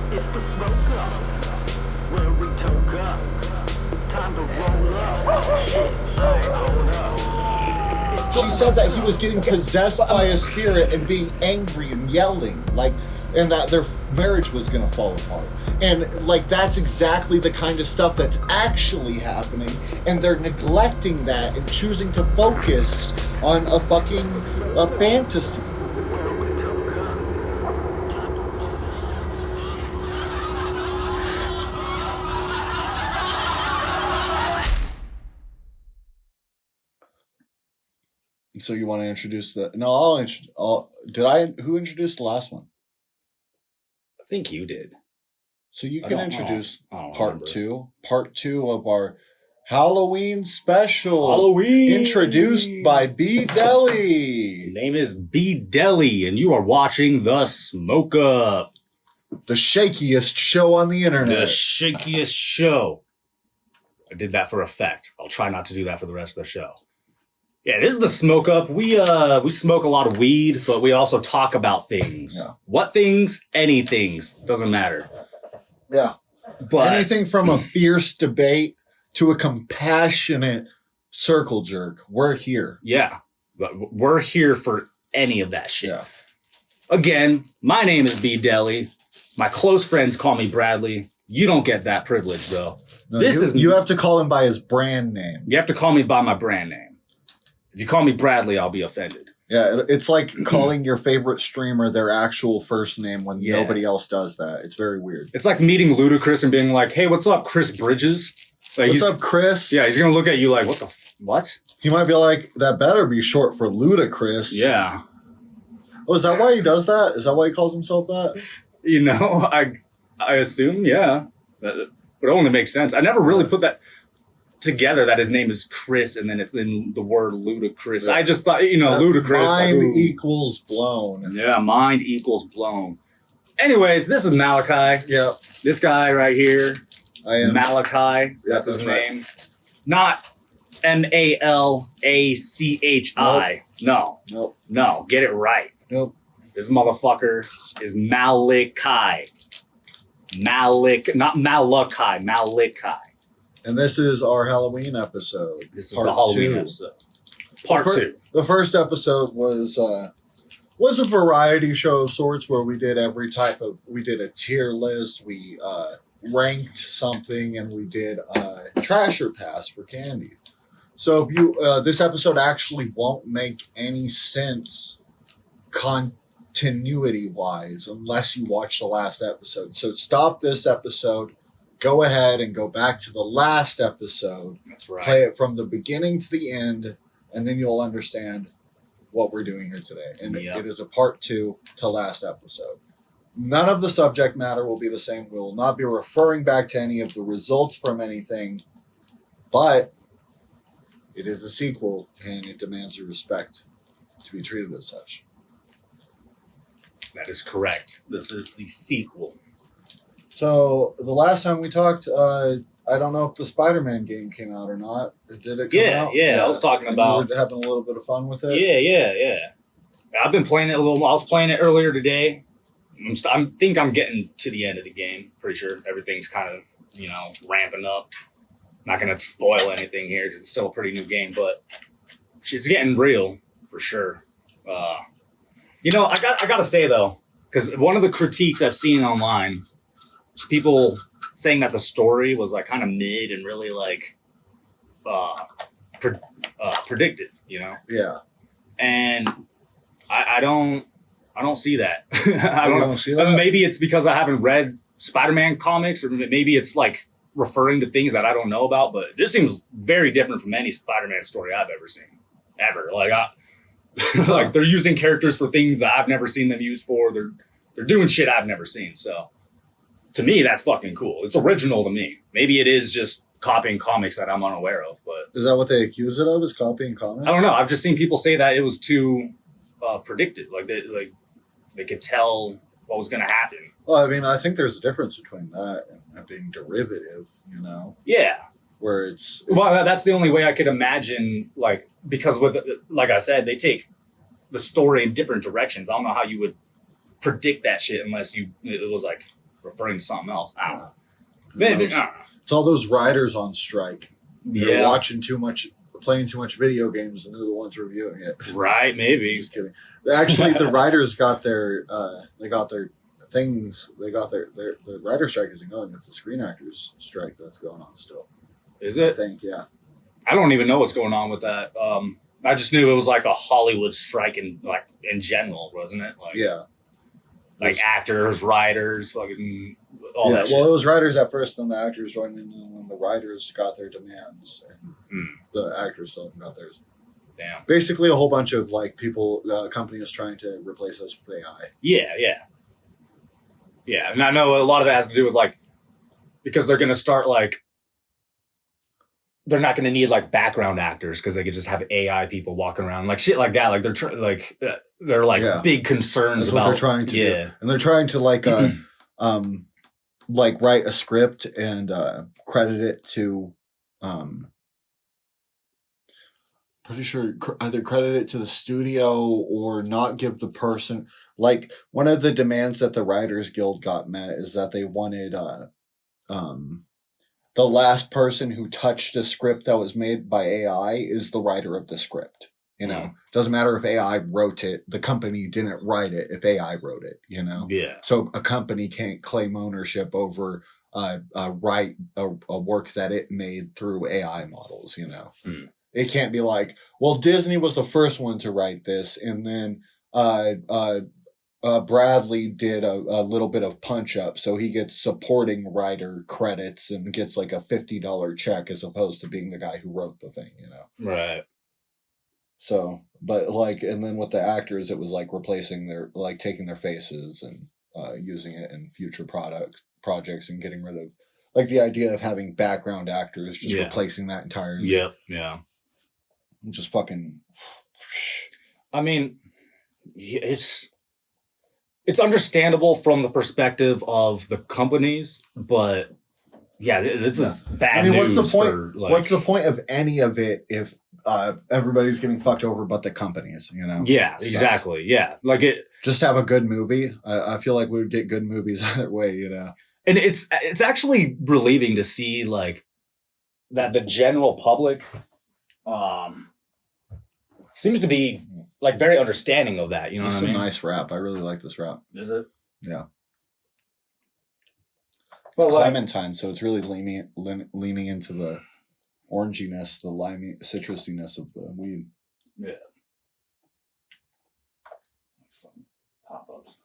It's the smoke up, where we toke up. Time to roll up. Shit, I hold up. She said that he was getting possessed by a spirit and being angry and yelling, like, and that their marriage was gonna fall apart. And like that's exactly the kind of stuff that's actually happening, and they're neglecting that and choosing to focus on a fucking fantasy. Where we toke up. Time to roll So you want to introduce the? No, who introduced the last one? I think you did. So you I can don't- introduce I don't part remember. part two of our Halloween special. Halloween! Introduced by B Deli, Name is B Deli, and you are watching The Smoke Up, the shakiest show on the the internet. shakiest show. I did that for effect. I'll try not to do that for the rest of the show. Yeah, this is The Smoke Up. We smoke a lot of weed, but we also talk about things. Yeah. What things? Any things. Doesn't matter. Yeah. But Anything from a fierce debate to a compassionate circle jerk. We're here. yeah, but we're here for any of that shit. Yeah. Again, my name is B Deli. My close friends call me Bradley. You don't get that privilege, though. No, This you, is- you have to call him by his brand name. You have to call me by my brand name. If you call me Bradley, I'll be offended. Yeah, it's like calling your favorite streamer their actual first name when Yeah. nobody else does that. It's very weird. It's like meeting Ludacris and being like, "Hey, what's up, Chris Bridges?" Like, What's he's- up, Chris? Yeah, he's gonna look at you like, "What the what?" He might be like, that better be short for Ludacris. Yeah, Oh, is that why he does that? Is that why he calls himself that? you know, I assume, yeah, that would only make sense. I never really put that together that his name is Chris and then it's in the word Ludacris. Yeah. I just thought, Ludacris. Mind like, ooh. equals blown. Yeah, mind equals blown. Anyways, this is Malachi. Yeah, This guy right here, I am. Malachi. Yeah, That's his that's right. name. Not Malachi. Nope. No, get it right. Nope. This motherfucker is Malachi. Not Malachi, Malachi. And this is our Halloween episode. This is Part the Halloween two. episode. Part The fir- 2. The first episode was a variety show of sorts where we did we did a tier list, we ranked something, and we did a trash or pass for candy. So if you this episode actually won't make any sense continuity wise unless you watch the last episode. So stop this episode, go ahead and go back to the last episode, That's right. play it from the beginning to the end, and then you'll understand what we're doing here today. And Yep. it is a part 2 to last episode. None of the subject matter will be the same. We will not be referring back to any of the results from anything, but it is a sequel and it demands your respect to be treated as such. That is correct. This is the sequel. So the last time we talked, I don't know if the Spider-Man game came out or not. Did it come out? Yeah. I was talking And about. you were having a little bit of fun with it. Yeah. I've been playing it a little. I was playing it earlier today. I think I'm getting to the end of the game. Pretty sure everything's kind of ramping up. Not gonna spoil anything here because it's still a pretty new game, but it's getting real for sure. I gotta say though, because one of the critiques I've seen online is people saying that the story was like kind of mid and really like predictive, Yeah. and I don't see that. I You don't know. don't see that? Maybe it's because I haven't read Spider-Man comics, or maybe it's like referring to things that I don't know about. But this seems very different from any Spider-Man story I've ever seen, ever. Like, like they're using characters for things that I've never seen them used for. They're doing shit I've never seen. So to me, that's fucking cool. It's original to me. Maybe it is just copying comics that I'm unaware of, but Is that what they accuse it of? Is copying comics? I don't know. I've just seen people say that it was too predicted. Like they could tell what was going to happen. Well, I mean, I think there's a difference between that and being derivative, Yeah. where it's Well, that's the only way I could imagine, like, because with, like I said, they take the story in different directions. I don't know how you would predict that shit unless it was like referring to something else. I don't know. Maybe. I don't know. It's all those writers on strike. They're Yeah. watching too much, playing too much video games, and they're the ones reviewing it. Right. Maybe. Just kidding. Actually, the writers got their things. They got their writer strike isn't going. It's the Screen Actors strike that's going on still. Is I it? think, yeah. I don't even know what's going on with that. I just knew it was like a Hollywood strike in general, wasn't it? Like, Yeah. like actors, writers, fucking all Yeah, that shit. well, it was writers at first, then the actors joined in, and then the writers got their demands, and the actors still haven't got theirs. Damn. Basically, a whole bunch of like people, companies trying to replace us with AI. Yeah. And I know a lot of it has to do with like because they're gonna start like they're not gonna need like background actors because they could just have AI people walking around like shit like that. Like they're like Yeah. big concerns That's about what they're trying to do, yeah. and they're trying to like write a script and credit it to, pretty sure either credit it to the studio or not give the person like one of the demands that the Writers Guild got met is that they wanted the last person who touched a script that was made by AI is the writer of the script. You know, doesn't matter if AI wrote it, the company didn't write it if AI wrote it, you know? Yeah. So a company can't claim ownership over a work that it made through AI models, you know? It can't be like, well, Disney was the first one to write this, and then Bradley did a little bit of punch up, so he gets supporting writer credits and gets like a $50 check as opposed to being the guy who wrote the thing, you know? Right. So, but like, and then with the actors, it was like replacing their, like taking their faces and using it in future projects and getting rid of, like the idea of having background actors, just replacing that entirely. Yep. Yeah. Just fucking. I mean, it's understandable from the perspective of the companies, but yeah, this is bad I mean, news. what's the point? For, like, what's the point of any of it if everybody's getting fucked over but the companies, you know? Yeah, Sucks. exactly. Yeah, like it. Just have a good movie. I feel like we would get good movies either way, you know? And it's actually relieving to see like that the general public seems to be like very understanding of that. You know This what is I mean? a nice rap. I really like this rap. Is it? Yeah. It's Well, like, Clementine, so it's really leaning into the oranginess, the limey citrusiness of the weed. yeah. Pop-ups.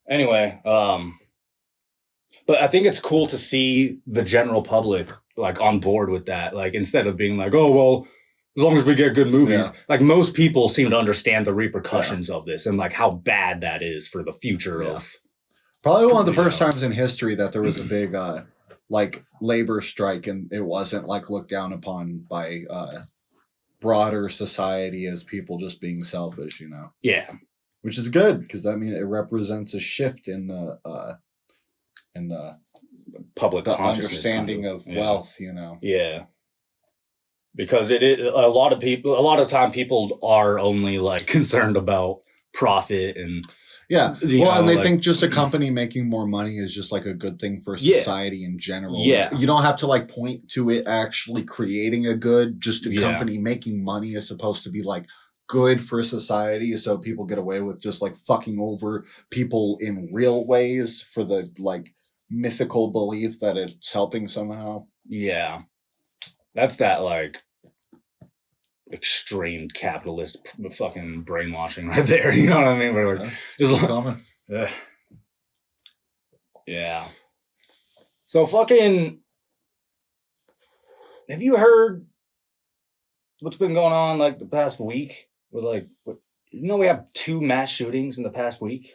Anyway, but I think it's cool to see the general public like on board with that. Like instead of being like, oh well, as long as we get good movies, like most people seem to understand the repercussions of this and like how bad that is for the future of. Probably one of the first times in history that there was a big like labor strike and it wasn't like looked down upon by broader society as people just being selfish, you know. Yeah. Which is good because that means it represents a shift in the Public the consciousness understanding kind of wealth, you know. Yeah. Because a lot of time people are only like concerned about profit and Yeah. you Well, know, and they like- think just a company making more money is just like a good thing for Yeah. society in general. Yeah. You don't have to like point to it actually creating a good, just a Yeah. company making money is supposed to be like good for society. So people get away with just like fucking over people in real ways for the like mythical belief that it's helping somehow. yeah. That's that like extreme capitalist fucking brainwashing right there. You know what I mean? Where, like, just like, Common. yeah. So fucking. Have you heard what's been going on like the past week? With like, we have 2 mass shootings in the past week.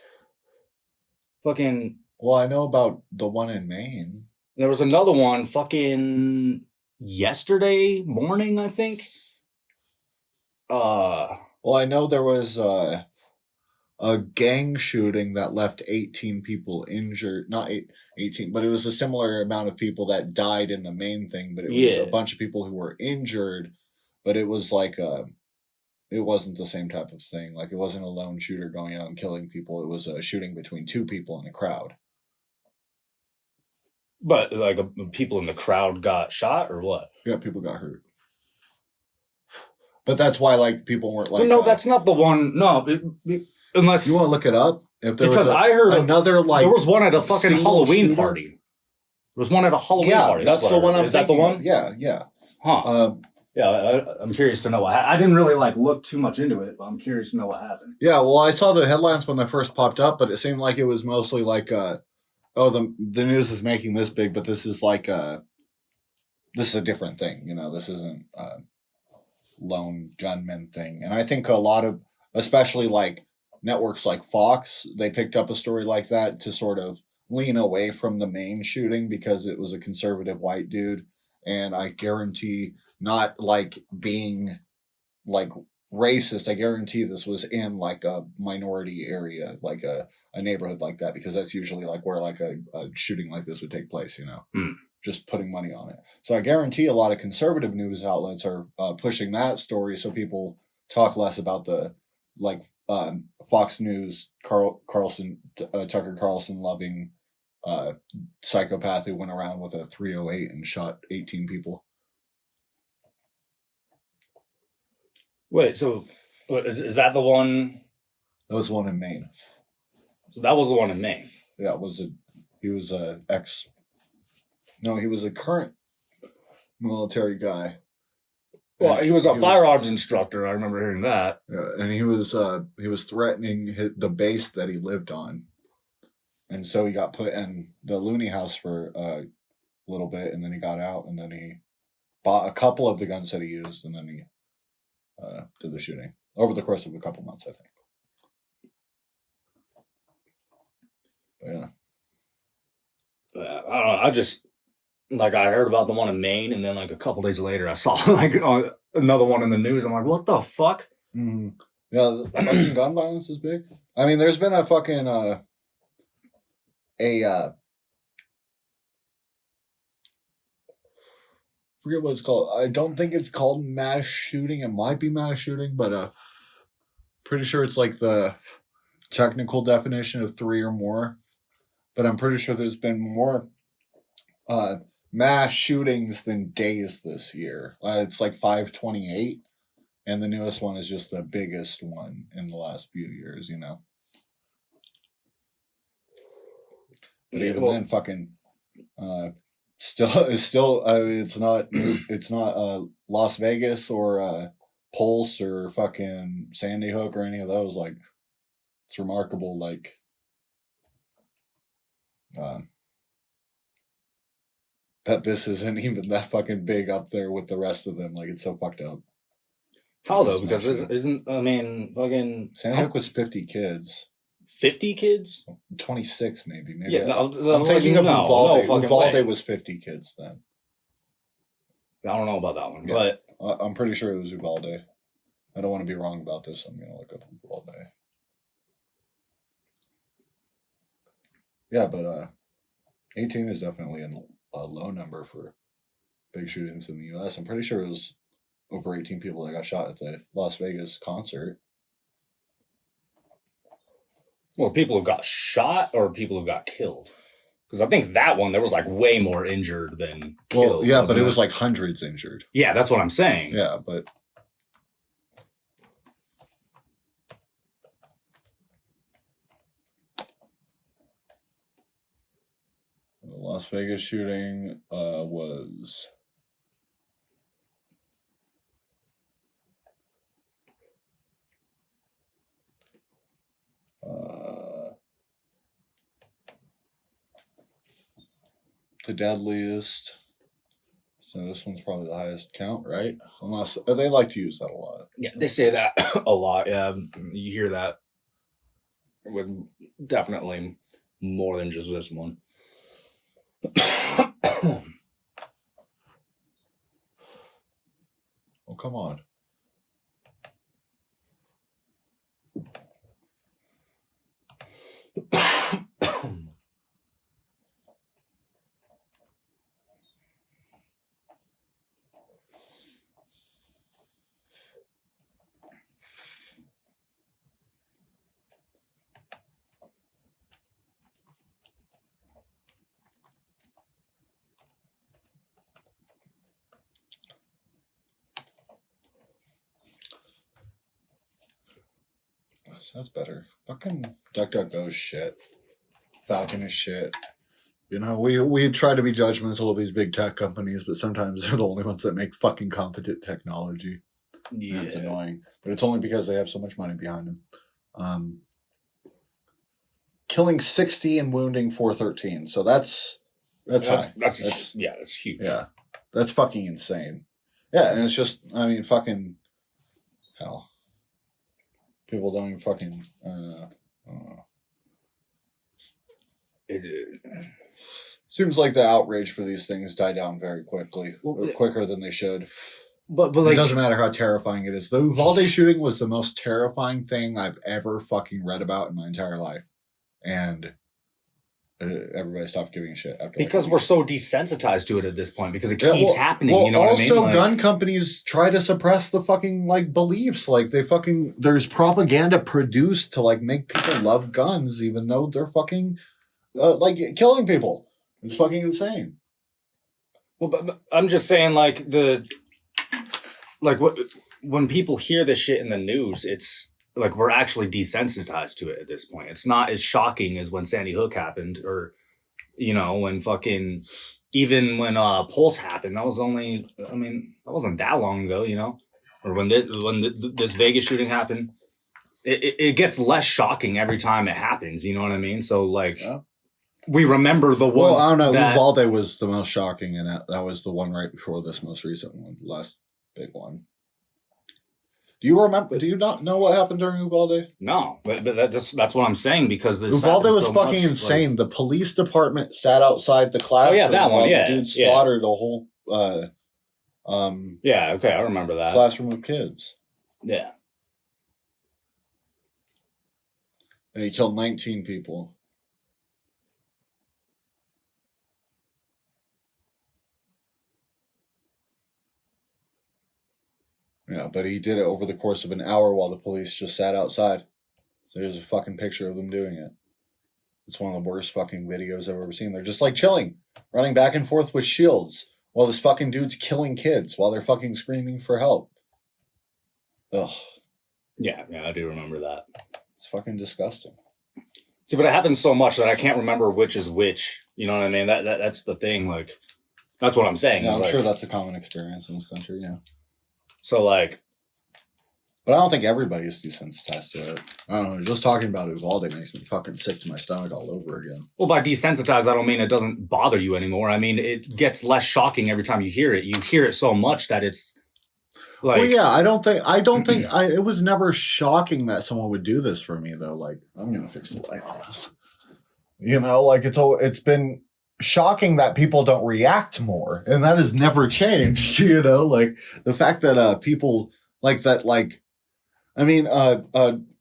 Fucking. Well, I know about the one in Maine. There was another one fucking yesterday morning, I think. Well, I know there was a gang shooting that left 18 people injured. Not 18, but it was a similar amount of people that died in the main thing. But it was Yeah. a bunch of people who were injured. But it was like it wasn't the same type of thing. Like, it wasn't a lone shooter going out and killing people. It was a shooting between two people in a crowd. But like people in the crowd got shot or what? Yeah, people got hurt. But that's why, like, people weren't like. No, that's not the one. No, unless you want to look it up. If there because was I heard another like there was one at a fucking single Halloween shooter. party. There was one at a Halloween Yeah, party. that's the one I'm Is that the thinking one? of. Yeah, yeah. Huh. Yeah, I'm curious to know. I didn't really like look too much into it, but I'm curious to know what happened. Yeah, well, I saw the headlines when they first popped up, but it seemed like it was mostly like, oh, the news is making this big, but this is like this is a different thing. You know, this isn't a lone gunman thing. And I think a lot of, especially like networks like Fox, they picked up a story like that to sort of lean away from the main shooting because it was a conservative white dude. And I guarantee, not like being like racist, I guarantee this was in like a minority area, like a neighborhood like that, because that's usually like where like a shooting like this would take place, you know. Just putting money on it. So I guarantee a lot of conservative news outlets are pushing that story so people talk less about the like Fox News Tucker Carlson loving psychopath who went around with a .308 and shot 18 people. Wait, so is that the one? That was the one in Maine. So that was the one in Maine. Yeah, he was a current military guy. Well, he was a firearms instructor. I remember hearing that. Yeah, and he was threatening the base that he lived on, and so he got put in the loony house for a little bit, and then he got out, and then he bought a couple of the guns that he used, and then he did the shooting over the course of a couple months, I think. But yeah. I don't know. I just like I heard about the one in Maine, and then like a couple days later, I saw like another one in the news. I'm like, what the fuck? Mm-hmm. Yeah, the fucking gun violence is big. I mean, there's been a fucking forget what it's called. I don't think it's called mass shooting. It might be mass shooting, but pretty sure it's like the technical definition of 3 or more. But I'm pretty sure there's been more mass shootings than days this year. It's like 528, and the newest one is just the biggest one in the last few years, you know. But even then, fucking still it's not Las Vegas or Pulse or fucking Sandy Hook or any of those. Like, it's remarkable, like that this isn't even that fucking big up there with the rest of them. Like, it's so fucked up. How though? Because isn't I mean fucking Sandy Hook was 50 kids. 50 kids? 26 maybe. Yeah, I'm thinking of Uvalde. Uvalde was 50 kids then. I don't know about that one, Yeah. but I'm pretty sure it was Uvalde. I don't want to be wrong about this. I'm gonna look up Uvalde. Yeah, but 18 is definitely a low number for big shootings in the U.S. I'm pretty sure it was over 18 people that got shot at the Las Vegas concert. well, people who got shot or people who got killed? Because I think that one there was like way more injured than killed. Well, yeah, but wasn't it was like hundreds injured. Yeah, that's what I'm saying. Yeah, but the Las Vegas shooting was the deadliest. So this one's probably the highest count, right? Unless they like to use that a lot. Yeah, they say that a lot. Yeah, you hear that with definitely more than just this one. Oh, come on. That's better. Fucking DuckDuckGo's shit. Falcon is shit. You know, we try to be judgmental of these big tech companies, but sometimes they're the only ones that make fucking competent technology. Yeah. It's annoying, but it's only because they have so much money behind them. Killing 60 and wounding 413. So that's high. That's huge. Yeah, that's fucking insane. Yeah, and it's just, I mean, fucking hell. People don't even fucking. I don't know. Seems like the outrage for these things die down very quickly, or quicker than they should. But like, it doesn't matter how terrifying it is. The Uvalde shooting was the most terrifying thing I've ever fucking read about in my entire life, and everybody stopped giving a shit after. Because we're so desensitized to it at this point, because it keeps happening. You know what I mean? Also, gun companies try to suppress the fucking like beliefs. Like there's propaganda produced to like make people love guns, even though they're fucking like killing people. It's fucking insane. Well, but I'm just saying, when people hear this shit in the news, it's like we're actually desensitized to it at this point. It's not as shocking as when Sandy Hook happened, or when even when Pulse happened. That wasn't that long ago, or when this Vegas shooting happened. It gets less shocking every time it happens. You know what I mean? So like. Yeah. We remember the ones. Well, I don't know. Uvalde was the most shocking, and that was the one right before this most recent one, the last big one. Do you remember? Do you not know what happened during Uvalde? No, but that's what I'm saying, because Uvalde was so fucking insane. The police department sat outside the classroom. Oh yeah, that one. Yeah, the dude slaughtered a whole. Yeah. Okay, I remember that classroom of kids. Yeah. And he killed 19 people. Yeah, but he did it over the course of an hour while the police just sat outside. So there's a fucking picture of them doing it. It's one of the worst fucking videos I've ever seen. They're just like chilling, running back and forth with shields while this fucking dude's killing kids while they're fucking screaming for help. Ugh. Yeah, I do remember that. It's fucking disgusting. See, but it happens so much that I can't remember which is which. You know what I mean? That's the thing. Like, that's what I'm saying. Yeah, I'm sure that's a common experience in this country, yeah. So, like... But I don't think everybody is desensitized to it. I don't know, just talking about Uvalde makes me fucking sick to my stomach all over again. Well, by desensitized, I don't mean it doesn't bother you anymore. I mean, it gets less shocking every time you hear it. You hear it so much that it's... like... Well, yeah, I don't think it was never shocking that someone would do this for me, though. Like, I'm going to fix the light on this. Like, it's been... shocking that people don't react more, and that has never changed. Like the fact that people like that, like, I mean,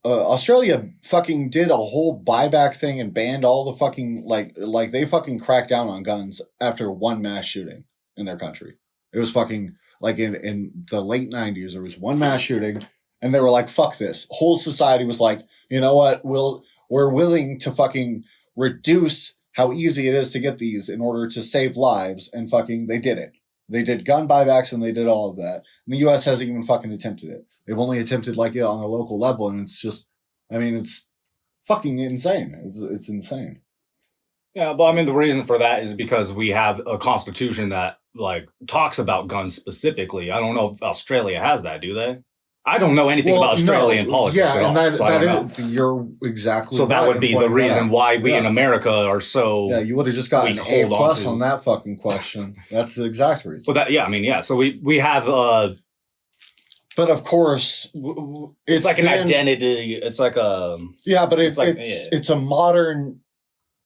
Australia fucking did a whole buyback thing and banned all the fucking like they fucking cracked down on guns after one mass shooting in their country. It was fucking like in the late 90s, there was one mass shooting, and they were like, "Fuck this." Whole society was like, "You know what? We're willing to fucking reduce how easy it is to get these in order to save lives," and fucking they did it. They did gun buybacks and they did all of that. And the US hasn't even fucking attempted it. They've only attempted like it on a local level, and it's just, I mean, it's fucking insane. It's insane. Yeah, but I mean, the reason for that is because we have a constitution that like talks about guns specifically. I don't know if Australia has that, do they? I don't know anything about Australian politics at all. Yeah, and you're exactly so that would be the reason why we in America are so... Yeah, you would have just gotten an A+ on that fucking question. That's the exact reason. So so we have... but of course... It's like an identity. It's like a... Yeah, but it's a modern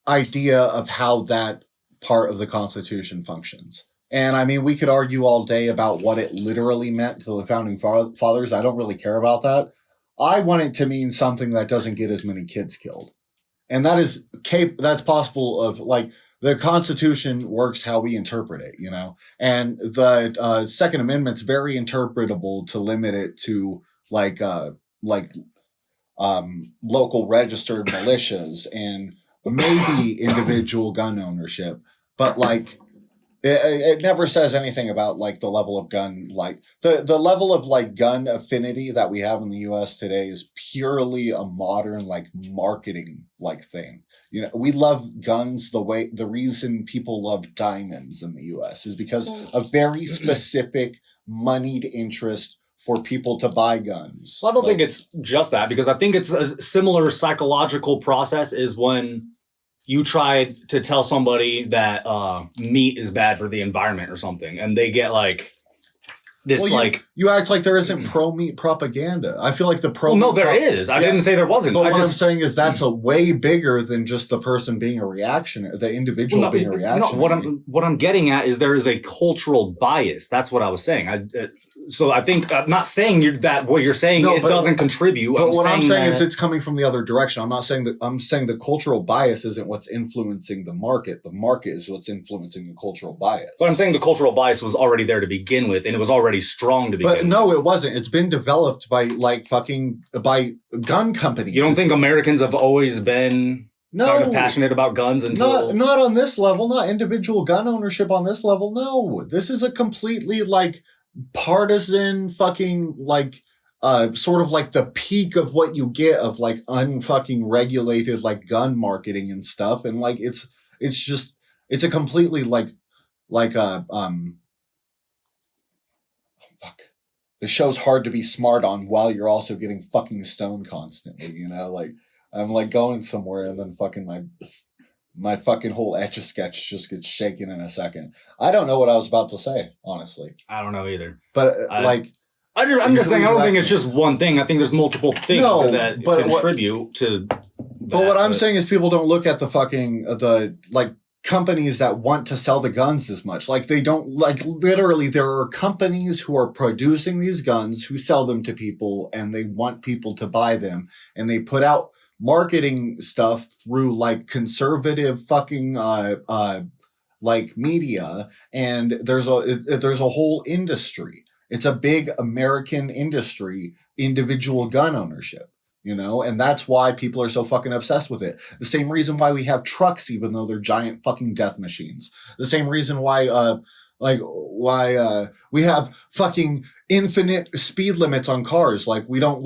idea of how that part of the Constitution functions. And I mean, we could argue all day about what it literally meant to the founding fathers. I don't really care about that. I want it to mean something that doesn't get as many kids killed. And that's possible of like the Constitution works how we interpret it, and the Second Amendment's very interpretable to limit it to local registered militias and maybe individual gun ownership. But like, It never says anything about like the level of gun, like the level of like gun affinity that we have in the US today is purely a modern like marketing like thing. You know, we love guns the reason people love diamonds in the US is because a very specific moneyed interest for people to buy guns. Well, I don't think it's just that, because I think it's a similar psychological process is when you try to tell somebody that meat is bad for the environment or something, and they get like this you act like there isn't pro-meat propaganda. I feel like the pro-meat... Well, no, there is. I didn't say there wasn't. But what I'm saying is that's a way bigger than just the person being a reactionary, the individual being a reactionary. No, what I'm getting at is there is a cultural bias. That's what I was saying. So I think I'm not saying that what you're saying doesn't contribute. But what I'm saying is it's coming from the other direction. I'm not saying that. I'm saying the cultural bias isn't what's influencing the market. The market is what's influencing the cultural bias. But I'm saying the cultural bias was already there to begin with, and it was already strong to begin with. But no, it wasn't. It's been developed by by gun companies. You don't think Americans have always been kind of passionate about guns until... Not on this level, not individual gun ownership on this level. No, this is a completely like partisan fucking like sort of like the peak of what you get of like unfucking regulated like gun marketing and stuff. And like it's a completely the show's hard to be smart on while you're also getting fucking stoned constantly, you know? Like, I'm like going somewhere and then fucking my fucking whole Etch-a-Sketch just gets shaken in a second. I don't know what I was about to say, honestly. I don't know either. But I'm just saying, I don't think it's just one thing. I think there's multiple things that contribute to that. But what I'm saying is people don't look at the fucking, companies that want to sell the guns as much. Like they don't literally there are companies who are producing these guns who sell them to people and they want people to buy them and they put out marketing stuff through like conservative fucking like media, and there's a whole industry. It's a big American industry, individual gun ownership. You know, and that's why people are so fucking obsessed with it. The same reason why we have trucks, even though they're giant fucking death machines. The same reason why we have fucking infinite speed limits on cars. Like we don't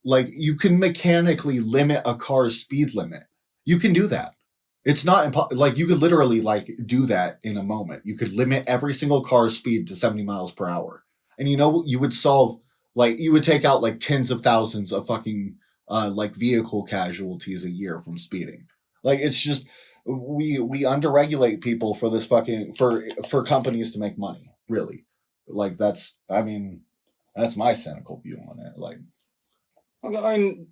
like, you can mechanically limit a car's speed limit. You can do that. It's not like you could literally like do that in a moment. You could limit every single car's speed to 70 miles per hour. And you know, you would take out like tens of thousands of fucking like vehicle casualties a year from speeding. Like it's just we underregulate people for this fucking for companies to make money. Really, like that's my cynical view on it. Like, I mean, I'm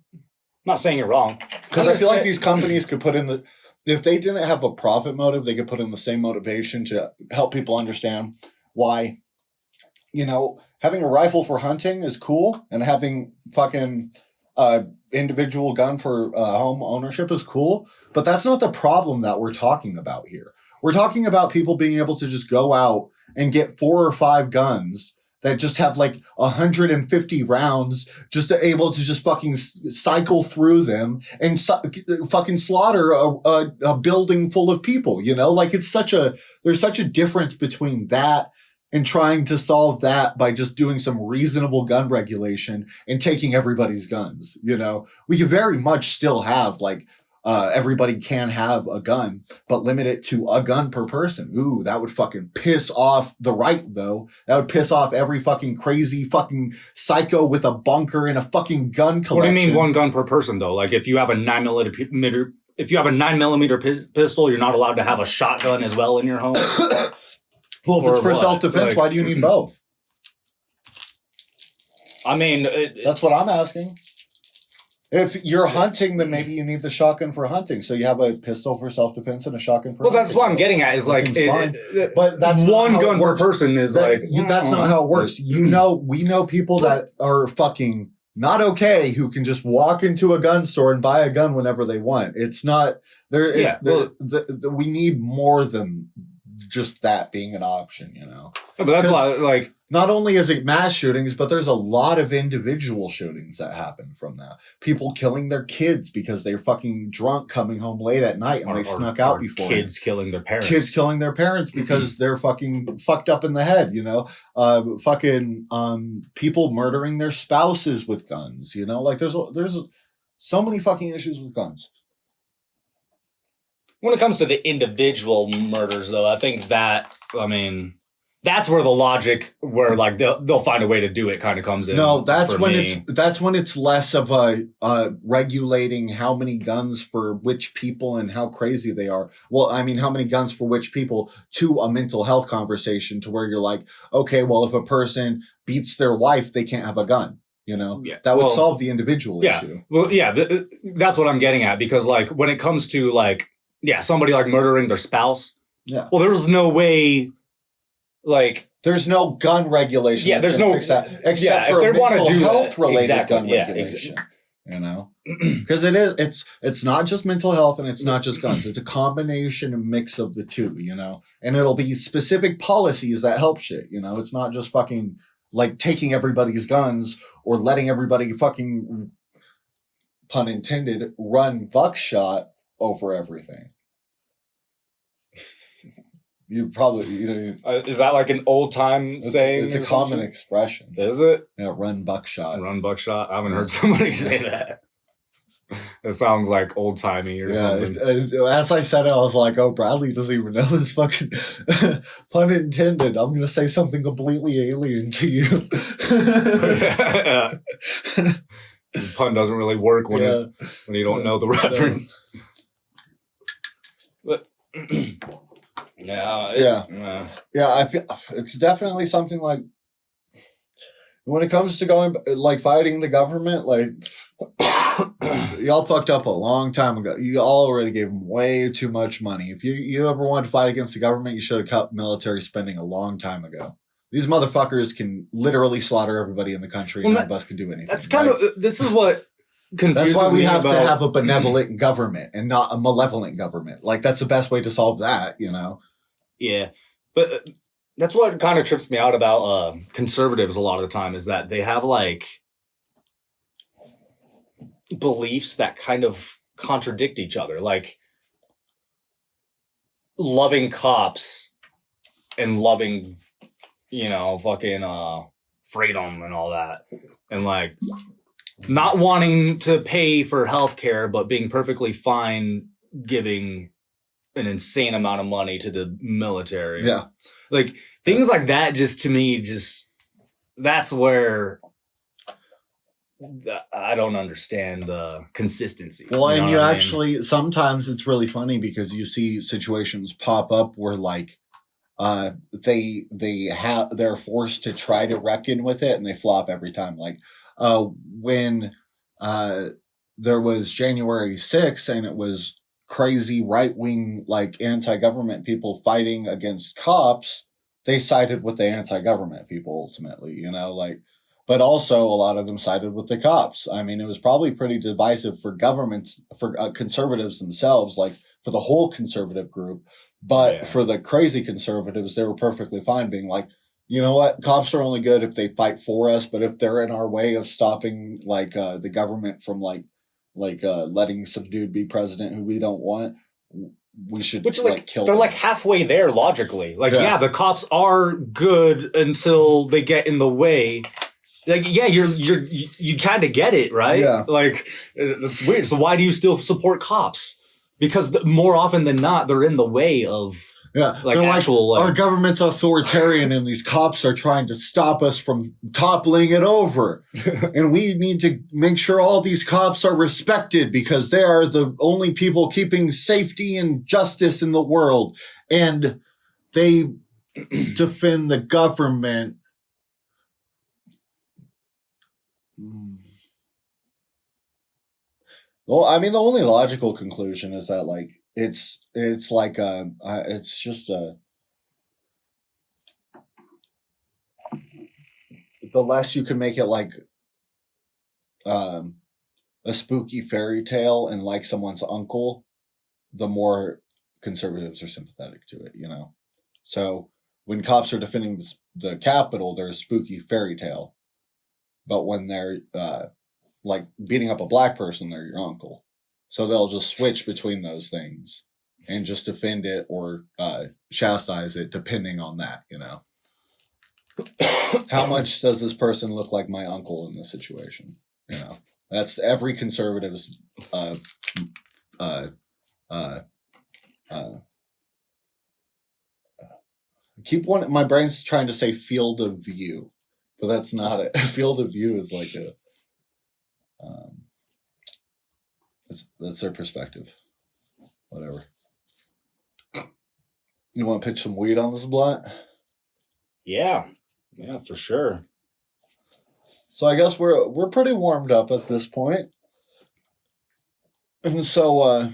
not saying you're wrong, because I feel like these companies could put in if they didn't have a profit motive, they could put in the same motivation to help people understand why, you know, having a rifle for hunting is cool and having fucking individual gun for home ownership is cool, but that's not the problem that we're talking about here. We're talking about people being able to just go out and get 4 or 5 guns that just have like 150 rounds, just to able to just fucking cycle through them and fucking slaughter a building full of people, you know? Like there's such a difference between that and trying to solve that by just doing some reasonable gun regulation and taking everybody's guns. You know, we could very much still have like, everybody can have a gun, but limit it to a gun per person. Ooh, that would fucking piss off the right, though. That would piss off every fucking crazy fucking psycho with a bunker and a fucking gun collection. What do you mean one gun per person, though? Like if you have a 9mm, if you have a 9mm pistol, you're not allowed to have a shotgun as well in your home? Well, if it's for self-defense, why do you need both? I mean... That's what I'm asking. If you're hunting, then maybe you need the shotgun for hunting. So you have a pistol for self-defense and a shotgun for hunting. Well, that's what I'm getting at. Is like... but that's one gun per person is that's not how it works. You know, we know people that are fucking not okay who can just walk into a gun store and buy a gun whenever they want. It's not... we need more than... just that being an option, you know. But that's why, like, not only is it mass shootings, but there's a lot of individual shootings that happen from that. People killing their kids because they're fucking drunk coming home late at night and they snuck out before. Kids killing their parents. Kids killing their parents because they're fucking fucked up in the head, you know? People murdering their spouses with guns, you know? Like there's so many fucking issues with guns. When it comes to the individual murders, though, I think that's where the logic, where like they'll find a way to do it, kind of comes in. No, that's when it's less of a regulating how many guns for which people and how crazy they are. Well, I mean, how many guns for which people, to a mental health conversation, to where you're like, okay, well, if a person beats their wife, they can't have a gun. You know, that would solve the individual issue. Well, yeah, that's what I'm getting at, because like when it comes to like, somebody like murdering their spouse. Yeah. Well, there was no way. Like, there's no gun regulation. Yeah, there's no except for if they mental do health related gun Yeah, regulation. You know, because it's not just mental health and it's not just guns. It's a combination and mix of the two. You know, and it'll be specific policies that help shit. You know, it's not just fucking like taking everybody's guns or letting everybody fucking, pun intended, run buckshot over everything. You probably, is that like an old time saying? It's a common expression. Is it? Yeah, run buckshot. Run buckshot. I haven't heard somebody say that. It sounds like old timey or something. As I said it, I was like, "Oh, Bradley doesn't even know this fucking pun intended." I'm gonna say something completely alien to you. The pun doesn't really work when you don't know the reference. But. I feel it's definitely something like when it comes to going like fighting the government, like y'all fucked up a long time ago. You already gave them way too much money. If you ever wanted to fight against the government, you should have cut military spending a long time ago. These motherfuckers can literally slaughter everybody in the country, and none of us can do anything. That's kind of this is what. That's why we have to have a benevolent government and not a malevolent government. Like that's the best way to solve that, you know. Yeah, but that's what kind of trips me out about conservatives a lot of the time, is that they have like beliefs that kind of contradict each other, like loving cops and loving, fucking freedom and all that, and like not wanting to pay for healthcare, but being perfectly fine giving an insane amount of money to the military. Yeah. Like things like that, just to me, that's where I don't understand the consistency. Well, and you actually, sometimes it's really funny because you see situations pop up where like, they're forced to try to reckon with it and they flop every time. Like, when, there was January 6th and it was crazy right-wing, like anti-government people fighting against cops, they sided with the anti-government people ultimately, but also a lot of them sided with the cops. I mean, it was probably pretty divisive for governments, for conservatives themselves, like for the whole conservative group, but for the crazy conservatives, they were perfectly fine being like, you know what, cops are only good if they fight for us, but if they're in our way of stopping like the government from like letting some dude be president who we don't want, we should kill they're them. Like halfway there logically. Like, the cops are good until they get in the way. Like, you kind of get it, right? Yeah. Like, it's weird. So why do you still support cops? Because more often than not, they're in the way of like actual. Our government's authoritarian and these cops are trying to stop us from toppling it over. And we need to make sure all these cops are respected because they are the only people keeping safety and justice in the world. And they defend the government. Well, I mean, the only logical conclusion is that like, it's just the less you can make it like a spooky fairy tale and like someone's uncle, the more conservatives are sympathetic to it, So when cops are defending the Capitol, they're a spooky fairy tale. But when they're like beating up a black person, they're your uncle. So they'll just switch between those things and just defend it or chastise it depending on that, you know. How much does this person look like my uncle in this situation? You know, that's every conservative's keep one. My brain's trying to say field of view, but that's not it. Field of view is like a that's their perspective. Whatever. You want to pitch some weed on this blunt? Yeah, for sure. So I guess we're pretty warmed up at this point. And so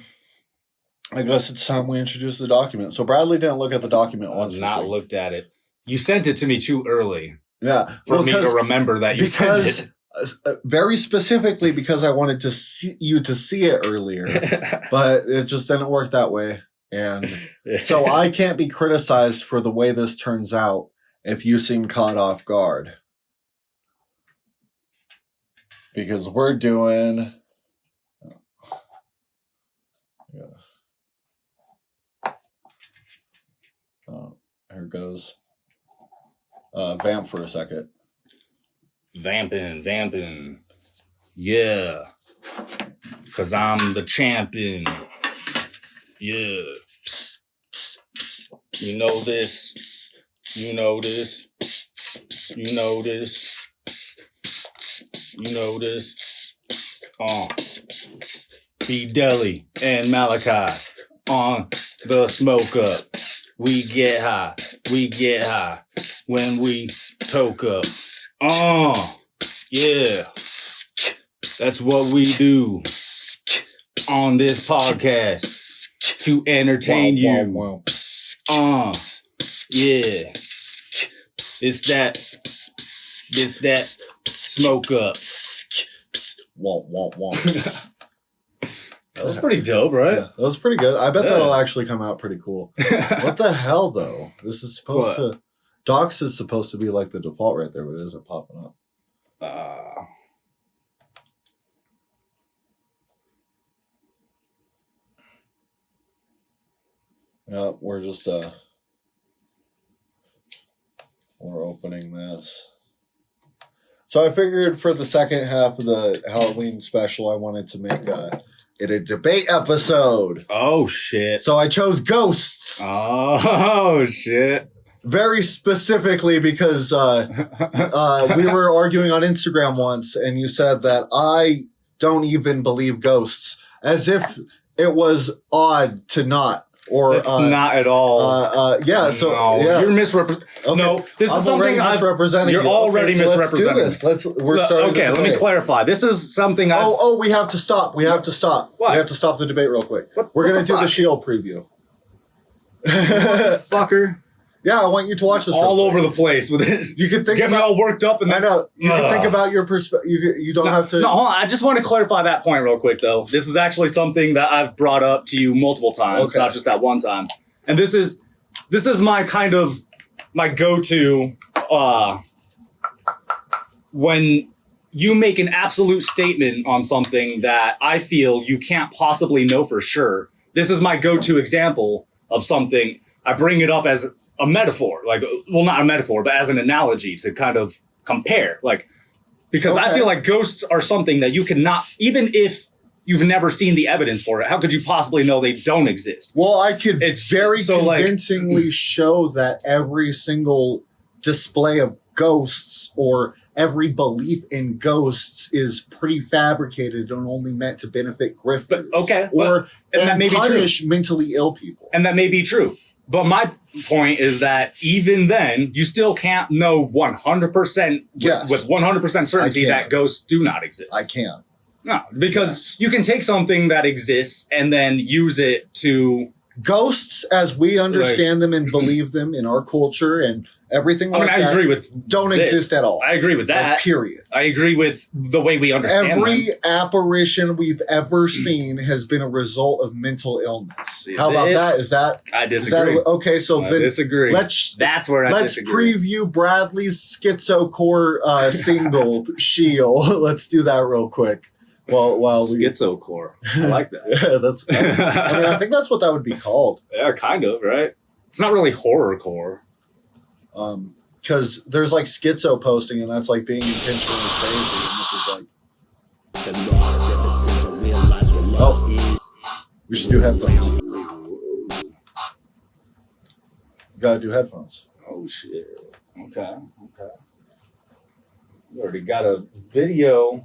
I guess it's time we introduce the document. So Bradley didn't look at the document once. I've not looked at it. You sent it to me too early. Yeah. For me to remember that you sent it. Very specifically because I wanted to see you to see it earlier, but it just didn't work that way. And so I can't be criticized for the way this turns out if you seem caught off guard. Because we're doing... Oh, here it goes. Vamp for a second. Vamping. Yeah. Cause I'm the champion. Yeah. You know this. You know this. You know this. You know this. B Deli and Malachi on the smoke up. We get high. We get high when we toke up. Yeah. That's what we do on this podcast to entertain you. Yeah. It's that smoke up. That was pretty dope, right? Yeah, that was pretty good. I bet that'll actually come out pretty cool. What the hell, though? This is supposed to... Docs is supposed to be like the default right there, but it isn't popping up. Yeah, we're just... we're opening this. So I figured for the second half of the Halloween special, I wanted to make it a debate episode. Oh, shit. So I chose ghosts. Oh, shit. Very specifically because we were arguing on Instagram once, and you said that I don't even believe ghosts, as if it was odd to not. Or it's not at all. Yeah. So no, yeah. You're misrepresenting. Okay. No, this is something misrepresenting. You're already misrepresenting. Let's do this. We're starting. Okay, let me clarify. This is something. We have to stop. We have to stop. What? We have to stop the debate real quick. We're gonna do the Shield preview. Fucker. Yeah, I want you to watch this. All over the place with it. You can think get me all worked up, and then I know you can think about your perspective. You don't have to. No, hold on. I just want to clarify that point real quick, though. This is actually something that I've brought up to you multiple times, not just that one time. And this is my kind of my go-to when you make an absolute statement on something that I feel you can't possibly know for sure. This is my go-to example of something. I bring it up as a metaphor, not a metaphor, but as an analogy to kind of compare, because I feel like ghosts are something that you cannot, even if you've never seen the evidence for it, how could you possibly know they don't exist? Well, I could very convincingly show that every single display of ghosts or every belief in ghosts is prefabricated and only meant to benefit grifters. And punish mentally ill people. And that may be true. But my point is that even then, you still can't know 100% with 100% certainty that ghosts do not exist. I can't. No, because you can take something that exists and then use it to... Ghosts, as we understand them and believe them in our culture and everything I like mean, I that agree with don't this. exist at all. I agree with Like, that. period. I agree with the way we understand Every them. apparition we've ever seen has been a result of mental illness. See, How about this- that? Is that I disagree. okay? So I then disagree. That's where I let's disagree. preview Bradley's schizocore single Shield. Let's do that real quick. While we Schizocore. I like that. yeah, that's. I mean, I think that's what that would be called. Yeah, kind of, right? It's not really horrorcore. Because there's like schizo posting, and that's like being intentionally crazy. And this is like, oh, we should do headphones. We gotta do headphones. Oh shit. Okay. You already got a video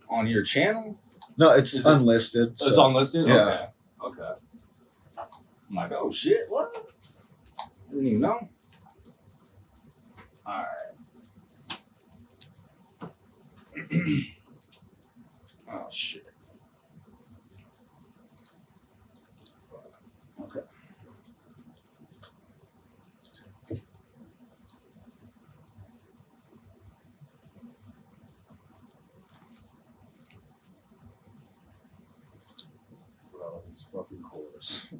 on your channel? No, it's Is it- unlisted. It's so- unlisted? Yeah. Okay. I'm like, oh shit, what? Didn't even know. Alright. Oh shit. Fuck. Okay. Bro, these fucking chorus.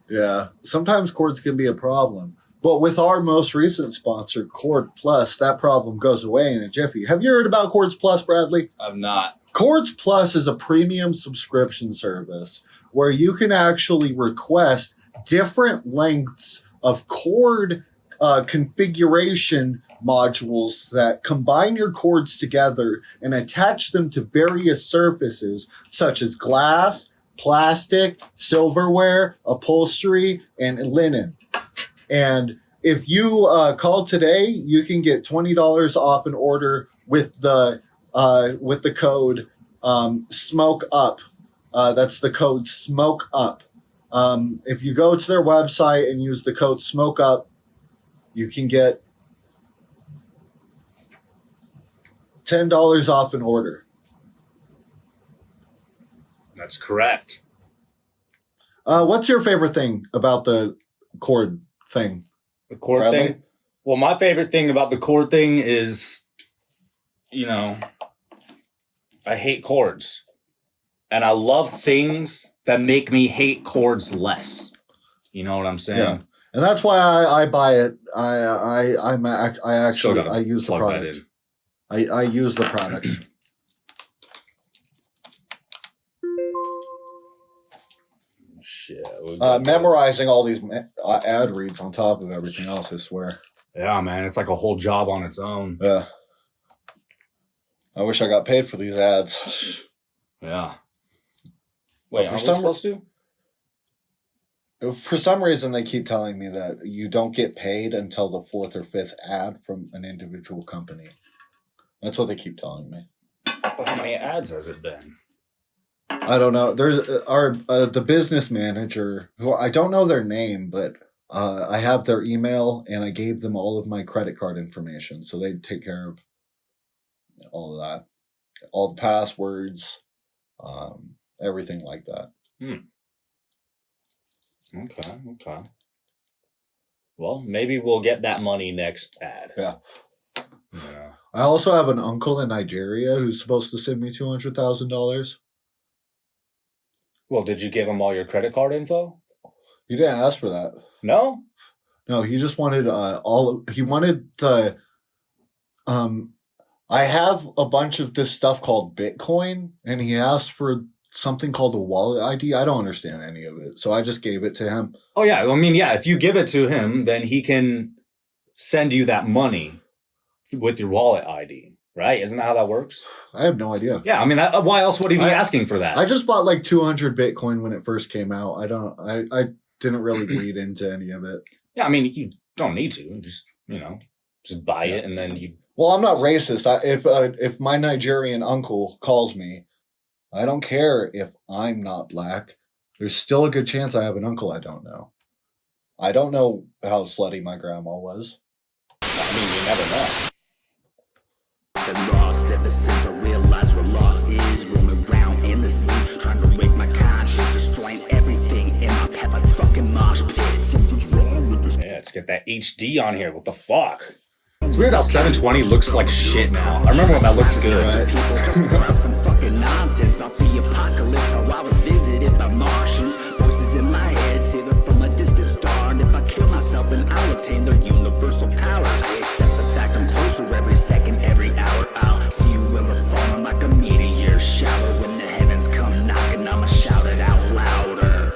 Yeah, sometimes cords can be a problem. But with our most recent sponsor, Cord Plus, that problem goes away in a jiffy. Have you heard about Cords Plus, Bradley? I'm not. Cords Plus is a premium subscription service where you can actually request different lengths of cord configuration modules that combine your cords together and attach them to various surfaces such as glass, plastic, silverware, upholstery, and linen. And if you call today, you can get $20 off an order with the code Smoke Up. That's the code Smoke Up. If you go to their website and use the code Smoke Up, you can get $10 off an order. That's correct. What's your favorite thing about the cord thing? The cord Bradley? thing? Well, my favorite thing about the cord thing is, you know, I hate cords. And I love things that make me hate cords less. You know what I'm saying? Yeah. And that's why I buy it. I Still actually gotta use the plug that product. in. I use the product. Shit. we got Memorizing all these ad reads on top of everything else, I swear. Yeah, man. It's like a whole job on its own. Yeah. I wish I got paid for these ads. Yeah. Wait, For are we some- supposed to? For some reason, they keep telling me that you don't get paid until the fourth or fifth ad from an individual company. That's what they keep telling me. But how many ads has it been? I don't know. There's the business manager who I don't know their name, but I have their email and I gave them all of my credit card information, so they take care of all of that, all the passwords, everything like that. Okay. Well, maybe we'll get that money next ad. Yeah. Yeah. I also have an uncle in Nigeria who's supposed to send me $200,000. Well, did you give him all your credit card info? He didn't ask for that. No? No, he just wanted he wanted the I have a bunch of this stuff called Bitcoin, and he asked for something called a wallet ID. I don't understand any of it, so I just gave it to him. Oh, yeah. I mean, yeah, if you give it to him, then he can send you that money with your wallet ID, right? Isn't that how that works? I have no idea. Yeah, I mean, why else would he be I- asking for that? I just bought like 200 Bitcoin when it first came out. I didn't really read into any of it. Yeah, I mean, you don't need to. Just, just buy it and then you... Well, I'm not racist. If my Nigerian uncle calls me, I don't care if I'm not black. There's still a good chance I have an uncle I don't know. I don't know how slutty my grandma was. I mean, you never know. Been lost ever since I realized what lost is. Roaming around in the street, trying to wake my conscience, destroying everything in my path like fucking mosh pits. Let's get that HD on here. What the fuck? It's weird how 720 looks like shit now. I remember when that looked good. Right. People just throw out some fucking nonsense about the apocalypse, how I was visited by Martians. Voices in my head say they're from a distant star, and if I kill myself, then I'll attain their universal powers. They accept the fact I'm closer every second, every hour. I'll see you when we're falling like a meteor shower. When the heavens come knocking, I'ma shout it out louder.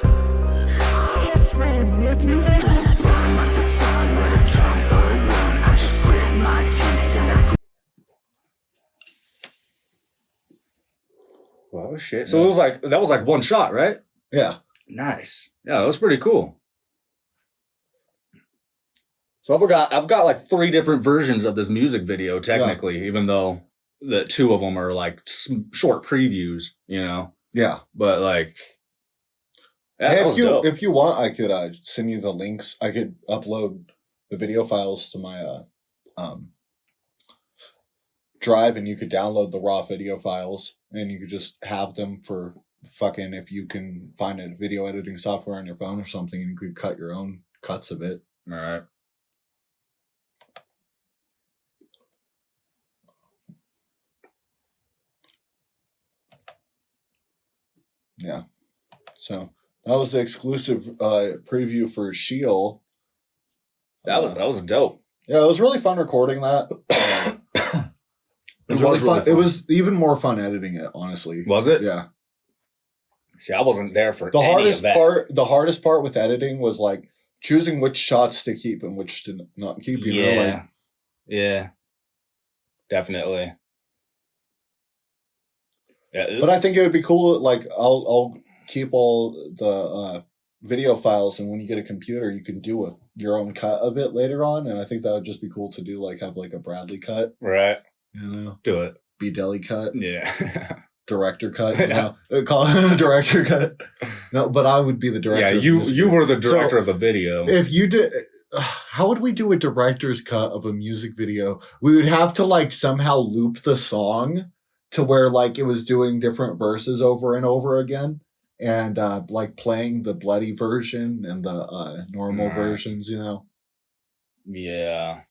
With me, burn like the sun, let it turn or run. I just grit my teeth and I Oh shit! So it was like that was like one shot, right? Yeah. Nice. Yeah, that was pretty cool. So I've got like 3 different versions of this music video technically, even though the 2 of them are like short previews, you know. Yeah. But like, yeah, Hey, that was dope. if you want, I could send you the links. I could upload the video files to my drive, and you could download the raw video files, and you could just have them for fucking, if you can find a video editing software on your phone or something, and you could cut your own cuts of it. All right. Yeah. So that was the exclusive preview for Sheol. That was dope. Yeah, it was really fun recording that. It was really fun. It was even more fun editing it, honestly. Was it? Yeah. See, I wasn't there for The any hardest of that. part. The hardest part with editing was like choosing which shots to keep and which to not keep. You know, like, Yeah. Definitely. Yeah. but I think it would be cool. Like I'll keep all the video files, and when you get a computer, you can do your own cut of it later on. And I think that would just be cool to do. Like have like a Bradley cut, Right. you know, Do it. B Deli cut, Yeah. director cut. You know, call it a director cut. No, but I would be the director. Yeah, of this you were the director So, of the video. If you did, how would we do a director's cut of a music video? We would have to like somehow loop the song to where like it was doing different verses over and over again, and like playing the bloody version and the normal Right. versions, you know. Yeah.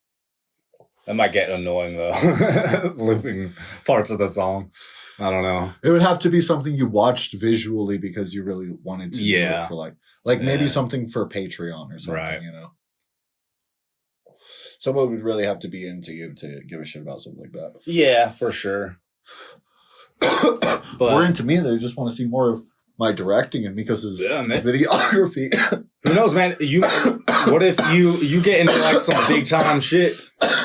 That might get annoying though. Looping parts of the song. I don't know. It would have to be something you watched visually because you really wanted to do Yeah. it for like maybe Yeah. something for Patreon or something, Right. you know. Someone would really have to be into you to give a shit about something like that. Yeah, for sure. Or into me, they just want to see more of my directing and Mikos's Yeah, man. videography. Who knows, man? What if you get into like some big time shit,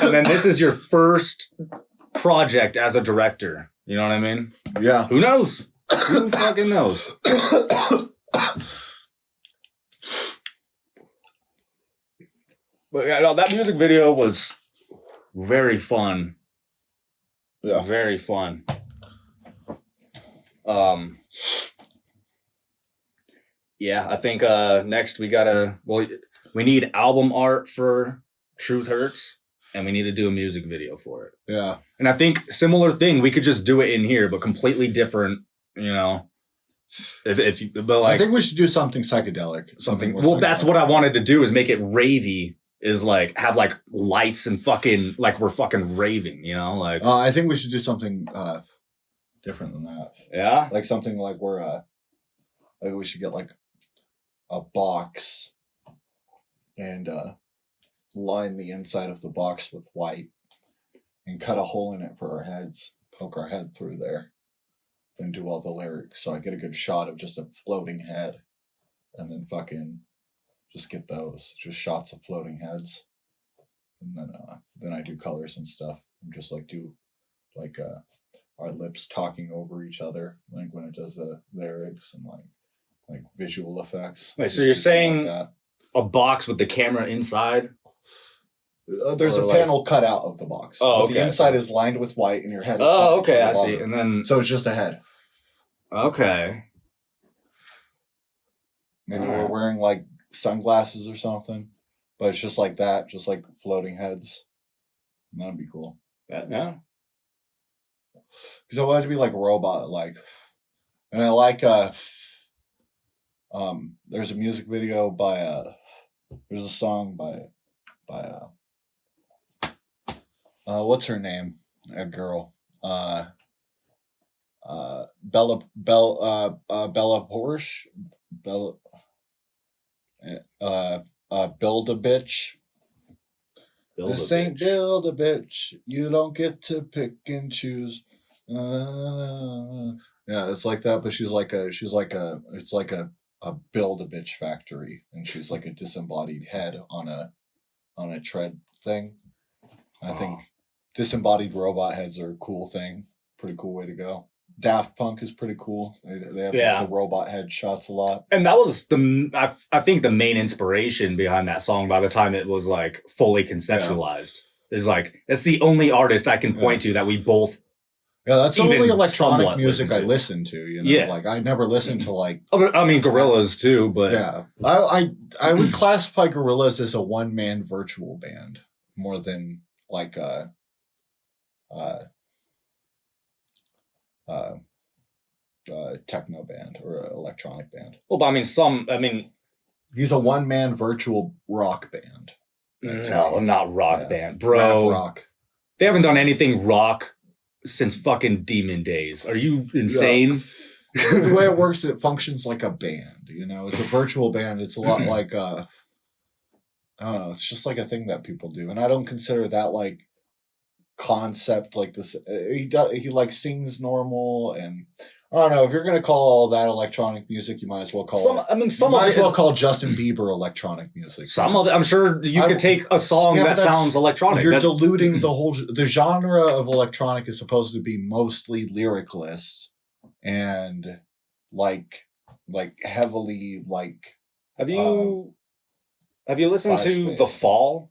and then this is your first project as a director? You know what I mean? Yeah. Who knows? Who fucking knows? But yeah, no, that music video was very fun. Yeah. Very fun. Yeah, I think next we need album art for Truth Hurts, and we need to do a music video for it. Yeah. And I think similar thing, we could just do it in here, but completely different, you know. If you, but like I think we should do something psychedelic. something. more Well, that's psychedelic. what I wanted to do, is make it ravey. Is like have like lights and fucking like we're fucking raving, you know, like I think we should do something different than that. yeah, Like something like we're like we should get like a box and line the inside of the box with white and cut a hole in it for our heads, poke our head through there, then do all the lyrics. So I get a good shot of just a floating head, and then fucking just get those, just shots of floating heads. And then I do colors and stuff. And just like do like our lips talking over each other, like when it does the lyrics, and like visual effects. Wait, so Just you're do something saying a box with the camera inside? there's or a like- panel cut out of the box. Oh, but the okay. inside is lined with white, and your head is Oh, popping okay, from I the see. bottom. And then So it's just a head. okay, Maybe Alright. we're wearing like sunglasses or something, but it's just like that, just like floating heads. That'd be cool. yeah, Because I want it to be like robot like. And I like there's a music video by there's a song by by what's her name? A girl. Bella Porsche. Bella Build a Bitch. This ain't build a bitch. You don't get to pick and choose. Yeah, it's like that, but it's like a build a bitch factory, and she's like a disembodied head on a tread thing. I think disembodied robot heads are a cool thing. Pretty cool way to go. Daft Punk is pretty cool. They have the robot head shots a lot. And that was I think the main inspiration behind that song by the time it was like fully conceptualized. Is like, it's the only artist I can point to that we both. Yeah, that's the only electronic music I listen to. You know, like I never listened to like. I mean, Gorillaz too, but yeah, I would classify Gorillaz as a one-man virtual band more than like a techno band or an electronic band. Well, but I mean, he's a one-man virtual rock band. No, not rock band, bro. Rap rock. They haven't done anything rock since fucking Demon Days. Are you insane? Yeah. The way it works, it functions like a band. You know, it's a virtual band. It's a lot like I don't know. It's just like a thing that people do, and I don't consider that like concept like this. He like sings normal, and I don't know if you're gonna call all that electronic music, you might as well call call Justin Bieber electronic music. Some of it, I'm sure you could take a song that sounds electronic. You're diluting the genre of electronic is supposed to be mostly lyricless and like heavily like. Have you listened to space. The Fall?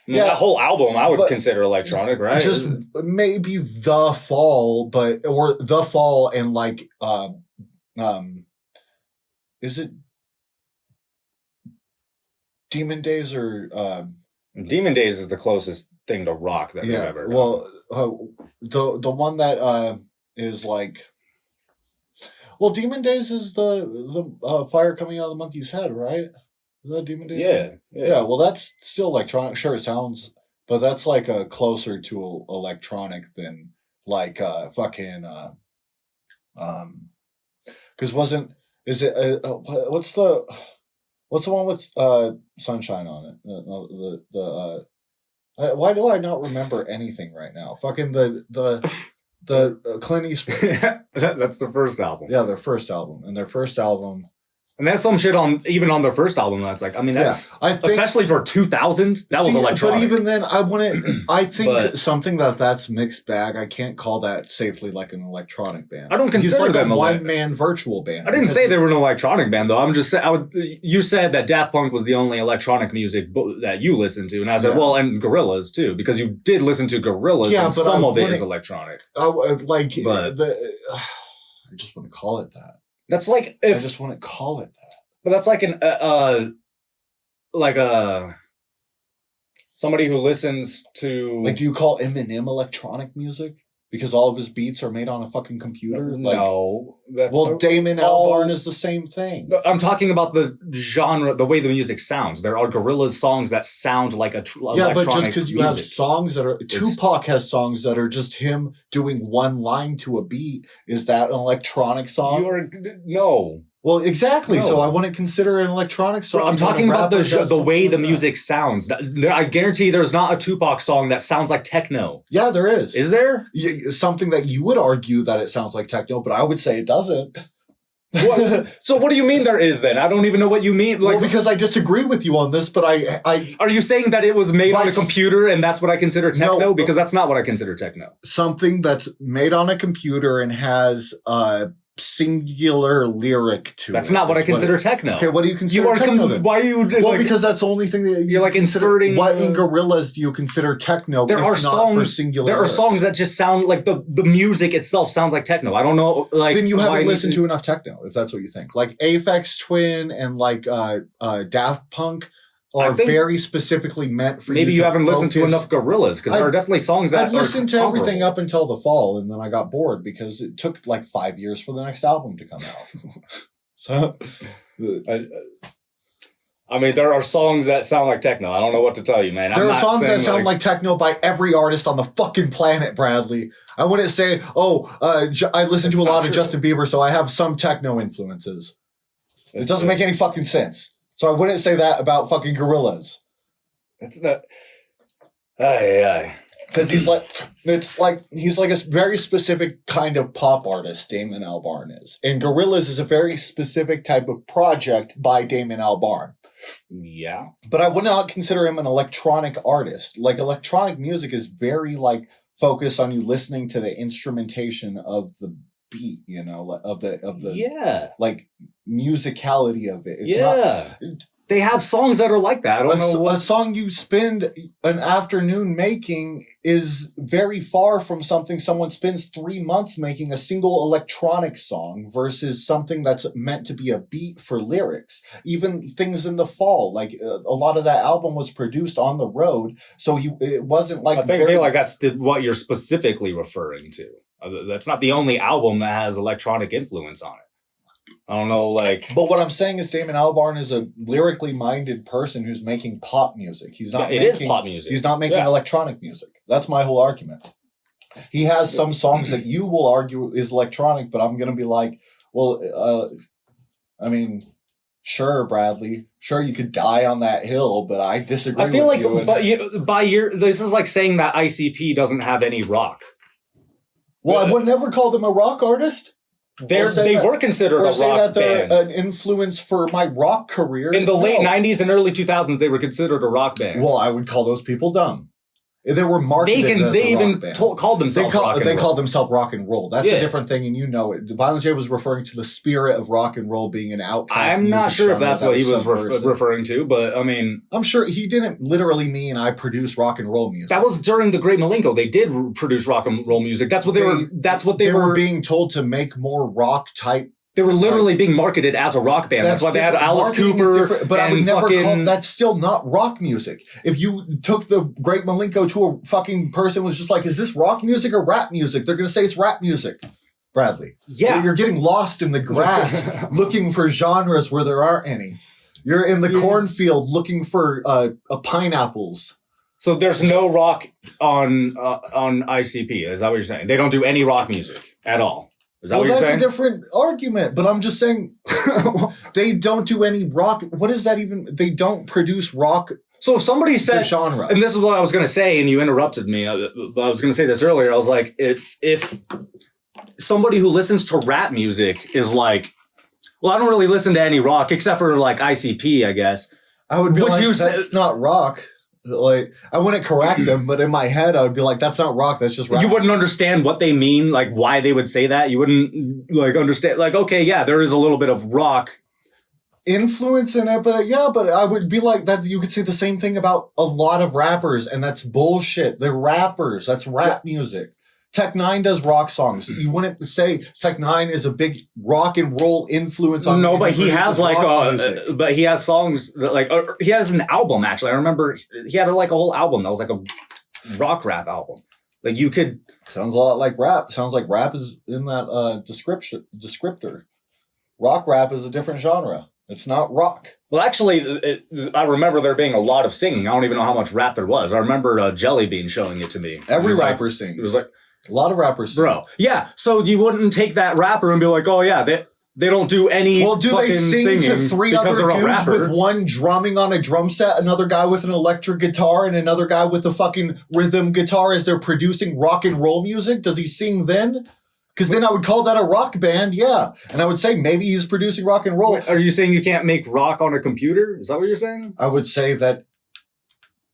I mean, that whole album I would consider electronic, right? Just maybe The Fall, or The Fall and like is it Demon Days or Demon Days is the closest thing to rock that I've ever done. Well, the one that is like, well, Demon Days is the fire coming out of the monkey's head, right? Is that Demon Days? Yeah. Well, that's still electronic. Sure, it sounds, but that's like closer to electronic than like fucking because what's the one with Sunshine on it? Why do I not remember anything right now? Fucking the Clint Eastwood. That's the first album. Yeah, their first album, and their first album. And that's some shit on their first album. That's like, I mean, that's especially for 2000. That was electronic. But even then, I think something that's mixed bag. I can't call that safely like an electronic band. I don't consider them a one-man virtual band. I didn't say they were an electronic band though. I'm just saying. You said that Daft Punk was the only electronic music that you listened to, and I said, well, and Gorillaz too, because you did listen to Gorillaz, and some of it is electronic. I just want to call it that. That's like I just want to call it that. But that's like somebody who listens to do you call Eminem electronic music because all of his beats are made on a fucking computer? No. Damon Albarn is the same thing. I'm talking about the genre, the way the music sounds. There are Gorillaz songs that sound like electronic but just because you music. have songs that are Tupac has songs that are just him doing one line to a beat, is that an electronic song? No. Well, exactly. No. So I wouldn't consider an electronic song. I'm talking about the way the music sounds. I guarantee there's not a Tupac song that sounds like techno. Yeah, there is. Is there? Something that you would argue that it sounds like techno, but I would say it doesn't. So what do you mean there is then? I don't even know what you mean. Well, because I disagree with you on this, but I are you saying that it was made on a computer and that's what I consider techno? No, because that's not what I consider techno. Something that's made on a computer and has singular lyric to that's not what I consider techno. Okay, what do you consider techno then? Why are you because that's the only thing that you're like inserting. What in Gorillaz do you consider techno? There are songs for singular. There are songs that just sound like the music itself sounds like techno. I don't know. Like, then you haven't listened to enough techno, if that's what you think. Like Aphex Twin and like Daft Punk are very specifically meant for maybe you haven't listened to enough Gorillaz, because there are definitely songs that I've listened to everything up until The Fall, and then I got bored because it took like 5 years for the next album to come out. So I mean, there are songs that sound like techno. I don't know what to tell you, man. There I'm are not songs that saying, sound like techno by every artist on the fucking planet, Bradley. I wouldn't say, I listen to a It's not lot of true. Justin Bieber, so I have some techno influences. It doesn't make any fucking sense. So I wouldn't say that about fucking Gorillaz. It's not. Aye. Because he's like a very specific kind of pop artist, Damon Albarn is. And Gorillaz is a very specific type of project by Damon Albarn. Yeah. But I would not consider him an electronic artist. Like, electronic music is very like focused on you listening to the instrumentation of the beat, you know, of the Yeah. like musicality of it. It's Yeah. They have songs that are like that. I don't know a what. song you spend an afternoon making is very far from something someone spends 3 months making, a single electronic song, versus something that's meant to be a beat for lyrics. Even Things in the Fall, like a lot of that album was produced on the road, so it wasn't like I feel like that's what you're specifically referring to. That's not the only album that has electronic influence on it. I don't know, like. But what I'm saying is Damon Albarn is a lyrically minded person who's making pop music. He's not. It is pop music. He's not making electronic music. That's my whole argument. He has some songs that you will argue is electronic, but I'm gonna be like, well, I mean, sure, Bradley, sure, you could die on that hill, but I disagree. I feel with like, you this is like saying that ICP doesn't have any rock. well, I would never call them a rock artist. They were considered Or a say rock that they're band. an influence for my rock career. In the late No. 90s and early 2000s, they were considered a rock band. Well, I would call those people dumb. They were marketed as a rock band. called themselves rock and They roll. called themselves rock and roll. That's Yeah. a different thing, and you know it. Violent J was referring to the spirit of rock and roll being an outcast. I'm not music sure if genre that's that what he was subversive. referring to, but I mean, I'm sure he didn't literally mean I produce rock and roll music. that was during the Great Malenko. They did produce rock and roll music. That's what they were. That's what they were being told to make more rock type. They were literally being marketed as a rock band. That's why they had different. Alice Marketing is Cooper. different, but I would and never call fucking- that's still not rock music. If you took the Great Malenko to a fucking person was just like, is this rock music or rap music? They're gonna say it's rap music. Bradley. Yeah. You're getting lost in the grass looking for genres where there aren't any. You're in the cornfield looking for pineapples. So there's no rock on ICP. Is that what you're saying? They don't do any rock music at all. Is that Well, what you're that's saying? a different argument, but I'm just saying they don't do any rock. What is that even? They don't produce rock So if somebody said, genre. and this is what I was going to say, and you interrupted me. I was going to say this earlier. I was like, if somebody who listens to rap music is like, well, I don't really listen to any rock except for like ICP, I guess. I would be Would like, you say- that's not rock. Like, I wouldn't correct them, but in my head, I would be like, that's not rock. That's just rap. You wouldn't understand what they mean, like why they would say that. You wouldn't like understand, like, okay, yeah, there is a little bit of rock. influence in it, but I would be like that. You could say the same thing about a lot of rappers, and that's bullshit. They're rappers. That's rap music. Tech Nine does rock songs. You wouldn't say Tech Nine is a big rock and roll influence on. No, but he has produces like rock music. but he has songs that, like he has an album actually. I remember he had like a whole album that was like a rock rap album. Like you could. Sounds a lot like rap. Sounds like rap is in that descriptor. Rock rap is a different genre. It's not rock. Well, actually, I remember there being a lot of singing. I don't even know how much rap there was. I remember Jelly Bean showing it to me. Every It was rapper like, sings. It was like, A lot of rappers sing. bro, yeah. So you wouldn't take that rapper and be like, oh yeah, they don't do any. Well, do they fucking sing to singing three because other they're a dudes rapper. with one drumming on a drum set, another guy with an electric guitar, and another guy with a fucking rhythm guitar as they're producing rock and roll music? Does he sing then? Because then I would call that a rock band, yeah. And I would say maybe he's producing rock and roll. Are you saying you can't make rock on a computer? Is that what you're saying? I would say that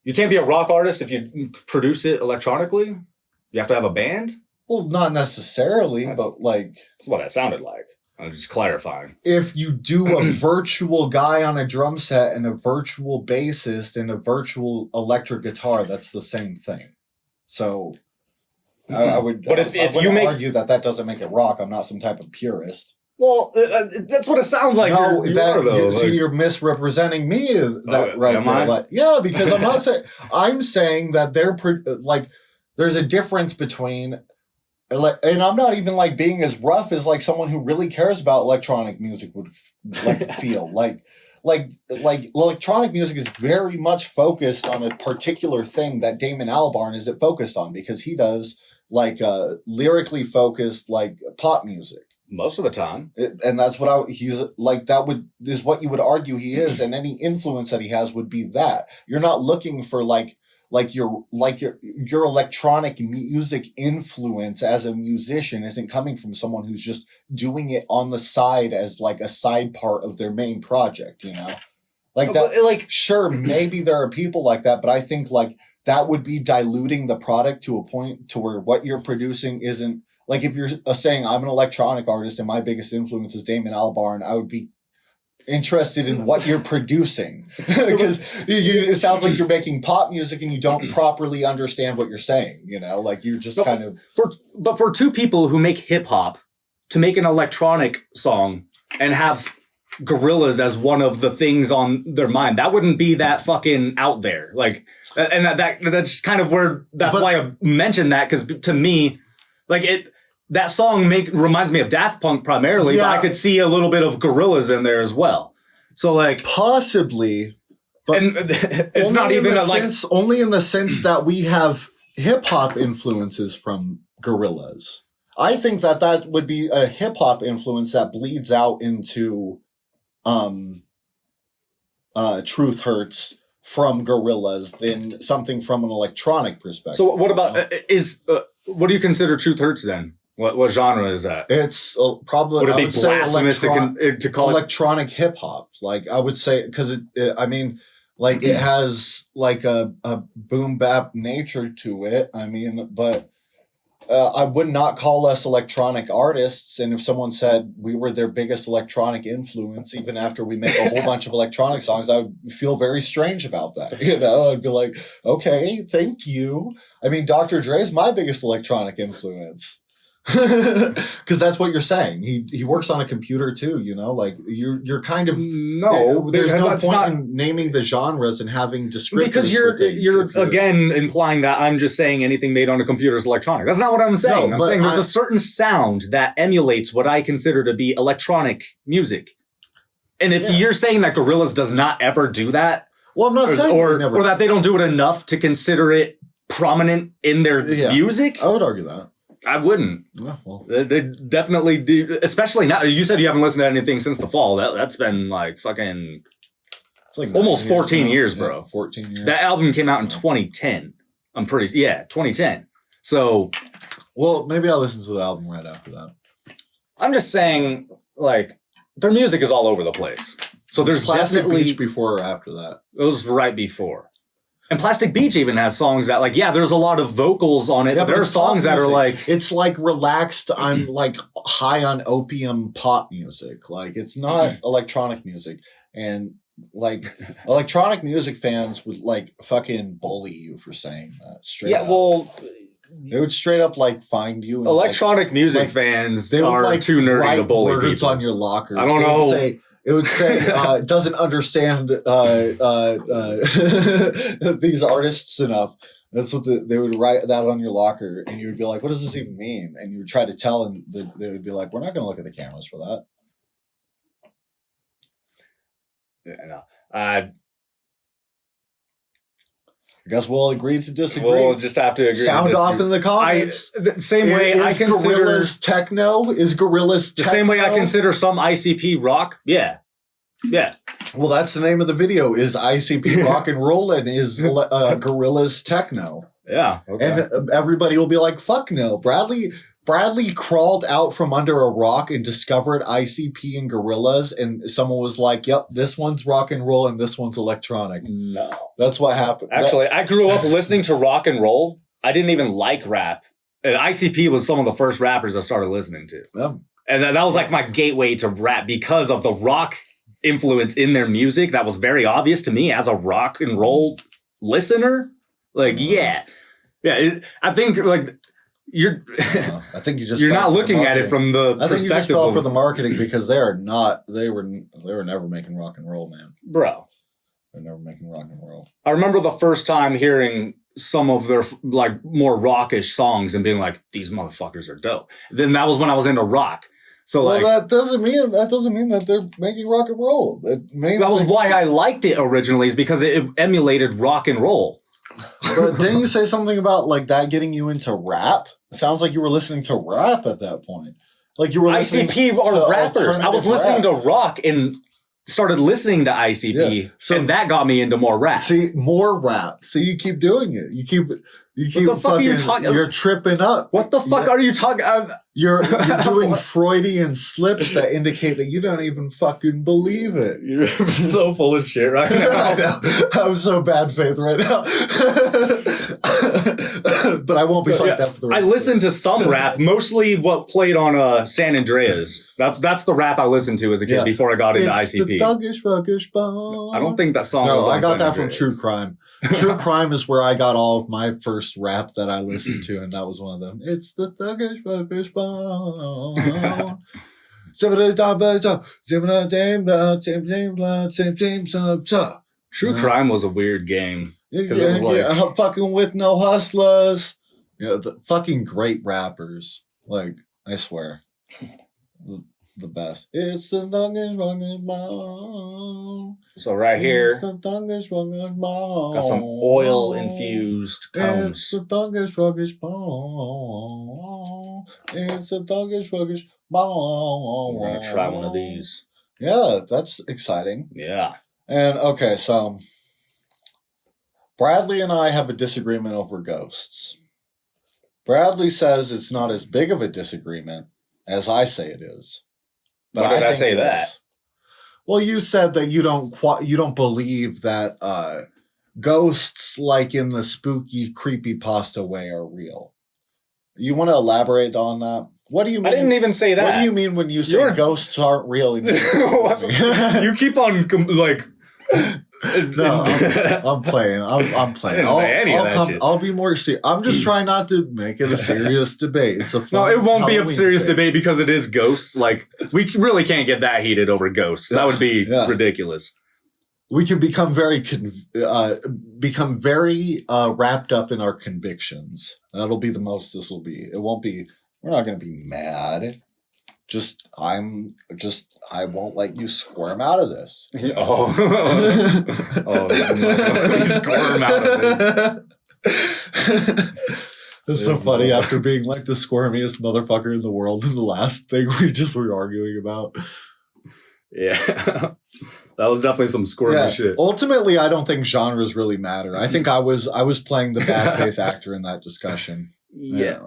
You can't be a rock artist if you produce it electronically? You have to have a band? well, not necessarily, That's- but like That's what that sounded like. I'm just clarifying. if you do a virtual guy on a drum set and a virtual bassist and a virtual electric guitar, that's the same thing. So I would, But if I you wouldn't make- argue that doesn't make it rock. I'm not some type of purist. Well, that's what it sounds like. No, you that are, though. see, Like- you're misrepresenting me. That Oh, right am there, I? like, yeah, because I'm not saying. I'm saying that like there's a difference between. And I'm not even like being as rough as like someone who really cares about electronic music would like feel like like electronic music is very much focused on a particular thing that Damon Albarn isn't focused on, because he does like lyrically focused like pop music. Most of the time. And that's what he's like, is what you would argue he is, and any influence that he has would be that. You're not looking for your electronic music influence as a musician isn't coming from someone who's just doing it on the side as like a side part of their main project, you know? Like that, like, sure, maybe there are people like that, but I think like that would be diluting the product to a point to where what you're producing isn't. Like, if you're saying I'm an electronic artist and my biggest influence is Damon Albarn, I would be interested in what you're producing, because it sounds like you're making pop music and you don't properly understand what you're saying. You know, like you're just kind of. But for two people who make hip hop to make an electronic song and have Gorillaz as one of the things on their mind, that wouldn't be that fucking out there. Like, and that's kind of where why I mentioned that, because to me, like that song reminds me of Daft Punk primarily, but I could see a little bit of Gorillaz in there as well. So like possibly, but and it's not even only in the sense that we have hip hop influences from Gorillaz. I think that would be a hip hop influence that bleeds out into Truth Hurts from Gorillaz than something from an electronic perspective. So what about what do you consider Truth Hurts then? What genre is that? It's probably would it be blasphemous to call electronic hip hop? Like I would say, because I mean, like it has like a boom bap nature to it. I mean, but I would not call us electronic artists. And if someone said we were their biggest electronic influence, even after we make a whole bunch of electronic songs, I would feel very strange about that. You know, I'd be like, okay, thank you. I mean, Dr. Dre's my biggest electronic influence. Because that's what you're saying. He works on a computer too, you know, like you're kind of there's no point in naming the genres and having descriptors, because you're again implying that I'm just saying anything made on a computer is electronic. That's not what I'm saying. I'm saying there's a certain sound that emulates what I consider to be electronic music. And if you're saying that Gorillaz does not ever do that, well, I'm not saying or that they don't do it enough to consider it prominent in their music, I would argue that. I wouldn't. Yeah, well. They definitely do, especially now. You said you haven't listened to anything since the fall. That's been like fucking. It's like almost 14 years, bro. 14 years. That album came out in 2010. 2010. So, well, maybe I'll listen to the album right after that. I'm just saying, like, their music is all over the place. So there's Plastic definitely Beach before or after that. It was right before. And Plastic Beach even has songs that, like, there's a lot of vocals on it. Yeah, but there are songs that are like... It's like relaxed, I'm like high on opium pop music. Like, it's not electronic music. And, like, electronic music fans would, like, fucking bully you for saying that. Straight up. Well... They would straight up, like, find you. And, electronic music fans are too nerdy to bully people. Words on your lockers. I don't know. It would say doesn't understand these artists enough. That's what they would write that on your locker, and you would be like, "What does this even mean?" And you would try to tell, and they would be like, "We're not going to look at the cameras for that." Yeah, no. I guess we'll agree to disagree. We'll just have to agree. Sound off in the comments. Same way I consider Gorillaz techno. Is Gorillaz techno? The same way I consider some ICP rock. Yeah. Well, that's the name of the video. Is ICP rock and roll, and is Gorillaz techno? Yeah. Okay. And everybody will be like, "Fuck no!" Bradley crawled out from under a rock and discovered ICP and Gorillaz, and someone was like, "Yep, this one's rock and roll and this one's electronic." No. That's what happened. Actually, I grew up listening to rock and roll. I didn't even like rap. ICP was some of the first rappers I started listening to. Yeah. And that was like my gateway to rap because of the rock influence in their music. That was very obvious to me as a rock and roll listener. Like, I think like... I think you just you're not looking at it from the perspective. I think you just fell for the marketing because they were never making rock and roll, man. Bro. They're never making rock and roll. I remember the first time hearing some of their like more rockish songs and being like, these motherfuckers are dope. Then that was when I was into rock. So Well, like that doesn't mean that they're making rock and roll. It means that was like- why I liked it originally, is because it emulated rock and roll. But didn't you say something about like that getting you into rap? It sounds like you were listening to rap at that point. Like you were listening ICP are to rappers. I was alternative listening rap. to rock and started listening to ICP, Yeah. So- and that got me into more rap. See, more rap. See, you keep doing it. You keep the fuck are you talking- You're tripping up. What the fuck Yeah. are you talking? You're doing Freudian slips that indicate that you don't even fucking believe it. You're so full of shit right I now. know. I'm so bad faith right now. But I won't be like that for the rest I of listened to some rap, mostly what played on San Andreas. That's the rap I listened to as a kid Yeah. before I got into It's ICP. the thuggish, ruggish bone. I don't think that song No, was on I got San that from Andreas. True Crime. True Crime is where I got all of my first rap that I listened to, and that was one of them. It's the thuggish, ruggish bone. True Crime was a weird game. 'Cause it was like- fucking with no hustlers. Yeah, the fucking great rappers. Like, I swear. The best. It's the thuggish, ruggish bone. So right here, It's the thuggish, ruggish bone. got some oil infused It's cones. the thuggish, ruggish bone. It's the thuggish, ruggish bone. We're gonna try one of these. Yeah, that's exciting. Yeah. And okay, so Bradley and I have a disagreement over ghosts. Bradley says it's not as big of a disagreement as I say it is. Why did I think say it that? is. Well, you said that you don't believe that ghosts, like in the spooky creepypasta way, are real. You want to elaborate on that? What do you mean? I didn't even say that. What do you mean when you say You're- ghosts aren't real? You keep on like. No, I'm playing. I'm playing. didn't say any of that shit. I'll be more serious. I'm just trying not to make it a serious debate. It's a No, fun it won't be a Halloween serious debate because it is ghosts. Like, we really can't get that heated over ghosts. That would be Yeah. ridiculous. We can become very wrapped up in our convictions. That'll be the most this will be. It won't be. We're not going to be mad. I won't let you squirm out of this. Oh. Oh, no. Squirm out of this. It's so This funny motherfucker. after being like the squirmiest motherfucker in the world in the last thing we just were arguing about. Yeah. That was definitely some squirmy shit. Ultimately, I don't think genres really matter. I think I was playing the bad faith actor in that discussion. Yeah.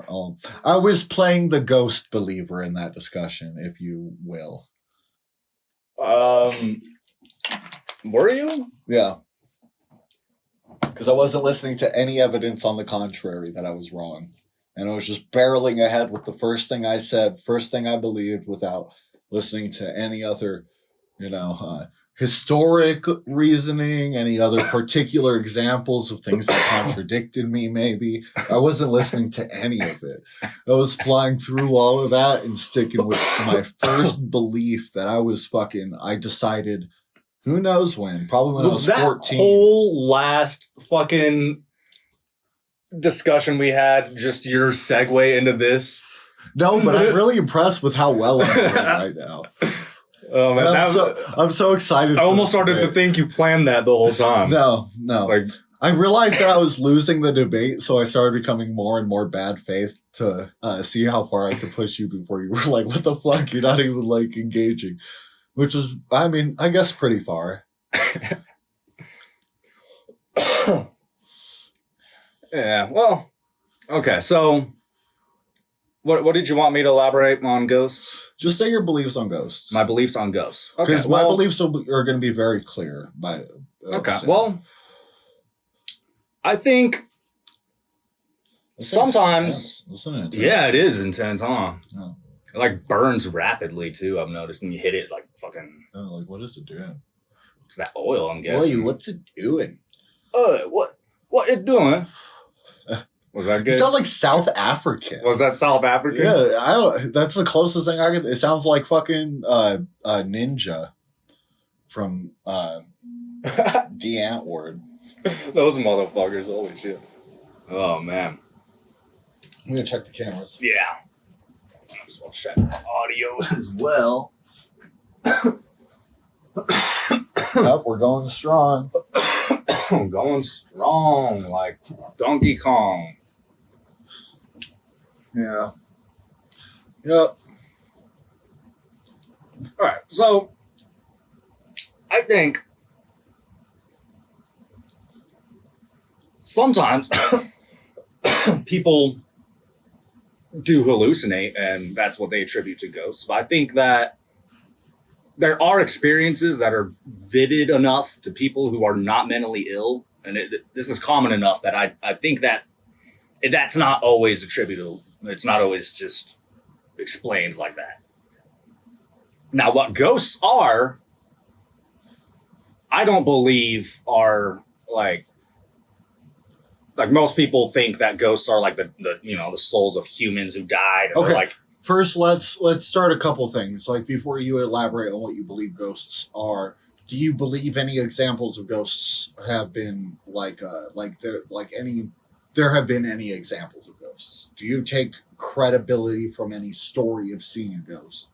I was playing the ghost believer in that discussion, if you will. Were you? Yeah. Because I wasn't listening to any evidence on the contrary that I was wrong. And I was just barreling ahead with the first thing I said, first thing I believed, without listening to any other, historic reasoning, any other particular examples of things that contradicted me, maybe. I wasn't listening to any of it. I was flying through all of that and sticking with my first belief that I decided, who knows when, probably when I was that 14. whole last fucking discussion we had just your segue into this? No, but I'm really impressed with how well I'm doing right now. Oh man, And that I'm so excited. I for almost this started to debate. think you planned that the whole time. No. Like, I realized that I was losing the debate, so I started becoming more and more bad faith to see how far I could push you before you were like, what the fuck? You're not even like engaging. Which is, I mean, I guess pretty far. yeah, well, okay, so what did you want me to elaborate on ghosts? Just say your beliefs on ghosts. My beliefs on ghosts. Okay, Because my well, beliefs are going to be very clear. Okay, well, I think sometimes, yeah, it is intense, huh? Yeah. It like burns rapidly too. I've noticed, and you hit it like fucking. Like, what is it doing? It's that oil, I'm guessing. Boy, what's it doing? What it doing? Was that You good? sound like South African. Was that South African? Yeah, I don't. That's the closest thing I could. It sounds like fucking Ninja from D Antwoord. Those motherfuckers, holy shit. Oh man. I'm gonna check the cameras. Yeah. just want to check audio as well. Yep, we're going strong. Going strong like Donkey Kong. Yeah. Yep. All right, so I think sometimes people do hallucinate, and that's what they attribute to ghosts. But I think that there are experiences that are vivid enough to people who are not mentally ill, and this is common enough that I think that that's not always attributable. It's not always just explained like that. Now, what ghosts are, I don't believe are like most people think that ghosts are like the souls of humans who died. And Okay. Like, first, let's start a couple things. Like, before you elaborate on what you believe ghosts are, do you believe any examples of ghosts have been there have been any examples of ghosts? Do you take credibility from any story of seeing a ghost?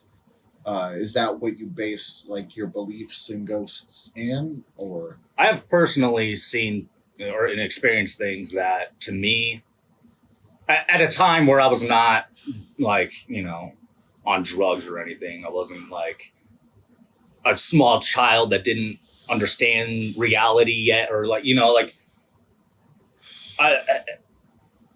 Is that what you base like your beliefs in ghosts in, or? I have personally seen or experienced things that, to me, at a time where I was not like, on drugs or anything, I wasn't like a small child that didn't understand reality yet, or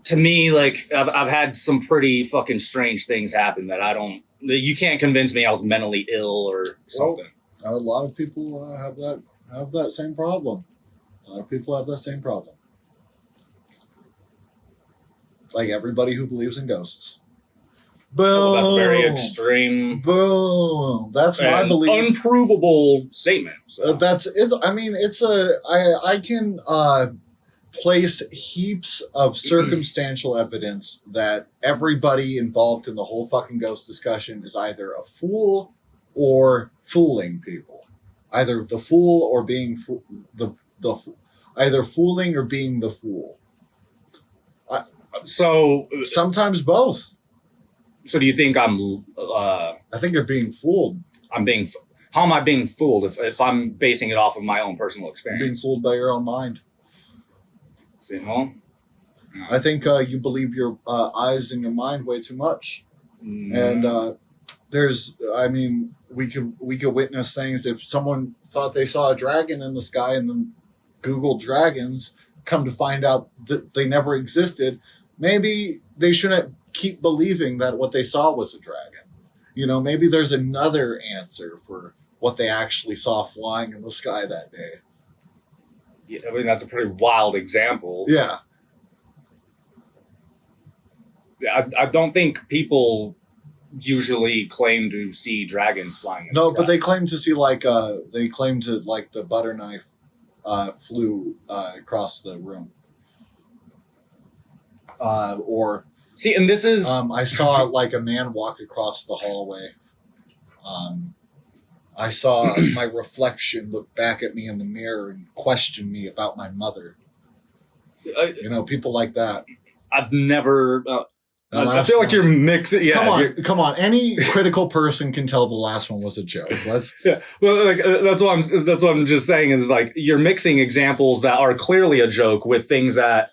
to me, like I've had some pretty fucking strange things happen that you can't convince me I was mentally ill or something. Well, a lot of people have that same problem. A lot of people have that same problem. Like everybody who believes in ghosts. Boom. Well, that's very extreme. Boom. That's my and belief. Unprovable statement. So. I can place heaps of circumstantial evidence that everybody involved in the whole fucking ghost discussion is either a fool or fooling people. Either the fool or being either fooling or being the fool. So Sometimes both. So do you think I'm? I think you're being fooled. How am I being fooled if I'm basing it off of my own personal You're experience? being fooled by your own mind. See, well, I think you believe your eyes and your mind way too much. And we could witness things. If someone thought they saw a dragon in the sky and then Googled dragons, come to find out that they never existed, maybe they shouldn't keep believing that what they saw was a dragon. Maybe there's another answer for what they actually saw flying in the sky that day. Yeah, I mean, that's a pretty wild example. Yeah. I don't think people usually claim to see dragons flying in the sky. But they claim to see the butter knife flew across the room. See, and this is... I saw like a man walk across the hallway. I saw my reflection look back at me in the mirror and question me about my mother. People like that. I've never... I feel like you're mixing... Yeah, Come on. Any critical person can tell the last one was a joke. Yeah, well, that's what I'm just saying is like you're mixing examples that are clearly a joke with things that,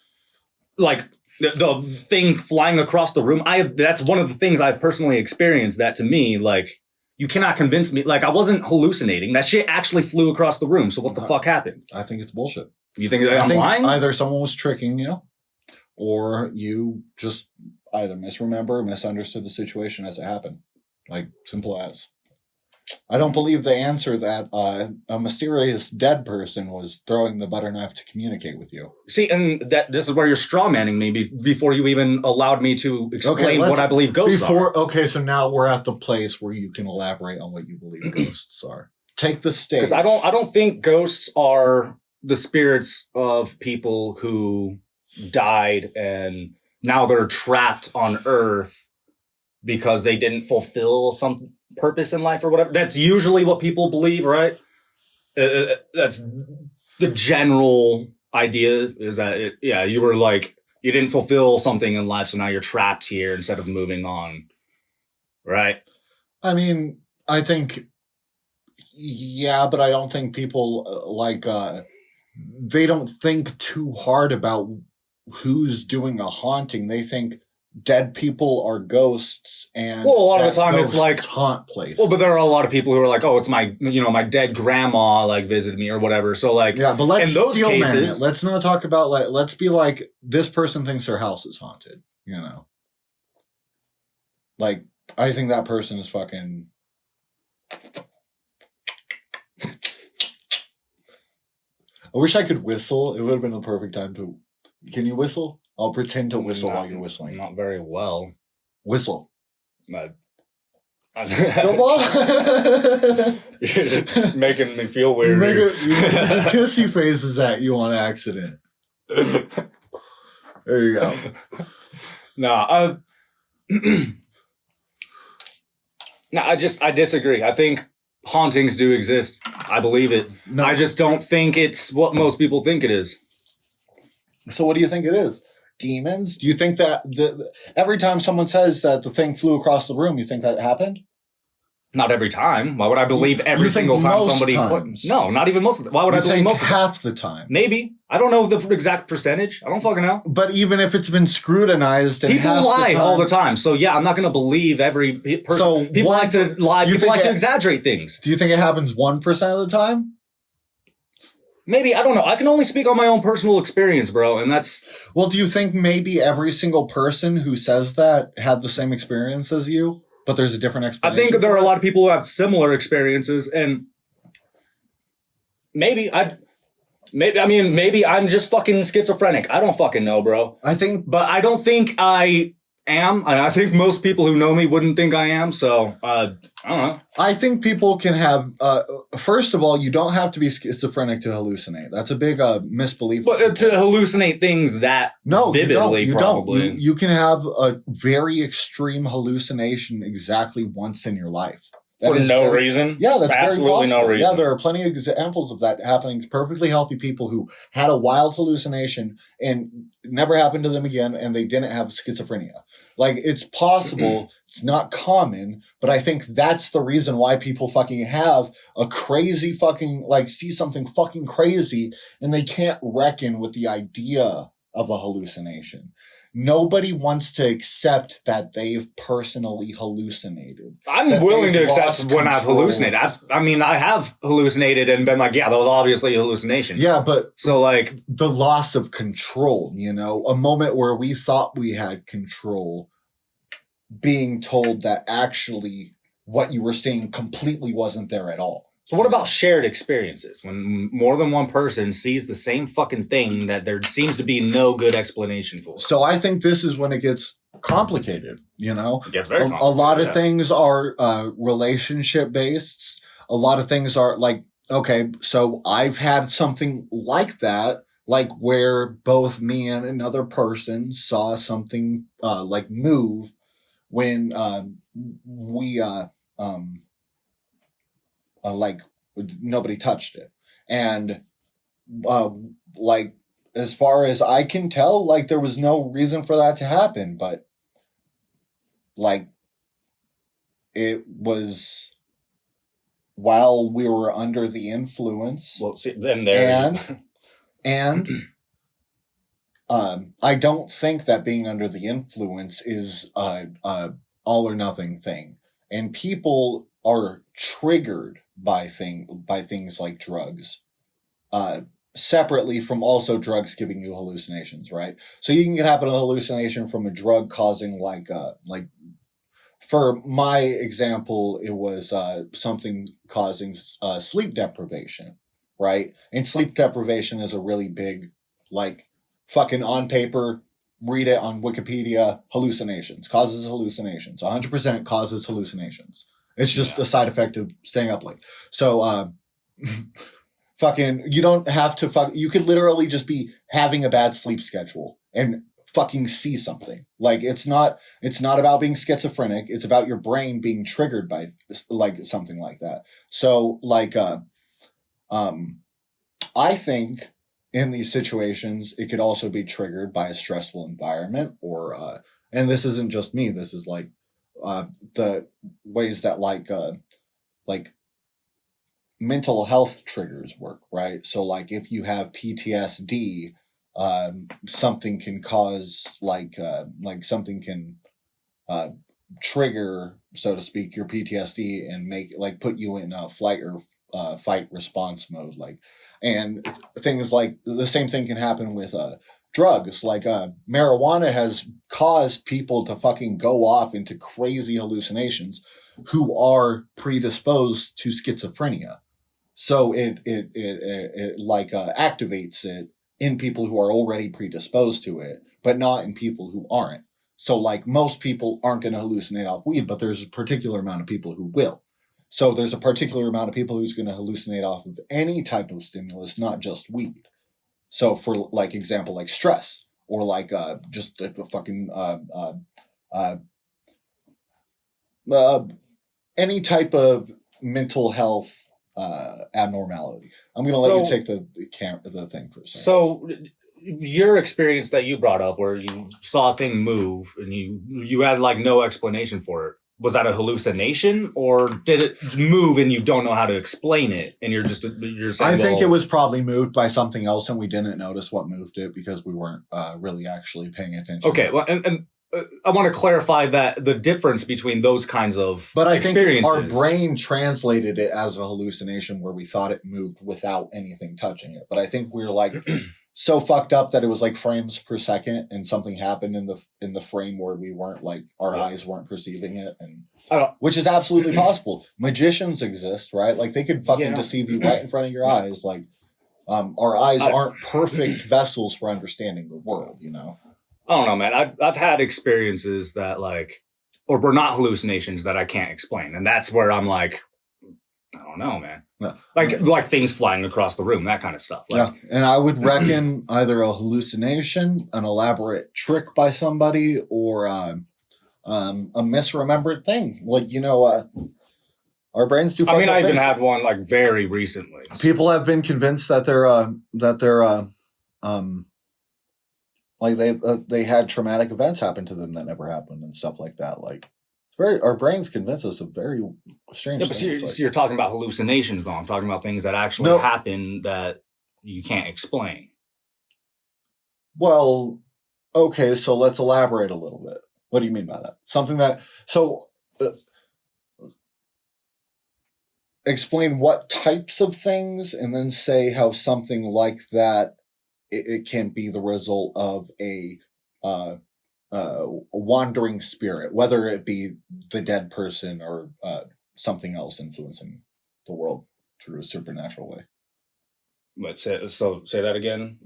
like the thing flying across the room. That's one of the things I've personally experienced. That to me, like, you cannot convince me. Like, I wasn't hallucinating. That shit actually flew across the room. So what the fuck happened? I think it's bullshit. You think I'm lying? Either someone was tricking you, or you just either misremember or misunderstood the situation as it happened. Like, simple as. I don't believe the answer that a mysterious dead person was throwing the butter knife to communicate with you. See, and this is where you're straw manning me before you even allowed me to explain what I believe ghosts are. Okay, so now we're at the place where you can elaborate on what you believe ghosts are. Take the stage. Because I don't think ghosts are the spirits of people who died and now they're trapped on Earth because they didn't fulfill some purpose in life or whatever. That's usually what people believe, right? That's the general idea, is that you were like, you didn't fulfill something in life, so now you're trapped here instead of moving on. Right. I mean, I think, yeah, but I don't think people they don't think too hard about who's doing a haunting. They think dead people are ghosts, and Well, a lot of the that time it's ghosts like- haunt places. Well, but there are a lot of people who are like, oh, it's my, my dead grandma like visited me or whatever. So like, yeah, but let's in those steel man it. cases- Let's not talk about let's be like, this person thinks their house is haunted. Like, I think that person is fucking. I wish I could whistle. It would have been the perfect time to. Can you whistle? I'll pretend to whistle while you're whistling. Not very well. Whistle. But Come on. You're making me feel You weird. make the kissy faces at you on accident. There you go. No, no, I disagree. I think hauntings do exist. I believe it. No. I just don't think it's what most people think it is. So what do you think it is? Demons? Do you think that every time someone says that the thing flew across the room, you think that happened? Not every time. Why would I believe every You think single time most somebody? times? No, not even most of the Why would I You believe think most of the half the time? Maybe. I don't know the exact percentage. I don't fucking know. But even if it's been scrutinized, and People half lie the time, all the time. So yeah, I'm not going to believe every person. So people one- like to lie. you People think like to it- exaggerate things. Do you think it happens 1% of the time? Maybe. I don't know. I can only speak on my own personal experience, bro. And that's... Well, do you think maybe every single person who says that had the same experience as you, but there's a different I explanation? think there are for a it? lot of people who have similar experiences, and maybe I'm just fucking schizophrenic. I don't fucking know, bro. I think But I don't think I am, and I think most people who know me wouldn't think I am. So I don't know. I think people can have. First of all, you don't have to be schizophrenic to hallucinate. That's a big misbelief. But to hallucinate things that No, vividly, you probably. don't. You can have a very extreme hallucination exactly once in your life. That for is no very- reason. Yeah, that's For very absolutely possible. no reason. Yeah, there are plenty of examples of that happening to perfectly healthy people who had a wild hallucination and it never happened to them again, and they didn't have schizophrenia. Like, it's possible. It's not common, but I think that's the reason why people fucking have a crazy fucking, like, see something fucking crazy and they can't reckon with the idea of a hallucination. Nobody wants to accept that they've personally hallucinated. I'm that willing to they've accept lost when I've control. hallucinated. I have hallucinated and been like, yeah, that was obviously a hallucination. Yeah, but So like, the loss of control, a moment where we thought we had control, being told that actually what you were seeing completely wasn't there at all. so what about shared experiences? When more than one person sees the same fucking thing that there seems to be no good explanation for. So I think this is when it gets complicated, It gets very a complicated. lot of yeah. things are relationship based. A lot of things are like, okay, so I've had something like that, like where both me and another person saw something like move when we like nobody touched it. And like, as far as I can tell, like there was no reason for that to happen, but like it was while we were under the influence. Well, see, then there. And I don't think that being under the influence is a all or nothing thing. And people are triggered by things like drugs. Separately from also drugs giving you hallucinations, right? So you can have a hallucination from a drug causing like for my example, it was something causing sleep deprivation, right? And sleep deprivation is a really big, like, fucking on paper, read it on Wikipedia, hallucinations, causes hallucinations, 100% causes hallucinations. It's just a side effect of staying up late. So, fucking, you don't have to you could literally just be having a bad sleep schedule and fucking see something. Like, it's not about being schizophrenic. It's about your brain being triggered by like something like that. So like, I think in these situations, it could also be triggered by a stressful environment or, and this isn't just me. This is like the ways that like mental health triggers work, right? So like if you have PTSD, something can cause like something can trigger, so to speak, your PTSD and make like put you in a flight or fight response mode, like, and things like the same thing can happen with drugs. Like marijuana has caused people to fucking go off into crazy hallucinations who are predisposed to schizophrenia. So it like activates it in people who are already predisposed to it, but not in people who aren't. So like most people aren't going to hallucinate off weed, but there's a particular amount of people who will. So there's a particular amount of people who's going to hallucinate off of any type of stimulus, not just weed. So for like example, like stress or like just a fucking any type of mental health abnormality. I'm going to let you take the thing for a second. So your experience that you brought up where you saw a thing move and you had like no explanation for it, was that a hallucination or did it move and you don't know how to explain it and you're saying, I think it was probably moved by something else and we didn't notice what moved it because we weren't really actually paying attention. Okay, well, and I want to clarify that the difference between those kinds of but I experiences. think our brain translated it as a hallucination where we thought it moved without anything touching it. But I think we're like so fucked up that it was like frames per second and something happened in the frame where we weren't like our eyes weren't perceiving it, and which is absolutely possible. Magicians exist, right? Like they could fucking deceive you right in front of your eyes. Like our eyes aren't perfect vessels for understanding the world, you know. I don't know, man. I've had experiences that like, or were not hallucinations that I can't explain, and that's where I'm like, I don't know, man. No. Like things flying across the room, that kind of stuff. Like, yeah, and I would reckon either a hallucination, an elaborate trick by somebody, or a misremembered thing. Like, you know, our brains do. I mean, I even had one like very recently. People have been convinced that they're like they had traumatic events happen to them that never happened and stuff like that. Like, our brains convince us of very strange things. So you're talking about hallucinations, though. I'm talking about things that actually happen that you can't explain. Well, okay, so let's elaborate a little bit. What do you mean by that? Something that explain what types of things, and then say how something like that it can be the result of a wandering spirit, whether it be the dead person or something else influencing the world through a supernatural way. Say that again.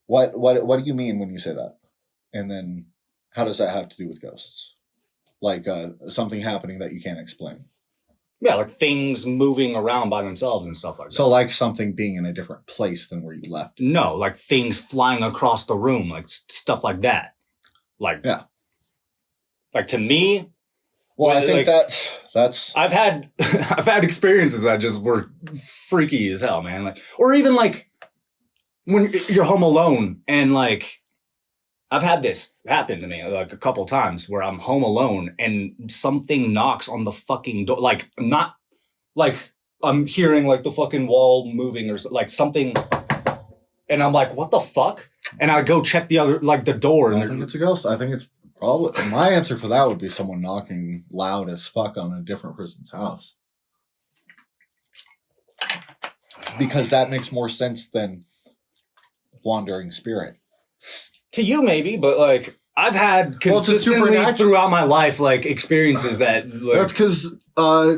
What do you mean when you say that? And then how does that have to do with ghosts? Like something happening that you can't explain. Yeah, like things moving around by themselves and stuff like that. So like something being in a different place than where you left. No, like things flying across the room, like stuff like that. Like, yeah. Like to me. Well, I think like, that's. I've had experiences that just were freaky as hell, man. Like, or even like when you're home alone and like, I've had this happen to me like a couple times where I'm home alone and something knocks on the fucking door. Like not like I'm hearing like the fucking wall moving or like something. And I'm like, what the fuck? And I go check the door. I think it's a ghost. I think it's probably, my answer for that would be someone knocking loud as fuck on a different person's house. Because that makes more sense than wandering spirit. To you, maybe, but like I've had consistently throughout my life, like experiences that. Like, that's because I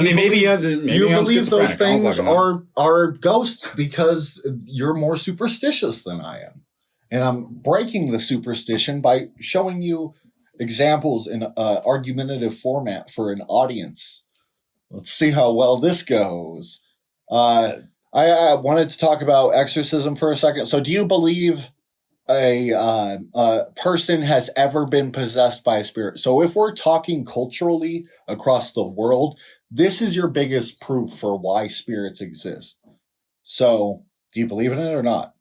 mean, maybe you believe those things are ghosts because you're more superstitious than I am, and I'm breaking the superstition by showing you examples in argumentative format for an audience. Let's see how well this goes. I wanted to talk about exorcism for a second. So, do you believe a person has ever been possessed by a spirit? So if we're talking culturally across the world, this is your biggest proof for why spirits exist. So do you believe in it or not?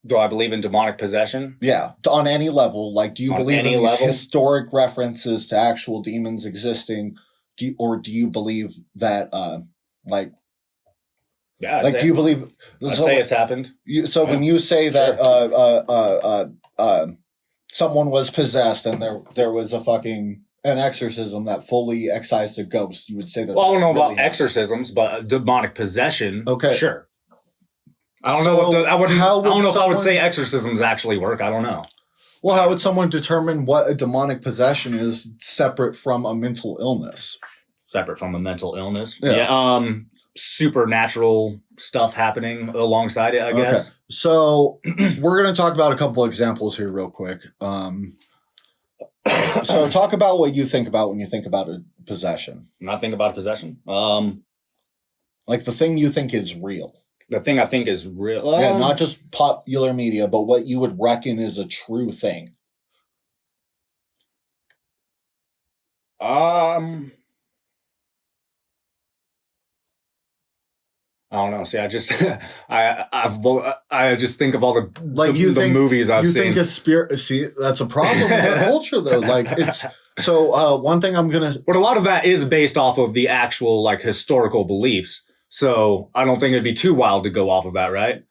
Do I believe in demonic possession? Yeah, on any level. Like, do you On believe in any these level? historic references to actual demons existing? Or do you believe that, like, Yeah, I'd like, say, do you believe? I'd say it's happened. So when you say that someone was possessed and there was an exorcism that fully excised a ghost, you would say that. Well, I don't know really about happened. exorcisms, but demonic possession. Okay. Sure. I don't So know. I don't know if I would someone- say exorcisms actually work. I don't know. Well, how would someone determine what a demonic possession is separate from a mental illness? Separate from a mental illness. Yeah. Supernatural stuff happening alongside it, I guess. Okay. So we're going to talk about a couple examples here real quick. So talk about what you think about when you think about a possession. When I think about possession, Like the thing you think is real. the thing I think is real. Yeah, not just popular media, but what you would reckon is a true thing. I don't know. See, I just I just think of all the Like you the think movies I've you seen. think a spirit. See, that's a problem with our culture, though. Like it's so. One thing I'm gonna. But a lot of that is based off of the actual like historical beliefs. So I don't think it'd be too wild to go off of that, right?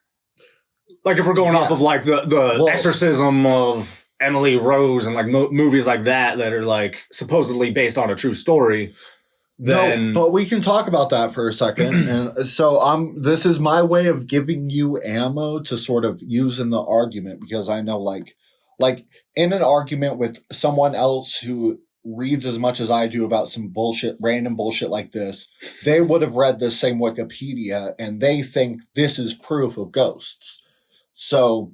Like if we're going off of like the Well- exorcism of Emily Rose and like movies like that are like supposedly based on a true story, then No, but we can talk about that for a second. And so this is my way of giving you ammo to sort of use in the argument, because I know like in an argument with someone else who reads as much as I do about some bullshit, random bullshit like this, they would have read this same Wikipedia and they think this is proof of ghosts. So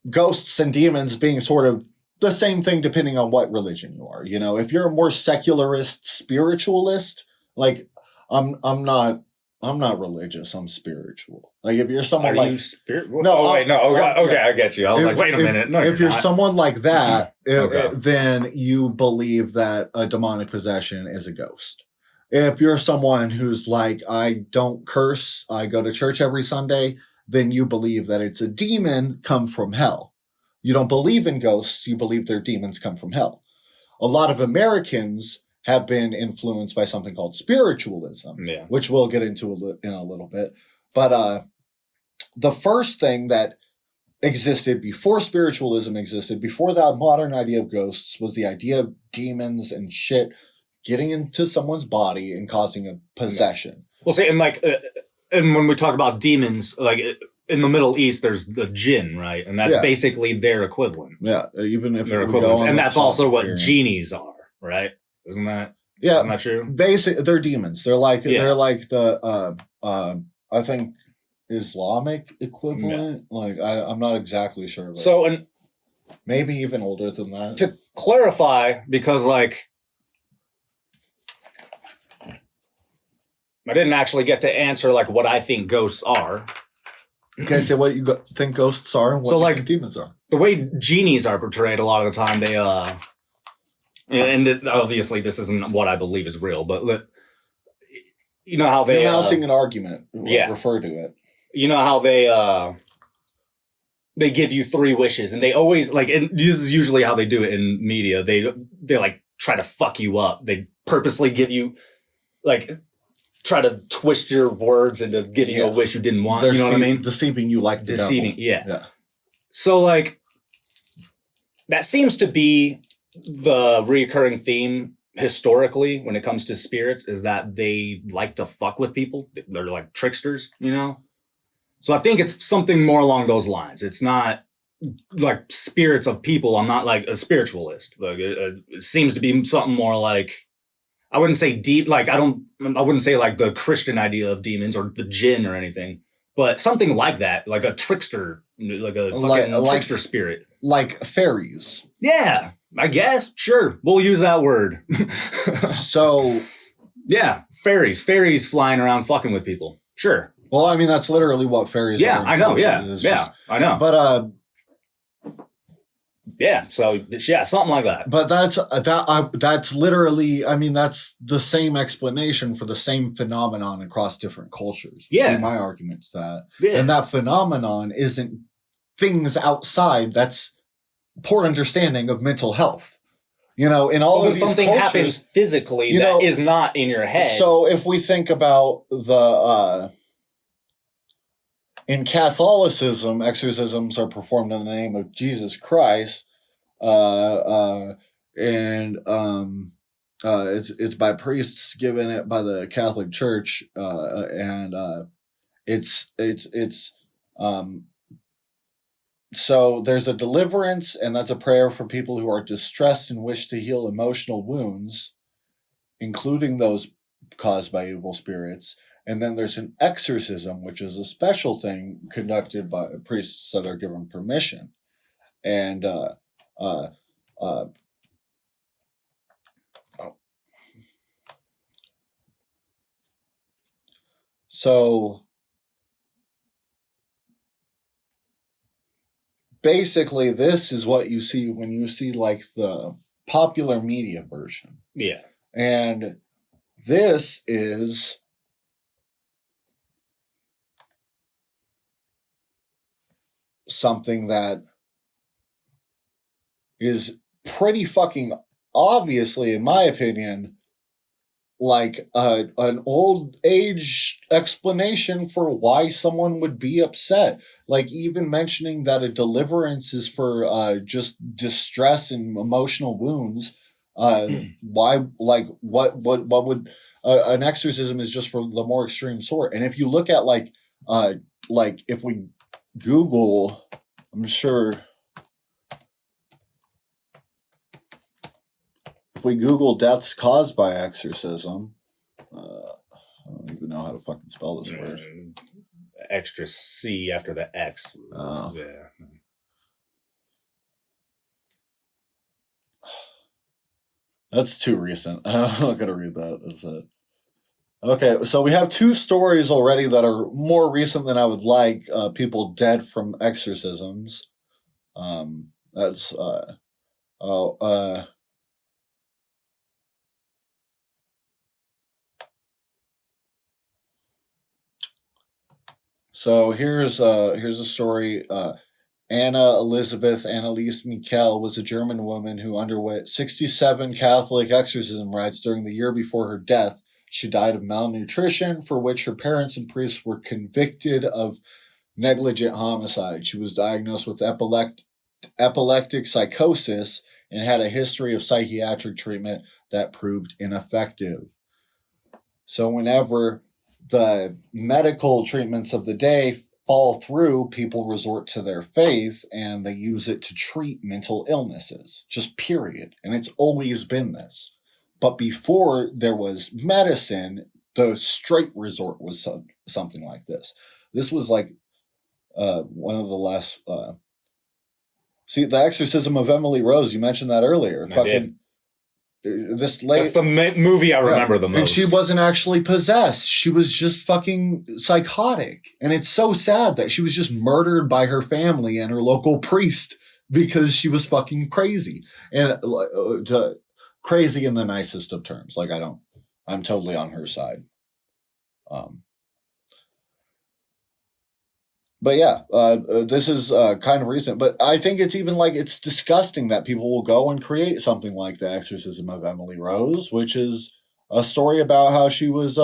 ghosts and demons being sort of the same thing depending on what religion you are. You know, if you're a more secularist spiritualist, like I'm not religious, I'm spiritual. Like if you're someone are like you spiritual? No, oh wait, no, okay, yeah. I get you. I was like, wait a minute, no, if you're not. someone like that, Okay. then you believe that a demonic possession is a ghost. If you're someone who's like, I don't curse, I go to church every Sunday, then you believe that it's a demon come from hell. You don't believe in ghosts, you believe their demons come from hell. A lot of Americans have been influenced by something called spiritualism, Yeah. which we'll get into in a little bit. But the first thing that existed before spiritualism existed, before that modern idea of ghosts, was the idea of demons and shit getting into someone's body and causing a possession. Well, see, and like, and when we talk about demons, like in the Middle East, there's the jinn, right? And that's Yeah. basically their equivalent. Yeah, even if Their we go equivalents, on and that that's also topic what here. genies are, right? Isn't that Yeah, true? they're demons. They're like Yeah. the I think Islamic equivalent. Like I'm not exactly sure, but So, and maybe even older than that. to clarify, because like I didn't actually get to answer like what I think ghosts are. Okay, so what you think ghosts are and what So, you like- think demons are. The way genies are portrayed a lot of the time, they obviously this isn't what I believe is real, but you know how they You're mounting an argument. yeah. Refer to it. you know how they give you 3 wishes, and they always like, and this is usually how they do it in media. They like try to fuck you up. They purposely give you like try to twist your words into giving you a Yeah. wish you didn't want. They're you know what I mean? Deceiving you like the Deceiving, devil. yeah. Yeah. So like that seems to be the recurring theme historically when it comes to spirits, is that they like to fuck with people. They're like tricksters, you know? So I think it's something more along those lines. It's not like spirits of people. I'm not like a spiritualist. Like it seems to be something more like, I wouldn't say deep, like I wouldn't say like the Christian idea of demons or the jinn or anything, but something like that, like a trickster, like a fucking trickster spirit. Like fairies. Yeah, I guess. Sure. We'll use that word. So, Yeah. Fairies flying around fucking with people. Sure. well, I mean, that's literally what fairies are. Yeah, I know. Yeah. It's Yeah, just- I know. But Yeah. So, yeah, something like that. But that's literally, I mean, that's the same explanation for the same phenomenon across different cultures. Yeah. My argument's that. Yeah. And that phenomenon isn't things outside. That's poor understanding of mental health. You know, in all Well, of when these something cultures, happens physically you that know, is not in your head. So if we think about the in Catholicism, exorcisms are performed in the name of Jesus Christ, and it's by priests given it by the Catholic Church, and it's so there's a deliverance, and that's a prayer for people who are distressed and wish to heal emotional wounds, including those caused by evil spirits. And then there's an exorcism, which is a special thing conducted by priests that are given permission. And so basically, this is what you see when you see like the popular media version. Yeah. And this is something that is pretty fucking obviously, in my opinion, like an old age explanation for why someone would be upset. Like even mentioning that a deliverance is for just distress and emotional wounds. Why? Like what would an exorcism is just for the more extreme sort. And if you look at like if we Google, I'm sure. If we Google deaths caused by exorcism, I don't even know how to fucking spell this word. Extra C after the X. Oh. Yeah. That's too recent. I'm not gonna read that. That's it. Okay, so we have two stories already that are more recent than I would like. People dead from exorcisms. That's So here's a story. Anna Elizabeth Anneliese Michel was a German woman who underwent 67 Catholic exorcism rites during the year before her death. She died of malnutrition, for which her parents and priests were convicted of negligent homicide. She was diagnosed with epileptic psychosis and had a history of psychiatric treatment that proved ineffective. So whenever the medical treatments of the day fall through, people resort to their faith and they use it to treat mental illnesses, just period. And it's always been this. But before there was medicine, the straight resort was something like this. This was like one of the last. See, the exorcism of Emily Rose, you mentioned that earlier. I did. This late, That's the movie I remember the most. And she wasn't actually possessed. She was just fucking psychotic. And it's so sad that she was just murdered by her family and her local priest because she was fucking crazy. And crazy in the nicest of terms. Like, I'm totally on her side. But yeah, this is kind of recent. But I think it's even like it's disgusting that people will go and create something like The Exorcism of Emily Rose, which is a story about how she was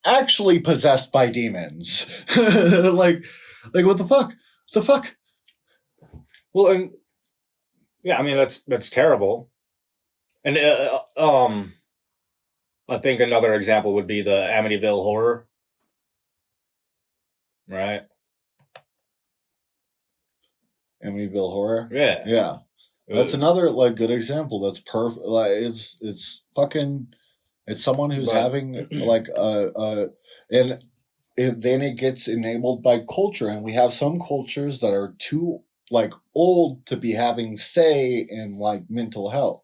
actually possessed by demons. like what the fuck? The fuck? Well, and yeah, I mean that's terrible. And I think another example would be the Amityville Horror, right? Amityville Horror. Yeah, yeah. That's another like good example. That's perfect. Like it's fucking. It's someone who's having like and then it gets enabled by culture, and we have some cultures that are too like old to be having say in like mental health.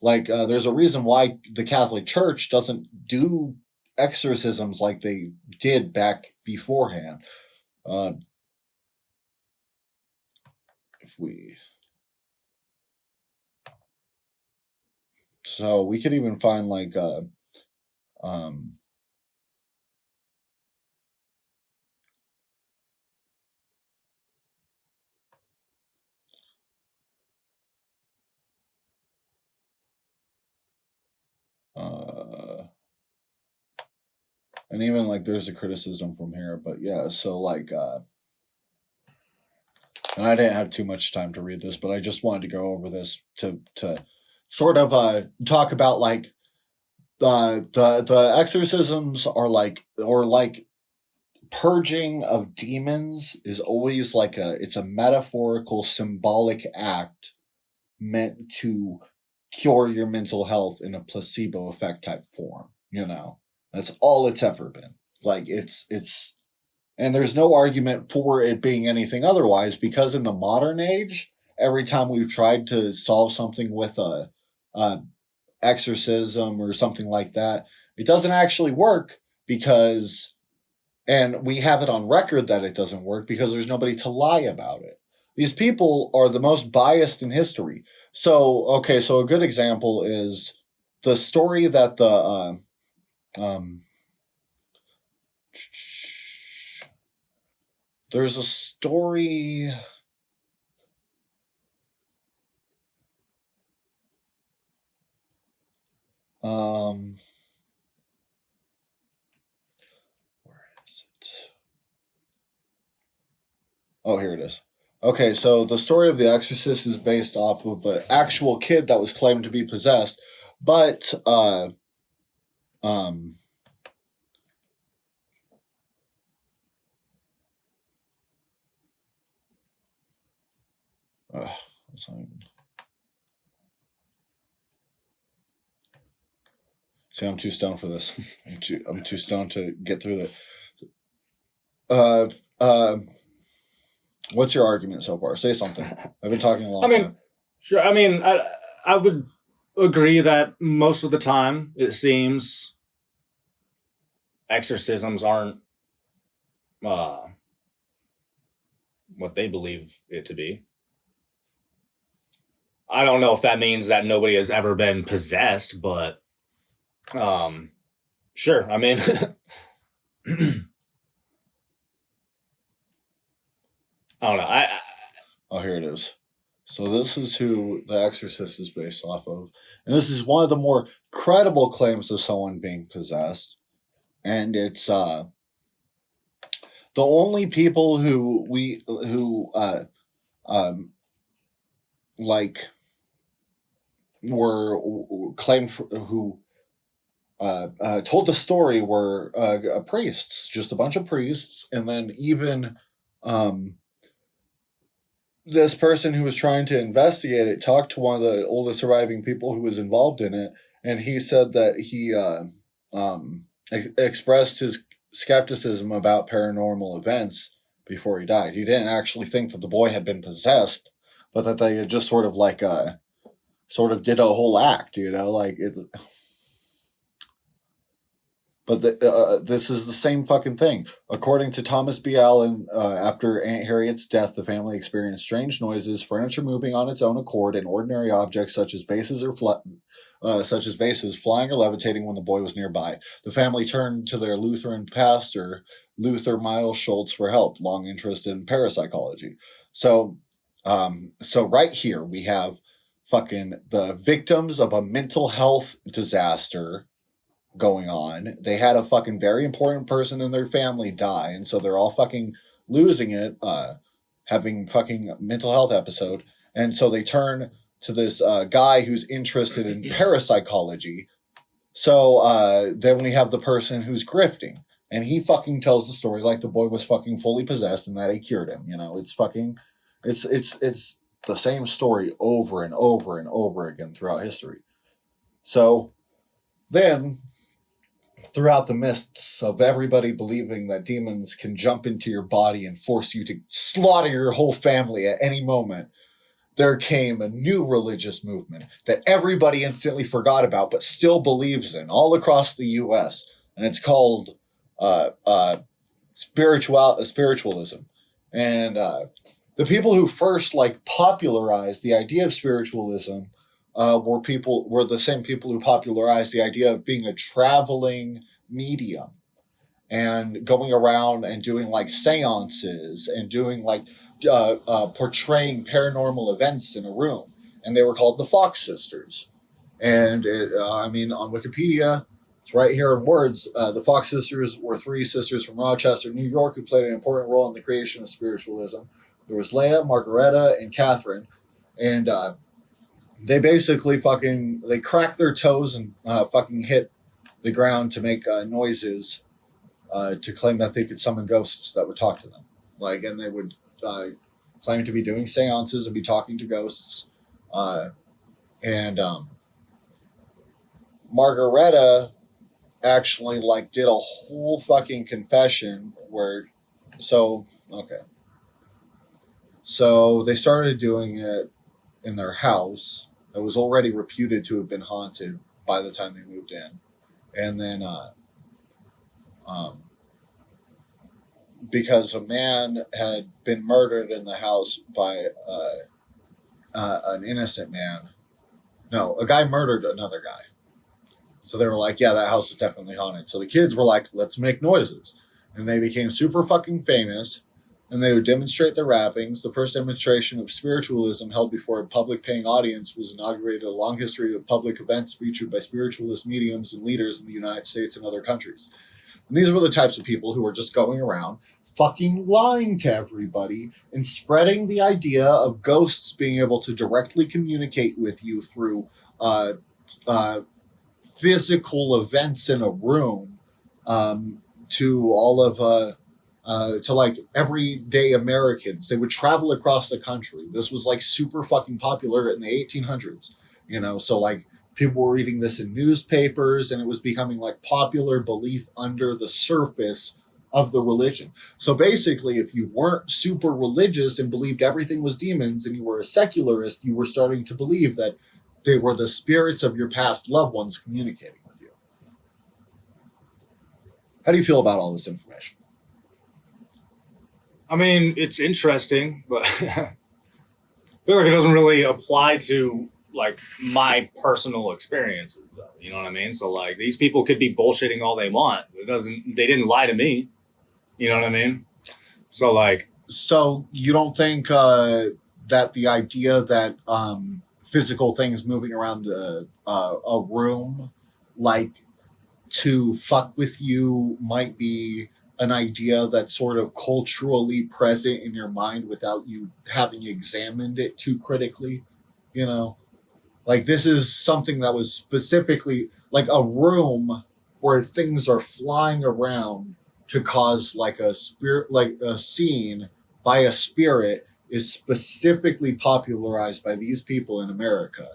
Like there's a reason why the Catholic Church doesn't do exorcisms like they did back beforehand. So we could even find like And even like there's a criticism from here, but yeah, so like and I didn't have too much time to read this, but I just wanted to go over this to sort of talk about like the exorcisms are like, or like purging of demons is always like it's a metaphorical symbolic act meant to cure your mental health in a placebo effect type form, you know. That's all it's ever been. Like it's and there's no argument for it being anything otherwise, because in the modern age, every time we've tried to solve something with a exorcism or something like that, it doesn't actually work, because, and we have it on record that it doesn't work because there's nobody to lie about it. These people are the most biased in history. So, okay, so a good example is the story that the there's a story. Where is it? Oh, here it is. Okay, so the story of The Exorcist is based off of an actual kid that was claimed to be possessed, but that's not even... See, I'm too stoned for this. I'm too stoned to get through it. What's your argument so far? Say something. I've been talking a long time. Sure. I mean, I would agree that most of the time it seems exorcisms aren't what they believe it to be. I don't know if that means that nobody has ever been possessed, but sure. I mean, I don't know. Oh, here it is. So this is who The Exorcist is based off of. And this is one of the more credible claims of someone being possessed. And it's the only people who like were claimed for, who told the story were priests, just a bunch of priests, and then even this person who was trying to investigate it talked to one of the oldest surviving people who was involved in it, and he said that he expressed his skepticism about paranormal events before he died. He didn't actually think that the boy had been possessed, but that they had just sort of like sort of did a whole act, you know, like it. But this is the same fucking thing. According to Thomas B. Allen, after Aunt Harriet's death, the family experienced strange noises, furniture moving on its own accord, and ordinary objects such as vases flying or levitating when the boy was nearby. The family turned to their Lutheran pastor, Luther Miles Schultz, for help, long interested in parapsychology. So right here we have fucking the victims of a mental health disaster going on. They had a fucking very important person in their family die, and so they're all fucking losing it, having fucking mental health episode, and so they turn to this guy who's interested in parapsychology. So then we have the person who's grifting, and he fucking tells the story like the boy was fucking fully possessed and that he cured him. You know, it's fucking it's the same story over and over and over again throughout history. So then, throughout the mists of everybody believing that demons can jump into your body and force you to slaughter your whole family at any moment, there came a new religious movement that everybody instantly forgot about but still believes in all across the U.S., and it's called spiritualism. And the people who first like popularized the idea of spiritualism were the same people who popularized the idea of being a traveling medium and going around and doing like seances and doing like portraying paranormal events in a room. And they were called the Fox Sisters. And I mean, on Wikipedia, it's right here in words. The Fox sisters were three sisters from Rochester, New York, who played an important role in the creation of spiritualism. There was Leah, Margaretta, and Catherine, and they basically they cracked their toes and fucking hit the ground to make noises to claim that they could summon ghosts that would talk to them. Like, and they would claim to be doing seances and be talking to ghosts. And Margaretta actually like did a whole fucking confession where, so they started doing it in their house that was already reputed to have been haunted by the time they moved in. And then because a man had been murdered in the house by an innocent man. No, a guy murdered another guy. So they were like, yeah, that house is definitely haunted. So the kids were like, let's make noises. And they became super fucking famous. And they would demonstrate their rappings. The first demonstration of spiritualism held before a public paying audience was inaugurated a long history of public events featured by spiritualist mediums and leaders in the United States and other countries. And these were the types of people who were just going around fucking lying to everybody and spreading the idea of ghosts being able to directly communicate with you through physical events in a room to all of to like everyday Americans. They would travel across the country. This was like super fucking popular in the 1800s, you know, so like people were reading this in newspapers and it was becoming like popular belief under the surface of the religion. So basically, if you weren't super religious and believed everything was demons and you were a secularist, you were starting to believe that they were the spirits of your past loved ones communicating with you. How do you feel about all this information? I mean, it's interesting, but I feel like it doesn't really apply to like my personal experiences, though. You know what I mean? So like these people could be bullshitting all they want. They didn't lie to me. You know what I mean? So like, so you don't think that the idea that physical things moving around a room, like to fuck with you, might be an idea that's sort of culturally present in your mind without you having examined it too critically, you know? Like this is something that was specifically like a room where things are flying around to cause like a spirit, like a scene by a spirit is specifically popularized by these people in America.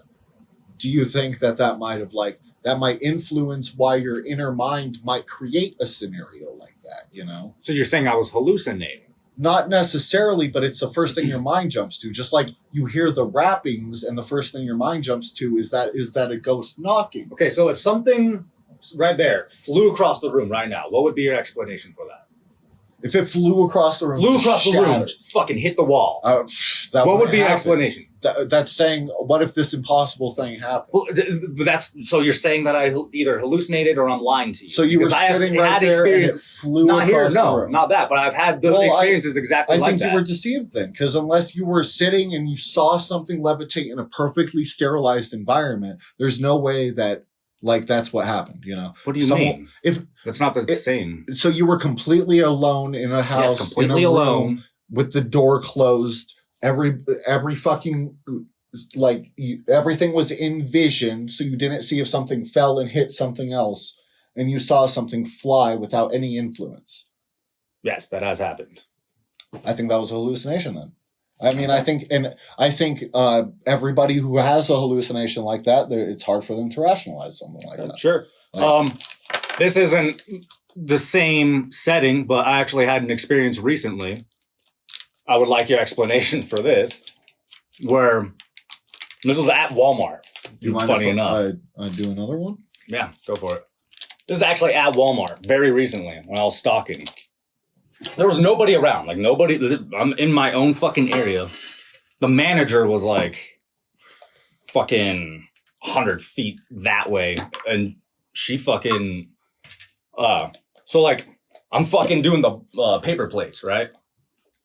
Do you think that might influence why your inner mind might create a scenario like that, you know? so you're saying I was hallucinating? Not necessarily, but it's the first thing your mind jumps to. Just like you hear the rappings and the first thing your mind jumps to is that a ghost knocking. Okay, so if something right there flew across the room right now, what would be your explanation for that? If it flew across the room, Fucking hit the wall. What would be your explanation? That's saying, what if this impossible thing happened? Well, so you're saying that I either hallucinated or I'm lying to you. So you were sitting right there and it flew not here, across the no, room. not that, but I've had the experiences exactly like that. I think you were deceived then, because unless you were sitting and you saw something levitate in a perfectly sterilized environment, there's no way that like that's what happened, you know. What do you mean? If that's not the same. So you were completely alone in a house, completely alone, with the door closed. Every fucking like everything was in vision, so you didn't see if something fell and hit something else, and you saw something fly without any influence. Yes, that has happened. I think that was a hallucination then. I mean, I think everybody who has a hallucination like that, it's hard for them to rationalize something like that. Sure. This isn't the same setting, but I actually had an experience recently. I would like your explanation for this. Where this was at Walmart. Do you mind funny if enough. I do another one? Yeah, go for it. This is actually at Walmart very recently when I was stalking. There was nobody around. Like nobody. I'm in my own fucking area. The manager was like fucking 100 feet that way. And she fucking... so like I'm fucking doing the paper plates, right?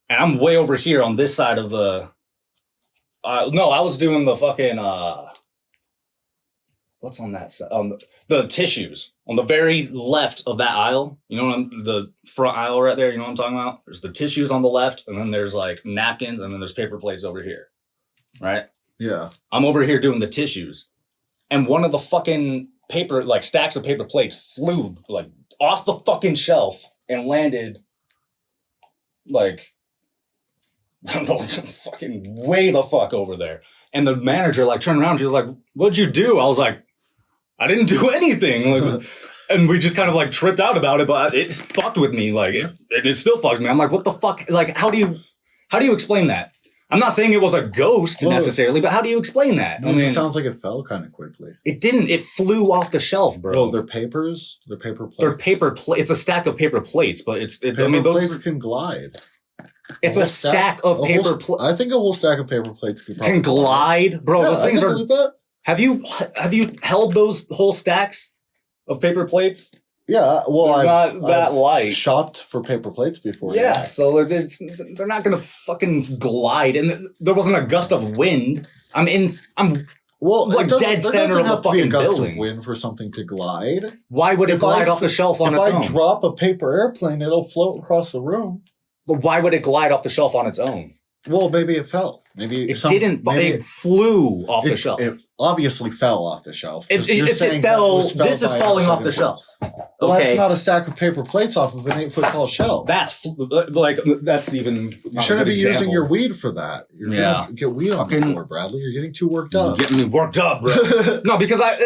And I'm way over here on this side of the... no, I was doing the fucking... what's on that side? On the tissues on the very left of that aisle. You know, the front aisle right there. You know what I'm talking about? There's the tissues on the left, and then there's like napkins, and then there's paper plates over here. Right? Yeah. I'm over here doing the tissues, and one of the fucking paper, like stacks of paper plates, flew like off the fucking shelf and landed like fucking way the fuck over there. And the manager like turned around. She was like, "What'd you do?" I was like, "I didn't do anything." Like, and we just kind of like tripped out about it, but it fucked with me. Like it still fucks me. I'm like, what the fuck? Like, how do you explain that? I'm not saying it was a ghost necessarily, but how do you explain that? I mean, it sounds like it fell kind of quickly. It didn't. It flew off the shelf, bro. Well, they're papers. They're paper plates. They're paper plates. It's a stack of paper plates, but Paper plates can glide. It's a stack of paper plates. I think a whole stack of paper plates can glide, bro. Yeah, those things are. That. Have you held those whole stacks of paper plates? Yeah, well, I've shopped for paper plates before. Yeah, so they're not gonna fucking glide, and there wasn't a gust of wind. I'm like dead center of the fucking building. Of wind for something to glide. Why would it glide off the shelf on its own? If I drop a paper airplane, it'll float across the room. But why would it glide off the shelf on its own? Well, maybe it fell. Maybe it didn't. It flew off the shelf. It obviously fell off the shelf. If it fell, this is falling off the shelf. Well, okay. That's not a stack of paper plates off of an 8-foot tall shelf. That's even. You shouldn't be using your weed for that. You're gonna get weed on the floor, Bradley. You're getting too worked up. Getting me worked up, bro. No, because that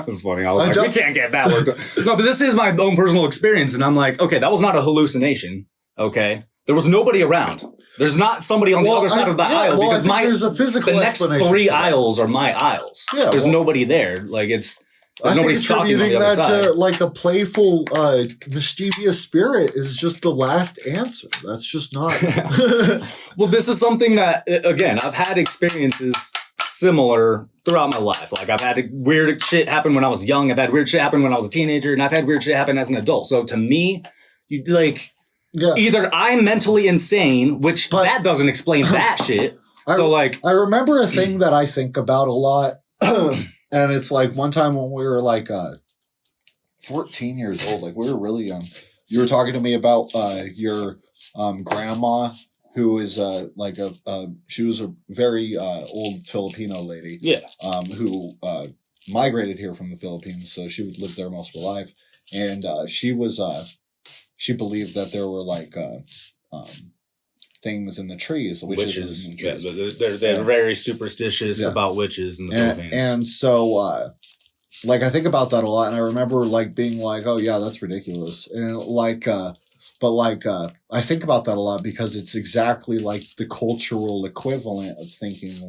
was funny. I was like, we can't get that worked up. No, but this is my own personal experience, and I'm like, okay, that was not a hallucination. Okay, there was nobody around. There's not somebody on the other side of the aisle because there's a physical the next 3 aisles are my aisles. Yeah, there's nobody there. Like there's nobody stalking on the other that side. To like a playful, mischievous spirit is just the last answer. That's just not. Well, this is something that again I've had experiences similar throughout my life. Like I've had weird shit happen when I was young. I've had weird shit happen when I was a teenager, and I've had weird shit happen as an adult. So to me, you like. Yeah. Either I'm mentally insane, that doesn't explain that shit. I remember a thing that I think about a lot, and it's like one time when we were like 14 years old, like we were really young. You were talking to me about your grandma, who is she was a very old Filipino lady, who migrated here from the Philippines, so she would live there most of her life, and she was. She believed that there were like things in the trees, witches in the trees. Yeah, they're very superstitious about witches in the Philippines. And so, I think about that a lot, and I remember like being like, "Oh yeah, that's ridiculous," and I think about that a lot because it's exactly like the cultural equivalent of thinking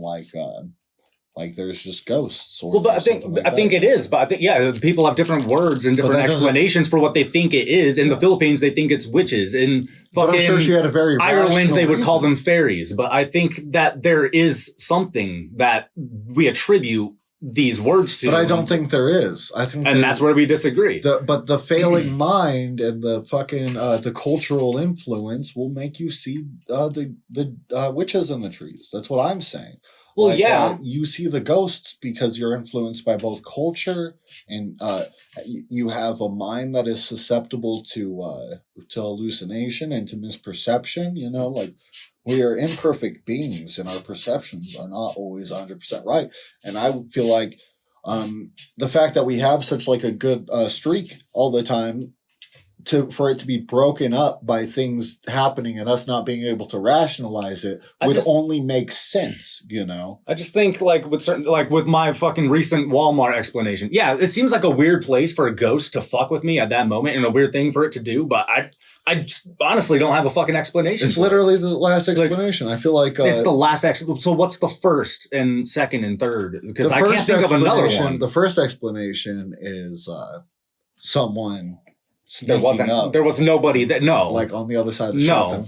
like there's just ghosts. Or but I think it is. But I think people have different words and different explanations for what they think it is. In the Philippines, they think it's witches. In fucking I'm sure she had a very Ireland, they would call them fairies. But I think that there is something that we attribute these words to. But I don't think there is. I think, and that's where we disagree. But the failing mind and the fucking the cultural influence will make you see the witches in the trees. That's what I'm saying. Well, you see the ghosts because you're influenced by both culture and you have a mind that is susceptible to hallucination and to misperception. You know, like we are imperfect beings and our perceptions are not always 100% right. And I feel like the fact that we have such like a good streak all the time for it to be broken up by things happening and us not being able to rationalize it would only make sense, you know? I just think with my fucking recent Walmart explanation. Yeah, it seems like a weird place for a ghost to fuck with me at that moment and a weird thing for it to do, but I just honestly don't have a fucking explanation. It's literally the last explanation. I feel like it's the last explanation. So what's the first and second and third? Because I can't think of another one. The first explanation is someone there was nobody that like on the other side of the shelf.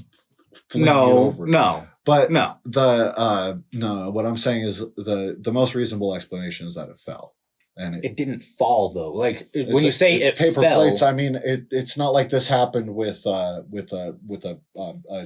But what I'm saying is the most reasonable explanation is that it fell. and It didn't fall though. Like when it's you say it's it paper fell, plates. I mean, it's not like this happened with a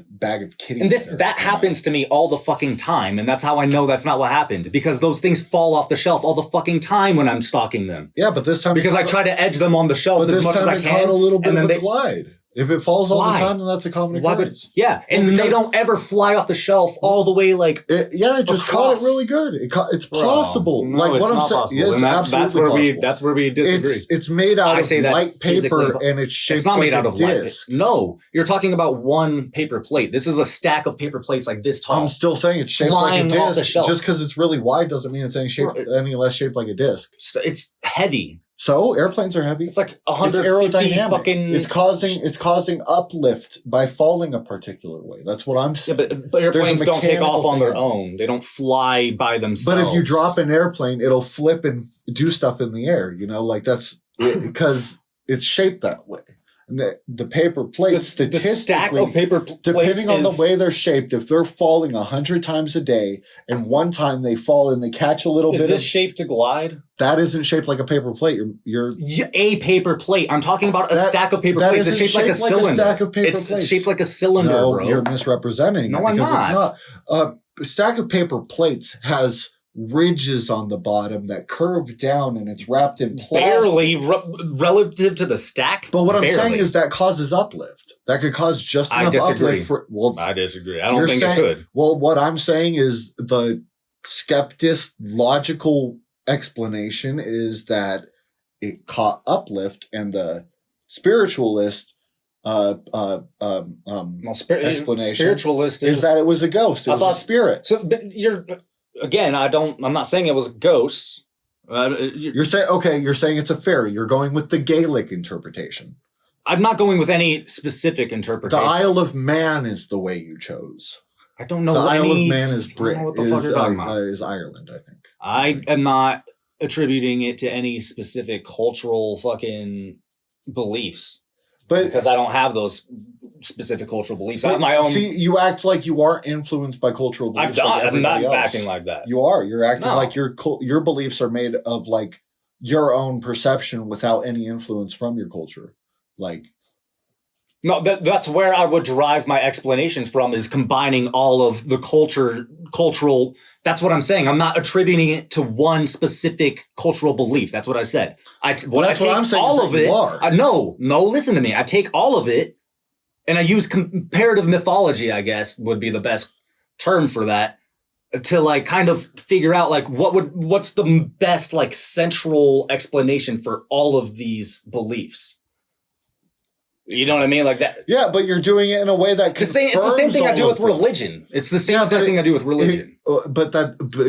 bag of kitty. and litter, that you know? happens to me all the fucking time, and that's how I know that's not what happened, because those things fall off the shelf all the fucking time when I'm stocking them. Yeah, but this time Because I try to edge them on the shelf But as this much as time I it can. caught a little bit and of then a glide. If it falls all Why? the time, then that's a common Why would, occurrence. yeah, and Well, they because- don't ever fly off the shelf all the way like. It just caught it Across. really good. It's possible. No, like it's what I'm not saying, possible. yeah, it's And that's where absolutely that's where we disagree. It's made out I of say that's light paper physically and it's shaped It's not like made out a of light. disc. No, you're talking about one paper plate. This is a stack of paper plates like this tall. I'm still saying it's shaped like a Flying off the disc. shelf. Just because it's really wide doesn't mean it's any less shaped like a disc. It's heavy. So airplanes are heavy. It's like It's 150 aerodynamic. fucking. It's causing uplift by falling a particular way. That's what I'm Yeah, saying. but airplanes don't take off mechanical on their thing. own. They don't fly by themselves. But if you drop an airplane, it'll flip and do stuff in the air. You know, like that's because it's shaped that way. And the paper plates, the stack statistically, of paper plates depending on is, the way they're shaped, if they're falling 100 times a day, and one time they fall and they catch a little is bit this of shaped to glide? that isn't shaped like a paper plate. You're A paper plate. I'm talking about a That- stack of paper that plates. It's isn't shaped like a shaped like a cylinder. stack of paper It's plates. shaped like a cylinder, no, bro. you're misrepresenting. No, it I'm because not. It's not. A stack of paper plates has ridges on the bottom that curve down and it's wrapped in plastic. Barely relative to the stack. But what I'm Barely. saying is that causes uplift. That could cause just I enough disagree. uplift for I disagree. I don't you're think saying- it could. Well, what I'm saying is the skeptic's logical explanation is that it caught uplift, and the spiritualist Well, explanation spiritualist is that it was a ghost. It I was thought- a spirit. So but you're again. I'm not saying it was ghosts. You're saying it's a fairy. You're going with the Gaelic interpretation. I'm not going with any specific The interpretation. Isle of Man is the way you chose. I don't know. The Isle any, of Man is I don't know what the fuck you're talking about. is Ireland, I think. I am not attributing it to any specific cultural fucking beliefs But because I don't have those specific cultural beliefs. I have my own. See, you act like you are influenced by cultural I'm beliefs. not. like I'm not everybody else. acting like that. You are. You're acting No. like your beliefs are made of like your own perception without any influence from your culture. Like No, that's where I would derive my explanations from, is combining all of the cultural. That's what I'm saying. I'm not attributing it to one specific cultural belief. That's what I said. I take I'm saying all is of that it. you are. No, listen to me. I take all of it and I use comparative mythology, I guess would be the best term for that, to like kind of figure out like what's the best like central explanation for all of these beliefs. You know what I mean? Like that. yeah, but you're doing it in a way that It's the same thing I do all with of them. religion. It's the same Yeah, exact but thing I do with religion. But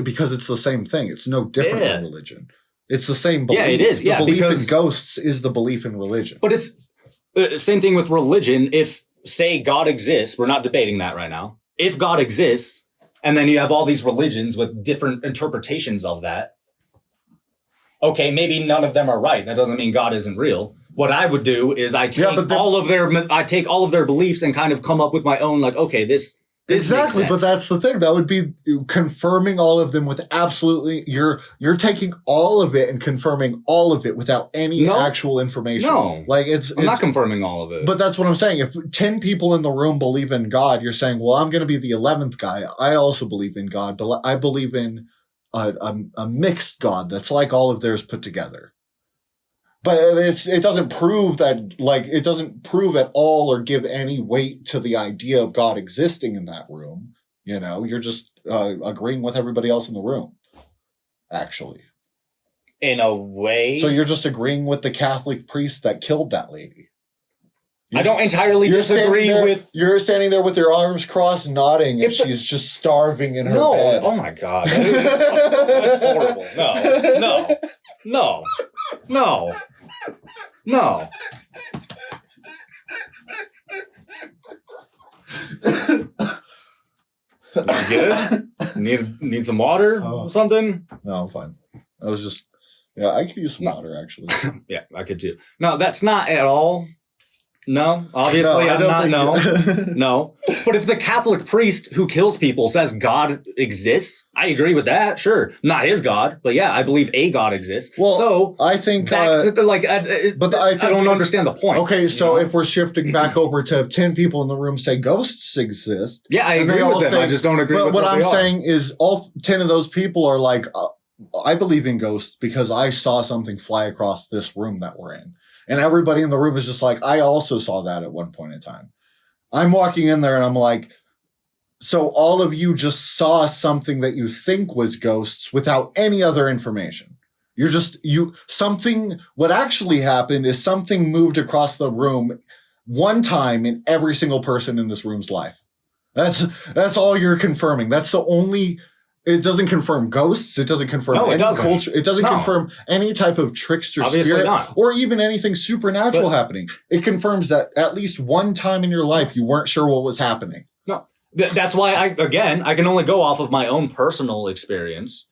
because it's the same thing, it's no different Yeah. than religion. It's the same belief. Yeah, it is. The Yeah, belief because- in ghosts is the belief in religion. But if same thing with religion, if say God exists, we're not debating that right now. If God exists, and then you have all these religions with different interpretations of that, okay, maybe none of them are right. That doesn't mean God isn't real. What I would do is I take but then- all of their beliefs and kind of come up with my own, like, okay, this Exactly, makes but sense. that's the thing. That would be confirming all of them with absolutely. You're taking all of it and confirming all of it without any No. actual information. No. Like it's. I'm not confirming all of it. But that's what I'm saying. If 10 people in the room believe in God, you're saying, well, I'm going to be the 11th guy. I also believe in God, but I believe in a mixed God that's like all of theirs put together. But it doesn't prove that, like, it doesn't prove at all or give any weight to the idea of God existing in that room. You know, you're just agreeing with everybody else in the room, actually. in a way, So you're just agreeing with the Catholic priest that killed that lady. I don't entirely disagree with. You're standing there with your arms crossed, nodding, and If the- she's just starving in her No, bed. oh my god, that's horrible. No. You good? Need some water? Oh. Something? No, I'm fine. I was just, yeah, I could use some water actually. Yeah, I could too. No, that's not at all No, obviously No, I I'm don't not. think- No, no. But if the Catholic priest who kills people says God exists, I agree with that. Sure, not his God, but yeah, I believe a God exists. Well, so I think, back to like, but I I think don't understand the point. okay, so you know? if we're shifting back over to 10 people in the room say ghosts exist, Yeah, I and they agree all with them. say- I just don't agree but with what I'm they are. saying is all 10 of those people are like, I believe in ghosts because I saw something fly across this room that we're in. And everybody in the room is just like, I also saw that at one point in time. I'm walking in there and I'm like, so all of you just saw something that you think was ghosts without any other information. What actually happened is something moved across the room one time in every single person in this room's life. That's all you're confirming. That's the only. It doesn't confirm ghosts. It doesn't confirm No, it any doesn't. culture. It doesn't No. confirm any type of trickster Obviously spirit not. or even anything supernatural happening. It confirms that at least one time in your life you weren't sure what was happening. No, that's why I can only go off of my own personal experience.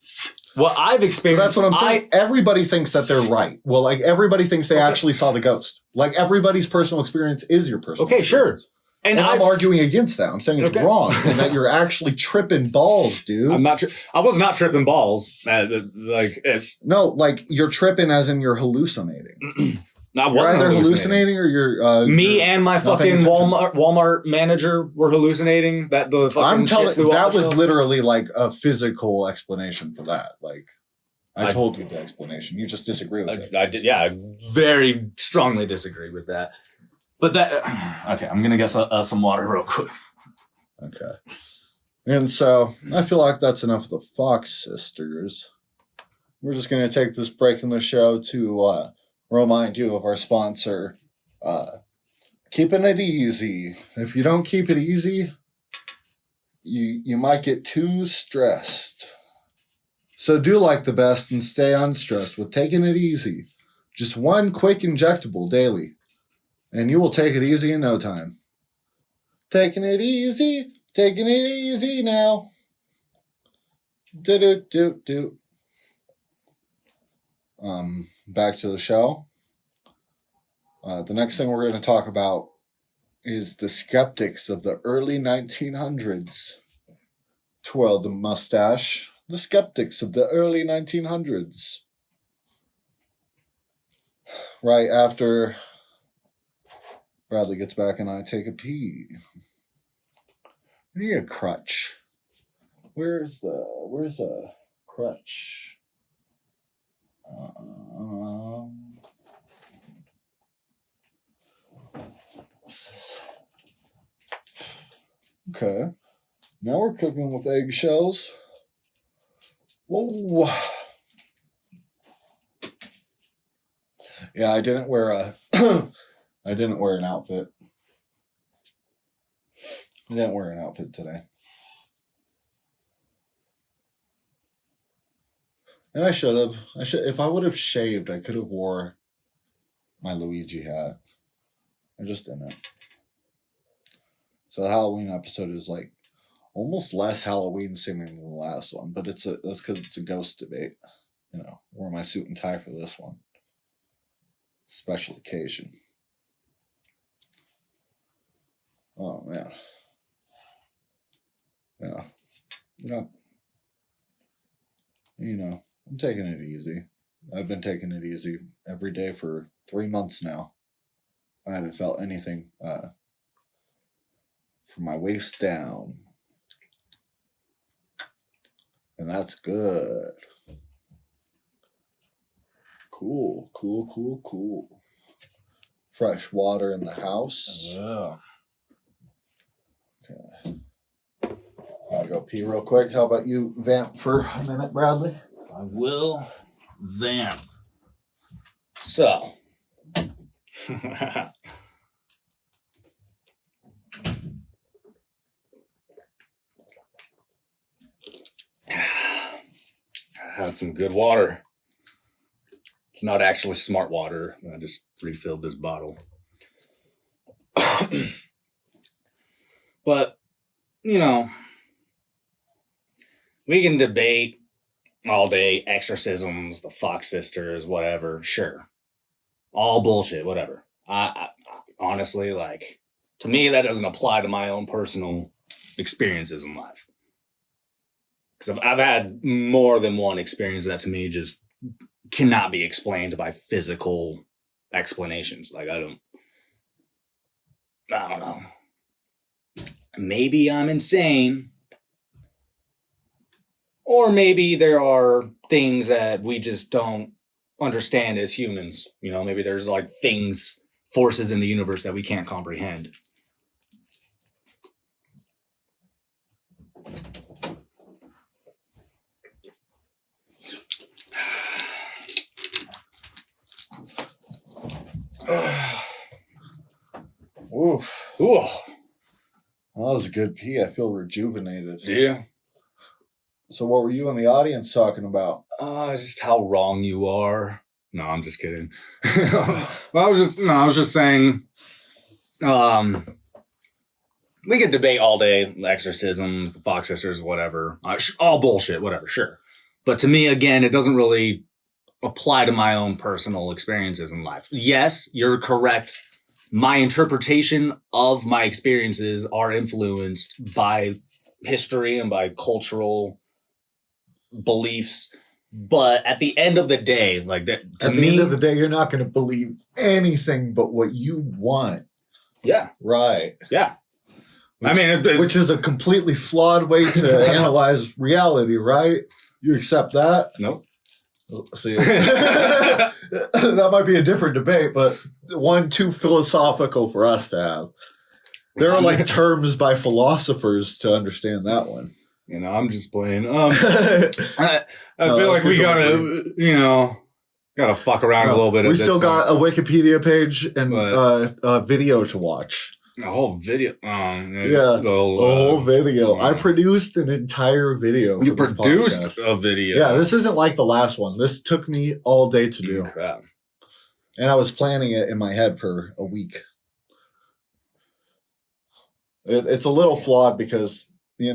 What I've experienced. That's what I'm saying. Everybody thinks that they're right. Well, like everybody thinks they actually saw the ghost. Like everybody's personal experience is your personal. Okay, sure. experience. And I'm arguing against that. I'm saying it's Okay. wrong and that you're actually tripping balls, dude. I'm not. I was not tripping balls. No, like you're tripping as in you're hallucinating. I You're wasn't either hallucinating or you're Me you're and my not paying fucking attention. Walmart manager were hallucinating. That the fucking I'm telling shit flew off that the was shelf. literally like a physical explanation for that. Like I I- told you the explanation. You just disagree with it. I did. Yeah, I very strongly disagree with that. But that. Okay, I'm gonna get some water real quick. Okay. And so I feel like that's enough of the Fox sisters. We're just going to take this break in the show to remind you of our sponsor, Keeping It Easy. If you don't keep it easy, you might get too stressed. So do like the best and stay unstressed with Taking It Easy. Just one quick injectable daily, and you will take it easy in no time. Taking it easy now. Do. Back to the show. The next thing we're going to talk about is the skeptics of the early 1900s. Twirl the mustache. The skeptics of the early 1900s. Right after Bradley gets back and I take a pee. I need a crutch. Where's a crutch? Okay. Now we're cooking with eggshells. Whoa. Yeah, I didn't wear an outfit. I didn't wear an outfit today. And I should have. If I would have shaved, I could have wore my Luigi hat. I just didn't. So the Halloween episode is like almost less Halloween seeming than the last one, but that's because it's a ghost debate. You know, wore my suit and tie for this one. Special occasion. Oh man. Yeah. You know, I'm taking it easy. I've been taking it easy every day for 3 months now. I haven't felt anything from my waist down. And that's good. Cool. Fresh water in the house. Yeah. Okay. I'll go pee real quick. How about you vamp for a minute, Bradley? I will vamp. So. I had some good water. It's not actually smart water. I just refilled this bottle. But, you know, we can debate all day exorcisms, the Fox sisters, whatever. Sure. All bullshit, whatever. honestly, like, to me, that doesn't apply to my own personal experiences in life. Because I've had more than one experience that to me just cannot be explained by physical explanations. Like, I don't know. Maybe I'm insane. Or maybe there are things that we just don't understand as humans. You know, maybe there's like forces in the universe that we can't comprehend. Oof. Ooh, That was a good pee. I feel rejuvenated. do you? So what were you in the audience talking about? Just how wrong you are. No, I'm just kidding. Well, I was just saying, we could debate all day, the exorcisms, the Fox sisters, whatever. All bullshit, whatever, sure. But to me, again, it doesn't really apply to my own personal experiences in life. Yes, you're correct. My interpretation of my experiences are influenced by history and by cultural beliefs. But at the end of the day, like that, to At me, the end of the day, you're not going to believe anything but what you want. yeah, Right. yeah. Which, I mean, which is a completely flawed way to analyze reality, right? You accept that? nope. See, that might be a different debate, but one too philosophical for us to have. There are like terms by philosophers to understand that one. You know, I'm just playing. I No, feel like that's we good gotta, gotta fuck around a little bit. We still got a Wikipedia page and But- a video to watch. a whole video. Yeah, a whole video. I produced an entire video. You for this produced podcast. a video. Yeah, this isn't like the last one. This took me all day to do. Crap. And I was planning it in my head for a week. It's a little flawed because, you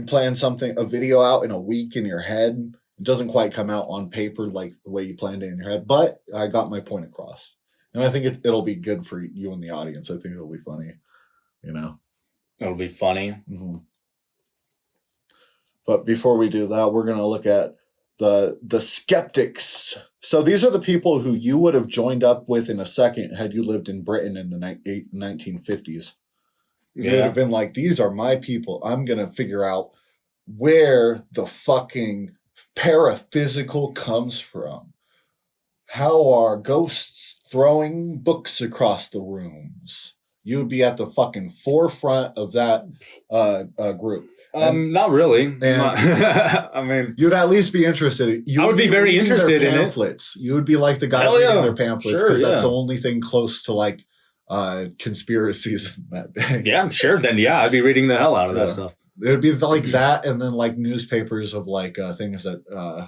plan a video out in a week in your head. It doesn't quite come out on paper like the way you planned it in your head, but I got my point across. And I think it'll be good for you and the audience. I think it'll be funny, It'll be funny. Mm-hmm. But before we do that, we're going to look at the skeptics. So these are the people who you would have joined up with in a second had you lived in Britain in the 1950s. You would have been like, these are my people. I'm going to figure out where the fucking paraphysical comes from. How are ghosts throwing books across the rooms? You would be at the fucking forefront of that group. Not really. I mean, You'd at least be interested. I would be very reading their interested in it. pamphlets. You would be like the guy Hell reading yeah. their pamphlets Sure, because that's yeah. the only thing close to like conspiracies in that day. yeah, I'm sure. Then, yeah, I'd be reading the hell out of that Yeah. stuff. It would be like that, and then like newspapers of like things that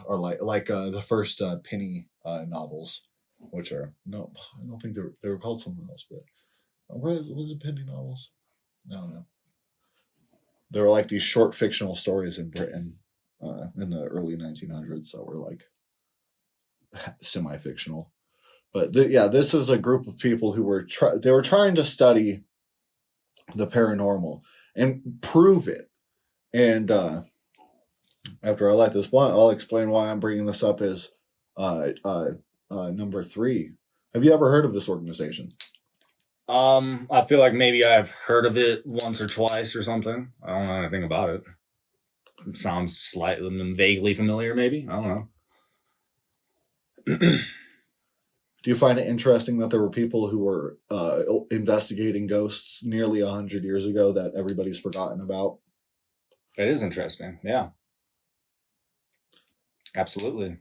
are like the first penny novels, which are no, I don't think they were called something else, but what was it, penny novels? I don't know. There were like these short fictional stories in Britain in the early 1900s that were like semi-fictional. But this is a group of people who were they were trying to study the paranormal and prove it. And after I light this blunt, I'll explain why I'm bringing this up as number 3. Have you ever heard of this organization? I feel like maybe I've heard of it once or twice or something. I don't know anything about it. It sounds slightly vaguely familiar, maybe. I don't know. Do you find it interesting that there were people who were investigating ghosts nearly 100 years ago that everybody's forgotten about? That is interesting. Yeah. Absolutely.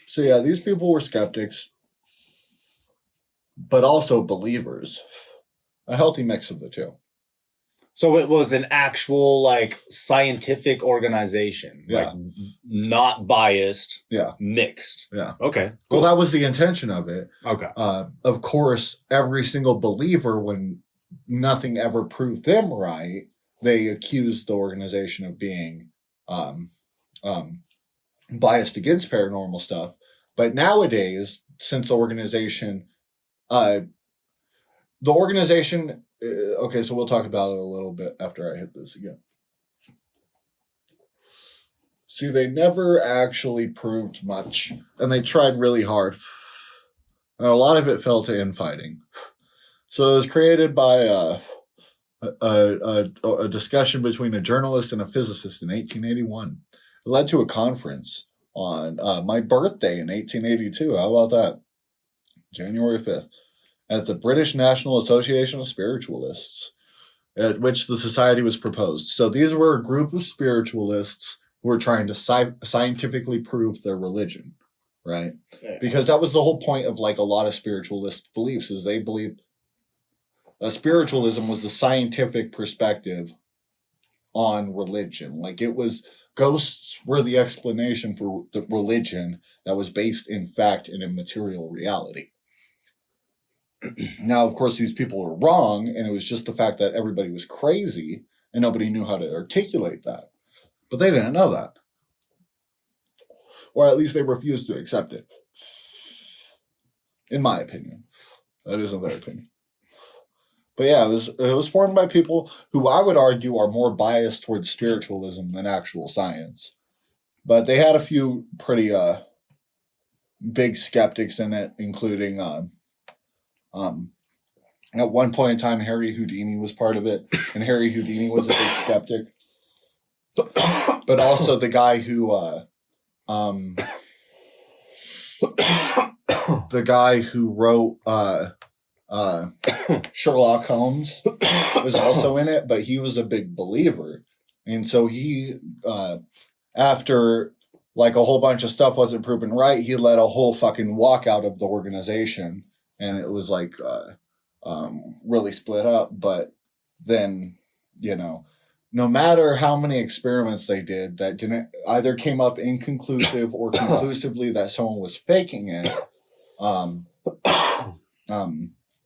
So yeah, these people were skeptics, but also believers. A healthy mix of the two. So it was an actual like scientific organization. Yeah. Like not biased. Yeah. Mixed. Yeah. Okay. Well, that was the intention of it. Okay. Of course, every single believer, when nothing ever proved them right, they accused the organization of being biased against paranormal stuff. But nowadays, since the organization, uh, okay, so we'll talk about it a little bit after I hit this again. See, they never actually proved much, and they tried really hard. And a lot of it fell to infighting. So it was created by a discussion between a journalist and a physicist in 1881. It led to a conference on my birthday in 1882. How about that? January 5th. At the British National Association of Spiritualists, at which the society was proposed. So these were a group of spiritualists who were trying to scientifically prove their religion, right? Yeah. Because that was the whole point of like a lot of spiritualist beliefs, is they believed spiritualism was the scientific perspective on religion. Like it was, ghosts were the explanation for the religion that was based in fact and in material reality. Now, of course, these people were wrong, and it was just the fact that everybody was crazy and nobody knew how to articulate that. But they didn't know that. Or at least they refused to accept it. In my opinion. That isn't their opinion. But yeah, it was formed by people who I would argue are more biased towards spiritualism than actual science. But they had a few pretty big skeptics in it, including at one point in time, Harry Houdini was part of it, and Harry Houdini was a big skeptic. But also the guy who wrote Sherlock Holmes was also in it, but he was a big believer. And so he, after like a whole bunch of stuff wasn't proven right, he led a whole fucking walkout of the organization. And it was like really split up. But then, you know, no matter how many experiments they did that didn't either came up inconclusive or conclusively that someone was faking it, no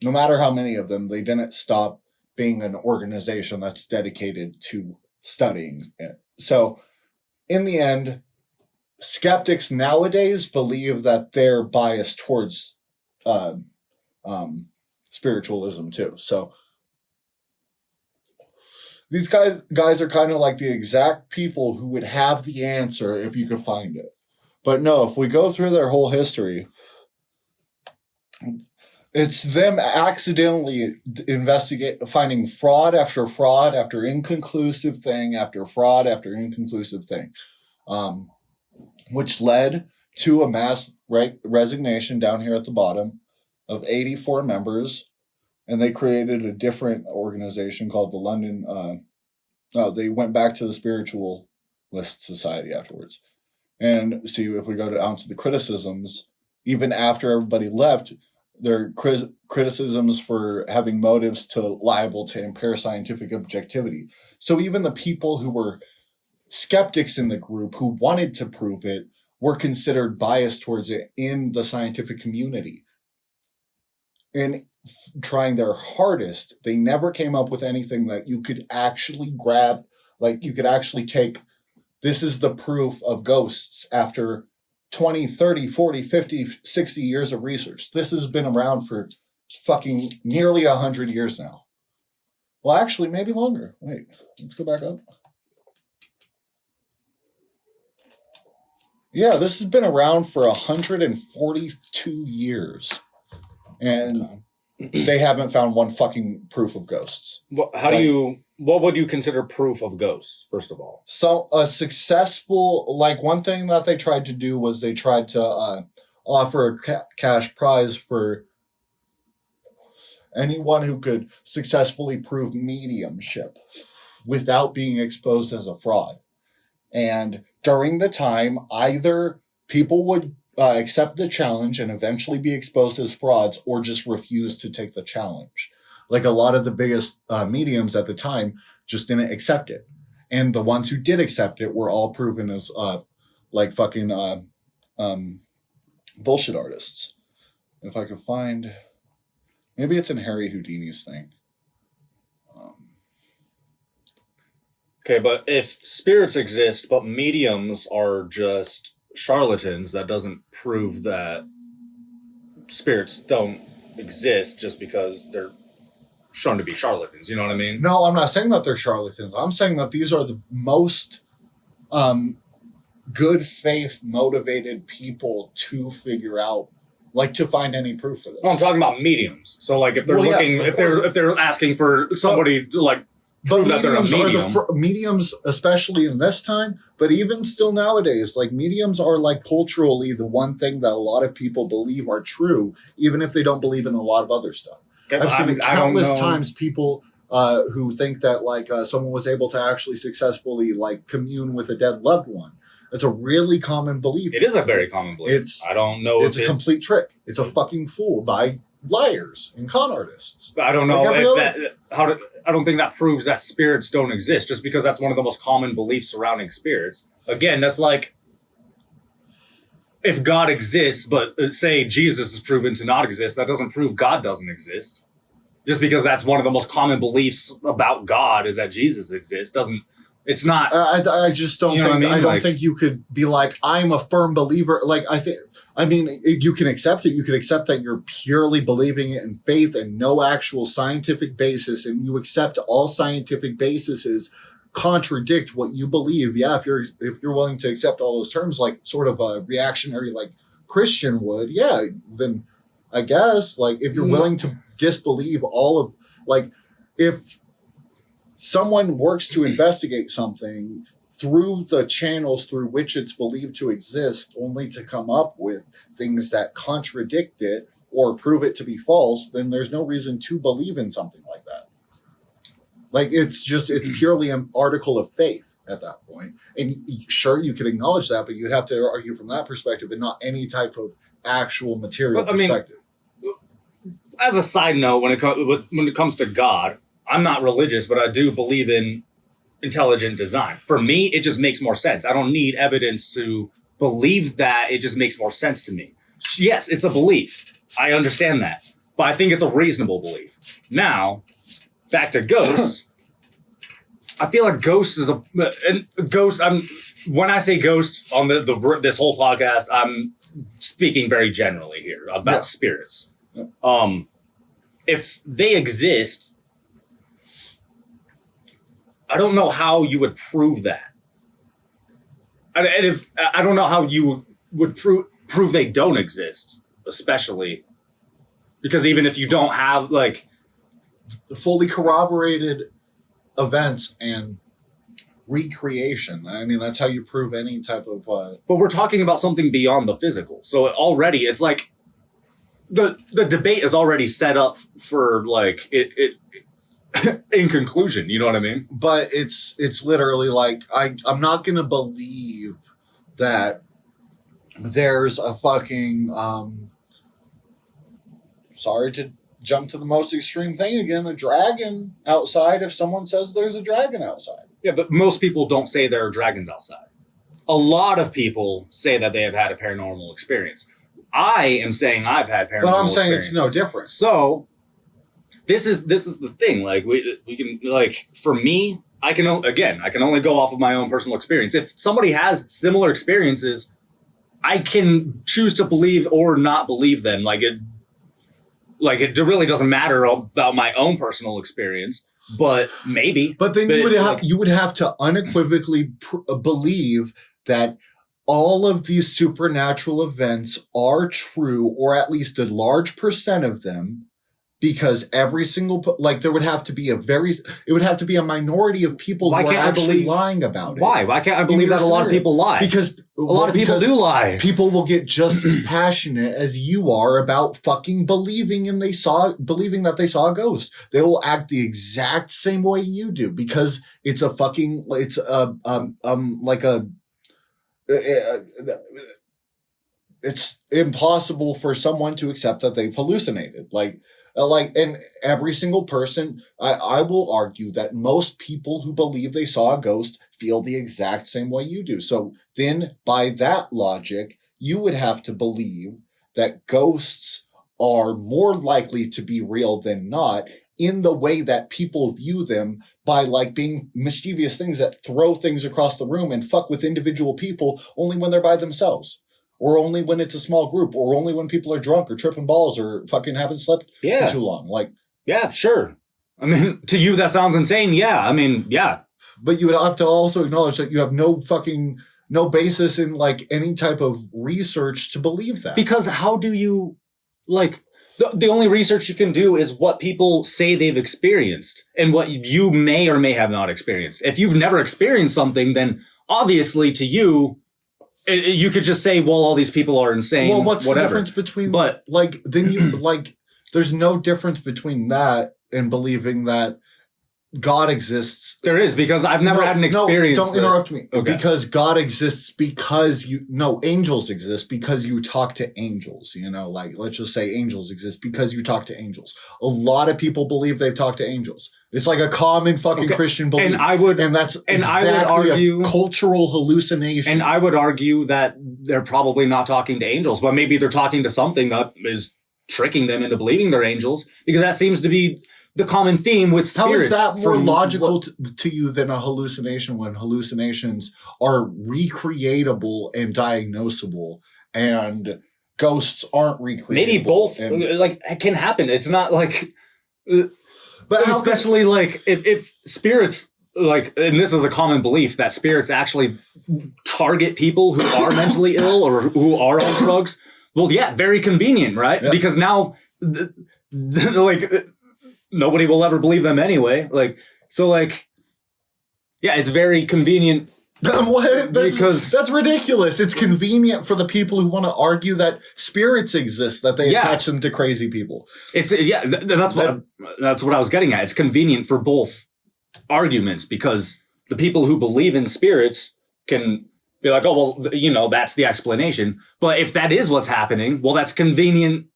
matter how many of them, they didn't stop being an organization that's dedicated to studying it. So in the end, skeptics nowadays believe that they're biased towards spiritualism too. So these guys are kind of like the exact people who would have the answer if you could find it. But no, if we go through their whole history, it's them accidentally finding fraud after inconclusive thing after fraud after inconclusive thing, which led to a mass resignation down here at the bottom of 84 members, and they created a different organization called the London. They went back to the Spiritualist Society afterwards. And see, if we go down to the criticisms, even after everybody left, their criticisms for having motives liable to impair scientific objectivity. So even the people who were skeptics in the group who wanted to prove it were considered biased towards it in the scientific community. And trying their hardest, they never came up with anything that you could actually grab, like you could actually take, this is the proof of ghosts after 20, 30, 40, 50, 60 years of research. This has been around for fucking nearly 100 years now. Well, actually, maybe longer. Wait, let's go back up. Yeah, this has been around for 142 years. And they haven't found one fucking proof of ghosts. What would you consider proof of ghosts, first of all? So a successful, like one thing that they tried to do was they tried to offer a cash prize for anyone who could successfully prove mediumship without being exposed as a fraud. And during the time, either people would accept the challenge and eventually be exposed as frauds, or just refuse to take the challenge. Like a lot of the biggest mediums at the time just didn't accept it. And the ones who did accept it were all proven as like fucking bullshit artists. If I could find, maybe it's in Harry Houdini's thing. Okay, but if spirits exist, but mediums are just charlatans, that doesn't prove that spirits don't exist just because they're shown to be charlatans. You know what I mean? No, I'm not saying that they're charlatans. I'm saying that these are the most good faith motivated people to figure out, like, to find any proof for this. No, I'm talking about mediums. So, like, if they're Well, yeah, looking, of if they're asking for somebody to like prove that they're a medium. Mediums, especially in this time, but even still nowadays, like, mediums are like culturally the one thing that a lot of people believe are true, even if they don't believe in a lot of other stuff. I've seen it countless times, people who think that, like, someone was able to actually successfully, like, commune with a dead loved one. It's a really common belief. It is a very common belief. I don't know. It's a complete trick. It's a fucking fool by liars and con artists. I don't know if that. I don't think that proves that spirits don't exist. Just because that's one of the most common beliefs surrounding spirits. Again, that's like if God exists, but say Jesus is proven to not exist, that doesn't prove God doesn't exist. Just because that's one of the most common beliefs about God is that Jesus exists doesn't. It's not. I just don't think. I don't think you could be like, I'm a firm believer. Like, I mean, you can accept it. You can accept that you're purely believing it in faith and no actual scientific basis, and you accept all scientific bases contradict what you believe. Yeah, if you're willing to accept all those terms, like sort of a reactionary, like Christian would, yeah, then I guess, like, if you're willing to disbelieve all of, like, if someone works to investigate something through the channels through which it's believed to exist, only to come up with things that contradict it or prove it to be false, then there's no reason to believe in something like that. Like, it's purely an article of faith at that point. And sure, you could acknowledge that, but you'd have to argue from that perspective and not any type of actual material perspective. As a side note, when it comes to God, I'm not religious, but I do believe in intelligent design. For me, it just makes more sense. I don't need evidence to believe that. It just makes more sense to me. Yes, it's a belief. I understand that. But I think it's a reasonable belief. Now, back to ghosts. I feel like ghosts is when I say ghost on this whole podcast, I'm speaking very generally here about spirits. If they exist, I don't know how you would prove that. And if I don't know how you would prove they don't exist, especially because even if you don't have, like, fully corroborated events and recreation, I mean, that's how you prove any type of but we're talking about something beyond the physical, so already it's like the debate is already set up for, like, it in conclusion, you know what I mean? But it's literally like, I'm not gonna believe that there's a fucking sorry to jump to the most extreme thing again, a dragon outside if someone says there's a dragon outside. Yeah, but most people don't say there are dragons outside. A lot of people say that they have had a paranormal experience. I am saying I've had paranormal experience. But I'm saying it's no different. So this is the thing. Like, we can, like, for me, I can only go off of my own personal experience. If somebody has similar experiences, I can choose to believe or not believe them. Like, it really doesn't matter about my own personal experience, but maybe. But then you would have to unequivocally believe that all of these supernatural events are true, or at least a large percent of them, because every single, like, there would have to be a minority of people who are actually lying about it. Why? Why can't I believe that a lot of people lie? Because a lot of people do lie. People will get just as passionate as you are about fucking believing that they saw a ghost. They will act the exact same way you do, because it's it's impossible for someone to accept that they've hallucinated. And every single person, I will argue that most people who believe they saw a ghost feel the exact same way you do. So then, by that logic, you would have to believe that ghosts are more likely to be real than not, in the way that people view them by like being mischievous things that throw things across the room and fuck with individual people only when they're by themselves. Or only when it's a small group, or only when people are drunk or tripping balls or fucking haven't slept for too long. Like, yeah, sure. I mean, to you that sounds insane. Yeah, I mean, yeah. But you would have to also acknowledge that you have no basis in like any type of research to believe that. Because how do you, like, the only research you can do is what people say they've experienced and what you may or may have not experienced. If you've never experienced something, then obviously to you, you could just say, well, all these people are insane. Well, what's whatever. the difference between, but like, then you, like, there's no difference between that and believing that God exists. There is, because I've never had an experience. No, don't interrupt me. Okay. Because God exists because angels exist because you talk to angels, you know, like, let's just say angels exist because you talk to angels. A lot of people believe they've talked to angels. It's like a common fucking Christian belief. And that's exactly a cultural hallucination. And I would argue that they're probably not talking to angels, but maybe they're talking to something that is tricking them into believing they're angels, because that seems to be the common theme with spirits. How is that more logical to you than a hallucination, when hallucinations are recreatable and diagnosable and ghosts aren't recreatable? Maybe both, like, it can happen. It's not like... But especially like if spirits, like, and this is a common belief that spirits actually target people who are mentally ill or who are on drugs. Well, yeah, very convenient, right? Yeah. Because now, like, nobody will ever believe them anyway. Like, so, like, yeah, it's very convenient. That's ridiculous. It's convenient for the people who want to argue that spirits exist, that they attach them to crazy people. That's what I was getting at. It's convenient for both arguments, because the people who believe in spirits can be like, oh, well, you know, that's the explanation. But if that is what's happening, well, that's convenient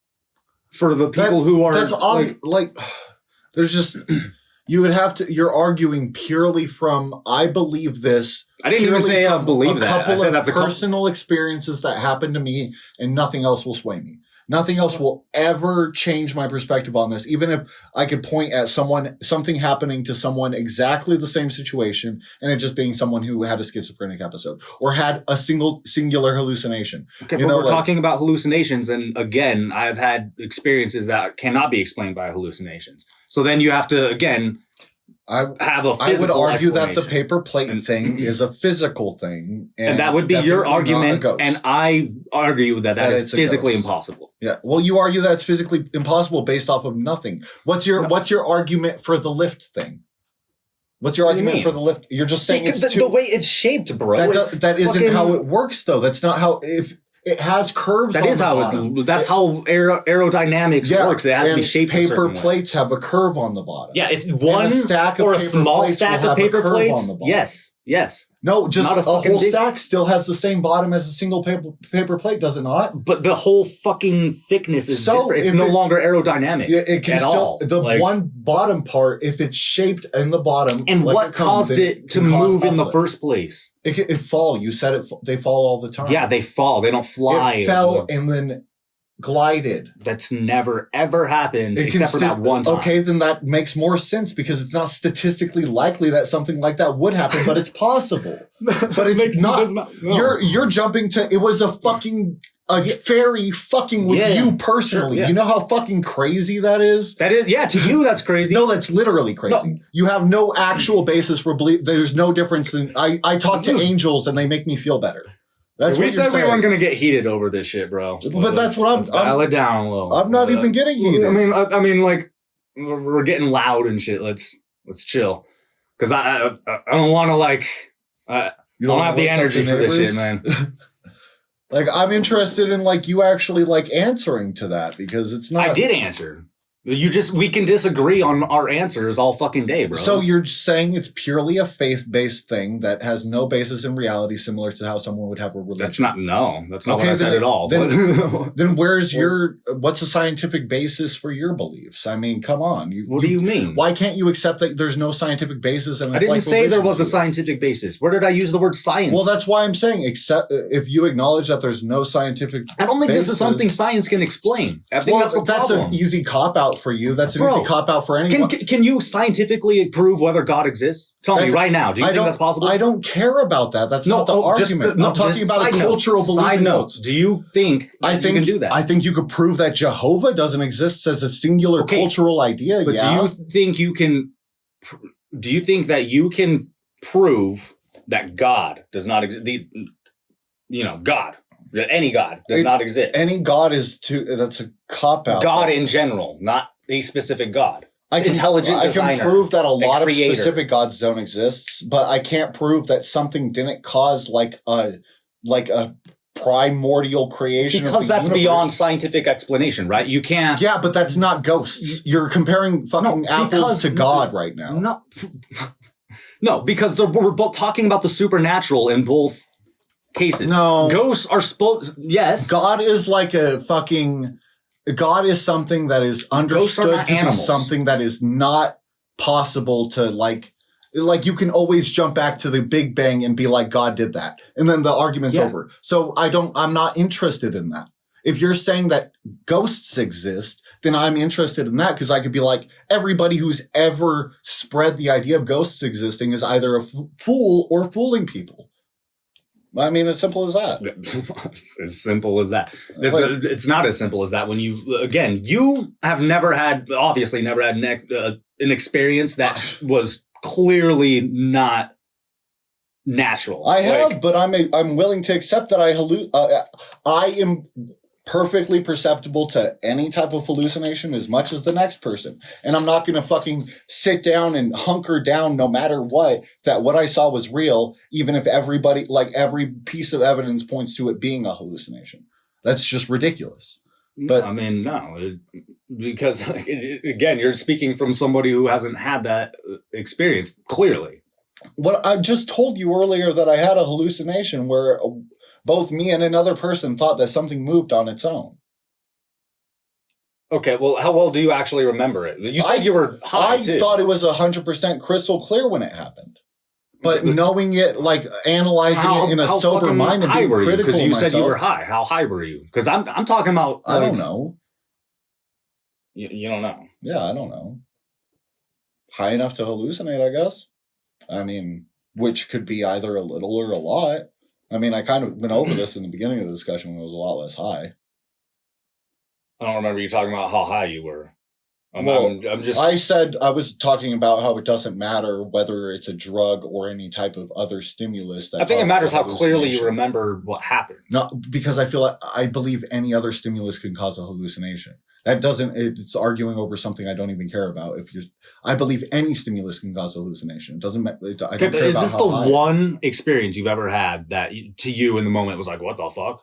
for the people who are... That's like there's just... You would have to... You're arguing purely from, I believe this... I didn't even say I believe that. I said that's personal experiences that happened to me, and nothing else will sway me. Nothing else will ever change my perspective on this. Even if I could point at something happening to someone exactly the same situation, and it just being someone who had a schizophrenic episode or had a singular hallucination. Okay, but we're talking about hallucinations, and again, I've had experiences that cannot be explained by hallucinations. So then you have to, again... I would argue that the paper plate thing is a physical thing. And that would be your argument. And I argue that is physically impossible. Yeah. Well, you argue that it's physically impossible based off of nothing. What's your argument for the lift thing? What's your argument for the lift? You're just saying it's the way it's shaped, bro. That isn't how it works, though. That's not how... It has curves. That's how aerodynamics works. It has to be shaped. Paper plates have a curve on the bottom. Yeah, if one or a small stack of paper plates. Yes. No, just a whole stack still has the same bottom as a single paper plate, does it not? But the whole fucking thickness is different. It's no longer aerodynamic. It can still one bottom part, if it's shaped in the bottom. And what caused it to move in the first place? It fall. You said they fall all the time. Yeah, they fall. They don't fly. It fell and then glided. That's never ever happened except for that one time. Okay, then that makes more sense, because it's not statistically likely that something like that would happen, but it's possible. But it's not. No. You're jumping to it was a fairy fucking with you personally. Sure, yeah. You know how fucking crazy that is? That is, yeah, to you that's crazy. No, that's literally crazy. No. You have no actual basis for belief. There's no difference than I talk to angels and they make me feel better. That's we said we weren't going to get heated over this shit, bro. But that's what I'm dial it down a little. I'm not even getting heated. I mean, like, we're getting loud and shit. Let's chill, because I don't want to I don't have the energy for this shit, man. Like, I'm interested in you actually answering to that, because it's not. I did answer. We can disagree on our answers all fucking day, bro. So you're saying it's purely a faith-based thing that has no basis in reality, similar to how someone would have a religion. That's not what I said at all. Then where's what's the scientific basis for your beliefs? I mean, come on. What do you mean? Why can't you accept that there's no scientific basis? And I didn't say there was a scientific basis. Where did I use the word science? Well, that's why I'm saying, except if you acknowledge that there's no scientific I don't think this is something science can explain. I think that's the problem. That's an easy cop-out out for you. That's an Bro, easy cop out for anyone. Can you scientifically prove whether God exists? Tell me right now. Do you think that's possible? I don't care about that. That's not the argument. I'm talking about a cultural belief. Side notes. Do you think you can do that? I think you could prove that Jehovah doesn't exist as a singular cultural idea. But do you think you can? Do you think that you can prove that God does not exist? God. That any God does not exist. Any God that's a cop out. God in general, not a specific God. I can prove that a lot of specific gods don't exist, but I can't prove that something didn't cause like a primordial creation. Because that's beyond scientific explanation, right? You can't. Yeah, but that's not ghosts. You're comparing fucking apples to God right now. No, because we're both talking about the supernatural in both cases. No. Ghosts are yes. God is like God is something that is understood to be something that is not possible to like you can always jump back to the Big Bang and be like, God did that. And then the argument's over. So I'm not interested in that. If you're saying that ghosts exist, then I'm interested in that because I could be like, everybody who's ever spread the idea of ghosts existing is either a fool or fooling people. I mean, as simple as that. As simple as that. It's not as simple as that. When you have obviously never had an experience that was clearly not natural. I have, but I'm willing to accept that I am perfectly perceptible to any type of hallucination as much as the next person. And I'm not going to fucking sit down and hunker down no matter that what I saw was real, even if every piece of evidence points to it being a hallucination. That's just ridiculous. But I mean, no, because again, you're speaking from somebody who hasn't had that experience, clearly. What I just told you earlier that I had a hallucination where both me and another person thought that something moved on its own. Okay, well, how well do you actually remember it? You said you were high, too. I thought it was 100% crystal clear when it happened. But knowing it, like analyzing it in a sober mind and being critical of myself. Because you said you were high. How high were you? Because I'm talking about... I don't know. You don't know? Yeah, I don't know. High enough to hallucinate, I guess. I mean, which could be either a little or a lot. I mean, I kind of went over this in the beginning of the discussion when it was a lot less high. I don't remember you talking about how high you were. I said I was talking about how it doesn't matter whether it's a drug or any type of other stimulus. I think it matters how clearly you remember what happened. No, because I believe any other stimulus can cause a hallucination. It's arguing over something I don't even care about. I believe any stimulus can cause a hallucination. It doesn't. Is this the one experience you've ever had that to you in the moment was like, what the fuck?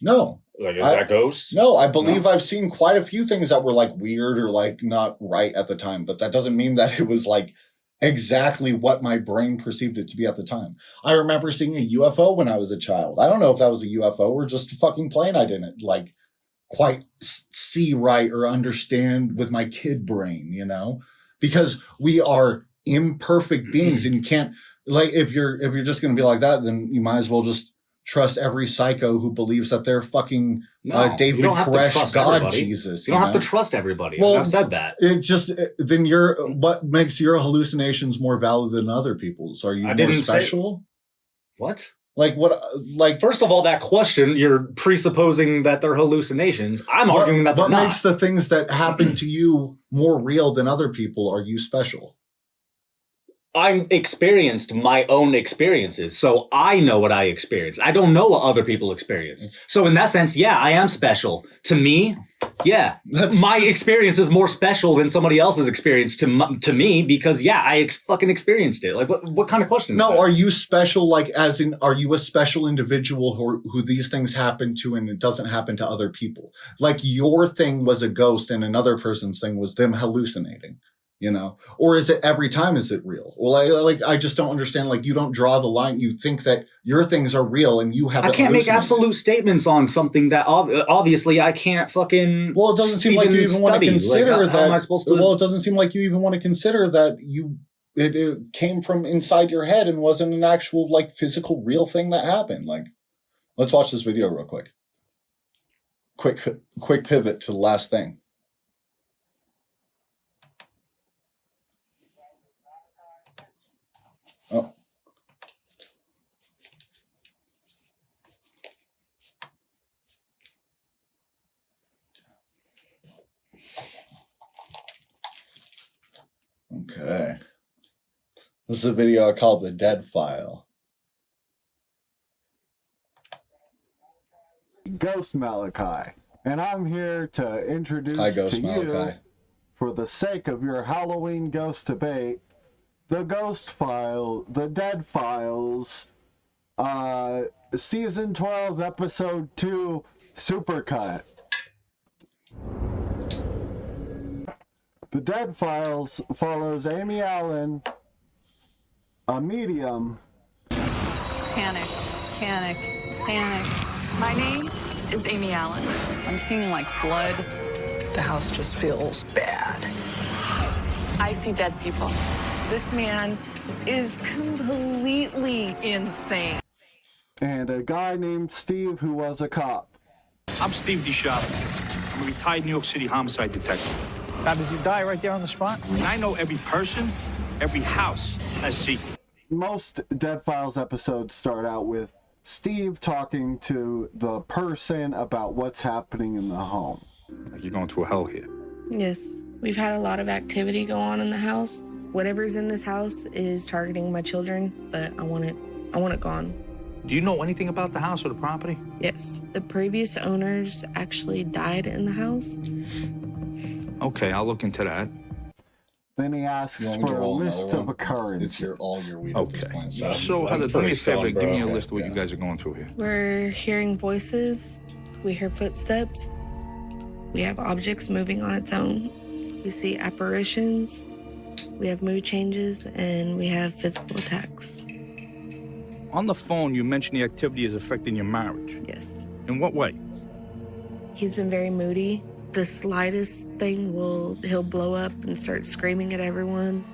No. Like, is that ghosts? No, I believe I've seen quite a few things that were like weird or like not right at the time, but that doesn't mean that it was like exactly what my brain perceived it to be at the time. I remember seeing a UFO when I was a child. I don't know if that was a UFO or just a fucking plane I didn't like quite see right or understand with my kid brain, because we are imperfect beings and you can't if you're just going to be like that, then you might as well just trust every psycho who believes that they're fucking David Koresh God everybody. Jesus. You don't have to trust everybody. Well, I've said that. Then what makes your hallucinations more valid than other people's? Are you more special? What? First of all, that question, you're presupposing that they're hallucinations. I'm arguing that they're not. What makes the things that happen to you more real than other people? Are you special? I'm experienced my own experiences, so I know what I experienced. I don't know what other people experience. So in that sense, yeah, I am special. To me, yeah, my experience is more special than somebody else's experience to me because, yeah, I fucking experienced it. Like, what kind of question is that? Are you special, as in, are you a special individual who these things happen to and it doesn't happen to other people? Like, your thing was a ghost and another person's thing was them hallucinating. Or is it every time is it real? Well, I just don't understand. You don't draw the line. You think that your things are real and you have. I can't make absolute statements on something that obviously I can't fucking. Well, it doesn't seem like you even want to consider that. How am I supposed to? Well, it doesn't seem like you even want to consider that it came from inside your head and wasn't an actual physical real thing that happened. Let's watch this video real quick. Quick pivot to the last thing. Okay. This is a video called The Dead File. Ghost Malachi, and I'm here to introduce Hi, Ghost to Malachi. you, for the sake of your Halloween ghost debate, the Ghost File, The Dead Files, Season 12, Episode 2, Supercut. The Dead Files follows Amy Allen, a medium. Panic, panic, panic. My name is Amy Allen. I'm seeing like blood. The house just feels bad. I see dead people. This man is completely insane. And a guy named Steve who was a cop. I'm Steve DeShop. I'm a retired New York City homicide detective. Happens you die right there on the spot? And I know every person, every house has secrets. Most Dead Files episodes start out with Steve talking to the person about what's happening in the home. Like you're going through hell here. Yes, we've had a lot of activity go on in the house. Whatever's in this house is targeting my children, but I want it gone. Do you know anything about the house or the property? Yes, the previous owners actually died in the house. Okay, I'll look into that. Then he asks You want me to for a roll another list of one? occurrences. It's your all your weed at this Okay. point. So, I'm Heather, do pretty me a favor. stoned, Give me a bro. list of what Yeah. you guys are going through here. We're hearing voices. We hear footsteps. We have objects moving on its own. We see apparitions. We have mood changes, and we have physical attacks. On the phone, you mentioned the activity is affecting your marriage. Yes. In what way? He's been very moody. The slightest thing he'll blow up and start screaming at everyone.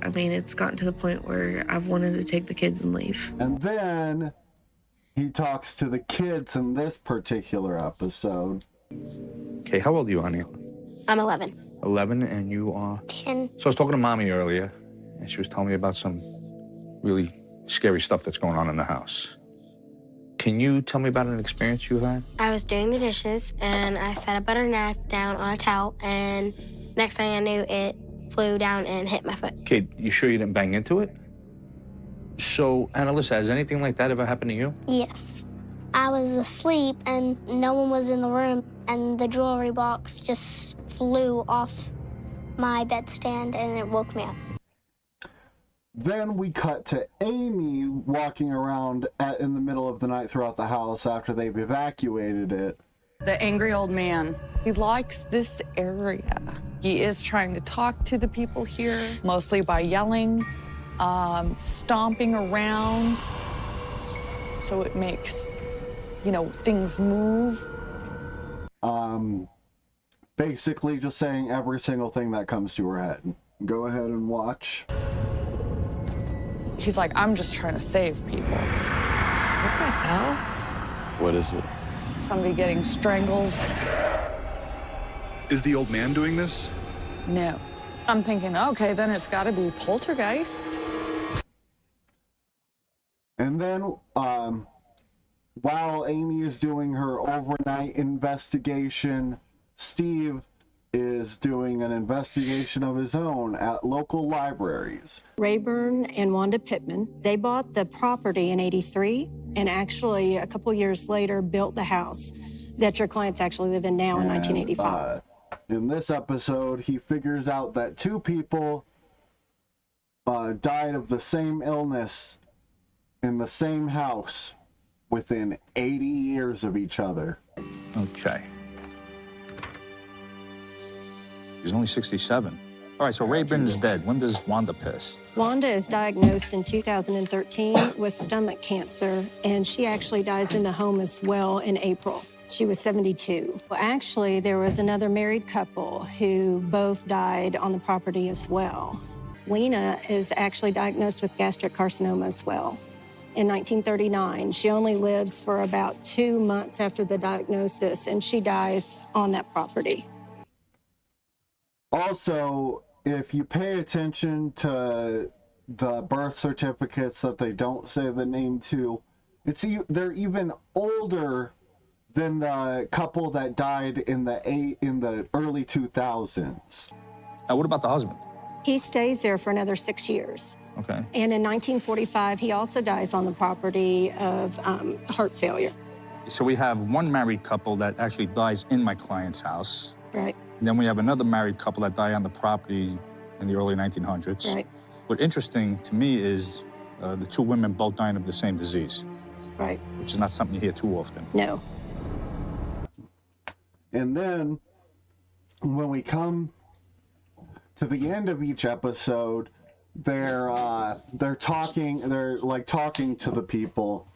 I mean, it's gotten to the point where I've wanted to take the kids and leave. And then he talks to the kids in this particular episode. Okay, how old are you, honey? I'm 11. 11, and you are? 10. So I was talking to Mommy earlier, and she was telling me about some really scary stuff that's going on in the house. Can you tell me about an experience you had? I was doing the dishes, and I set a butter knife down on a towel, and next thing I knew, it flew down and hit my foot. Okay, you sure you didn't bang into it? So, Annalisa, has anything like that ever happened to you? Yes. I was asleep, and no one was in the room, and the jewelry box just flew off my bedstand, and it woke me up. Then we cut to Amy walking around in the middle of the night throughout the house after they've evacuated it. The angry old man. He likes this area. He is trying to talk to the people here, mostly by yelling, stomping around. So it makes, things move. Basically just saying every single thing that comes to her head. Go ahead and watch. He's like, I'm just trying to save people. What the hell? What is it? Somebody getting strangled? Is the old man doing this? No. I'm thinking, okay, then it's got to be poltergeist. And then, while Amy is doing her overnight investigation, Steve is doing an investigation of his own at local libraries. Rayburn and Wanda Pittman, they bought the property in '83 and actually a couple years later built the house that your clients actually live in now in 1985. In this episode, he figures out that two people died of the same illness in the same house within 80 years of each other. Okay. He's only 67. All right, so Rayburn's dead. When does Wanda piss? Wanda is diagnosed in 2013 with stomach cancer, and she actually dies in the home as well in April. She was 72. Well, actually, there was another married couple who both died on the property as well. Lena is actually diagnosed with gastric carcinoma as well. In 1939, she only lives for about 2 months after the diagnosis, and she dies on that property. Also, if you pay attention to the birth certificates that they don't say the name to, they're even older than the couple that died in the early 2000s. Now, what about the husband? He stays there for another 6 years. Okay. And in 1945, he also dies on the property of heart failure. So we have one married couple that actually dies in my client's house. Right. And then we have another married couple that die on the property in the early 1900s. Right. What's interesting to me is the two women both dying of the same disease. Right. Which is not something you hear too often. No. And then when we come to the end of each episode, they're talking to the people,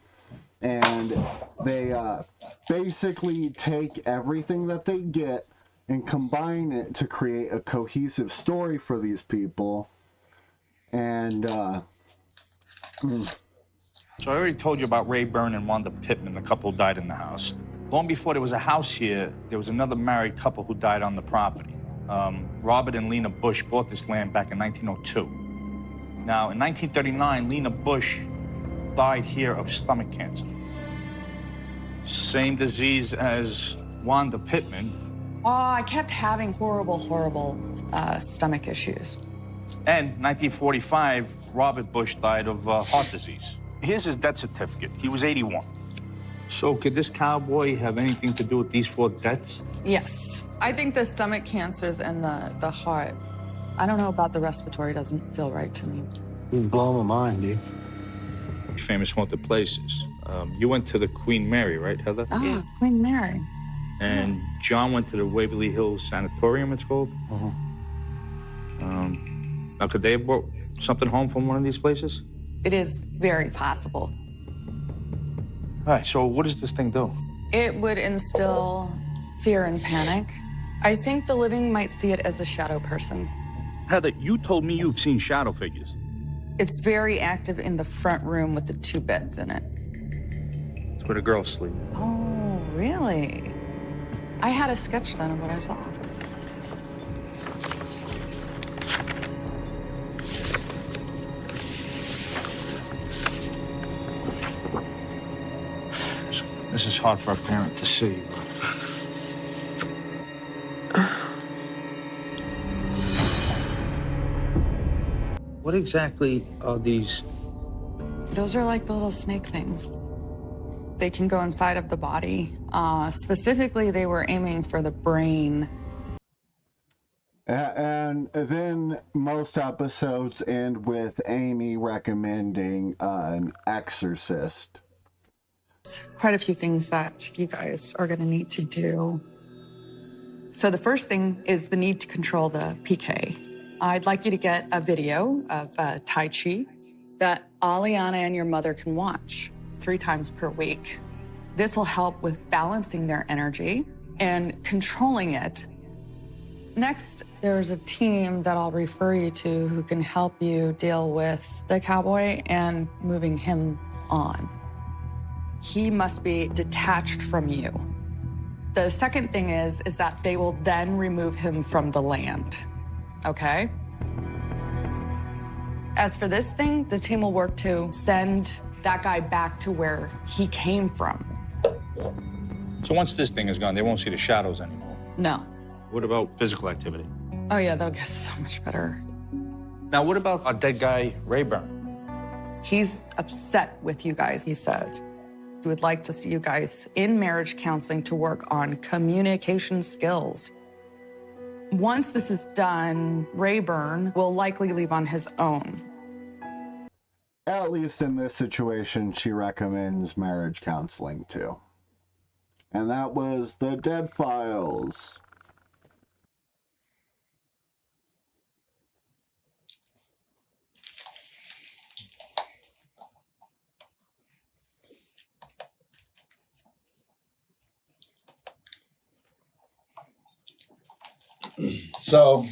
and they basically take everything that they get and combine it to create a cohesive story for these people. And So I already told you about Ray Byrne and Wanda Pittman, the couple who died in the house. Long before there was a house here, there was another married couple who died on the property. Robert and Lena Bush bought this land back in 1902. Now, in 1939, Lena Bush died here of stomach cancer. Same disease as Wanda Pittman. Oh, I kept having horrible stomach issues. And 1945, Robert Bush died of heart disease. Here's his death certificate. He was 81. So could this cowboy have anything to do with these 4 deaths? Yes. I think the stomach cancers and the heart. I don't know about the respiratory. Doesn't feel right to me. You're blowing my mind, dude. Famous haunted places. You went to the Queen Mary, right, Heather? Oh, yeah. Queen Mary. And John went to the Waverly Hills Sanatorium, it's called. Now, could they have brought something home from one of these places? It is very possible. All right, so what does this thing do? It would instill fear and panic. I think the living might see it as a shadow person. Heather, you told me you've seen shadow figures. It's very active in the front room with the 2 beds in it. It's where the girls sleep. Oh, really? I had a sketch done of what I saw. This is hard for a parent to see. What exactly are these? Those are like the little snake things. They can go inside of the body. Specifically, they were aiming for the brain. And then most episodes end with Amy recommending an exorcist. Quite a few things that you guys are going to need to do. So the first thing is the need to control the PK. I'd like you to get a video of Tai Chi that Aliana and your mother can watch 3 times per week. This will help with balancing their energy and controlling it. Next, there's a team that I'll refer you to who can help you deal with the cowboy and moving him on. He must be detached from you. The second thing is that they will then remove him from the land, okay? As for this thing, the team will work to send that guy back to where he came from. So once this thing is gone, they won't see the shadows anymore. No. What about physical activity? Oh yeah, that'll get so much better. Now, what about our dead guy, Ray Byrne? He's upset with you guys, he says. He would like to see you guys in marriage counseling to work on communication skills. Once this is done, Ray Byrne will likely leave on his own. At least in this situation, she recommends marriage counseling too. And that was The Dead Files. So,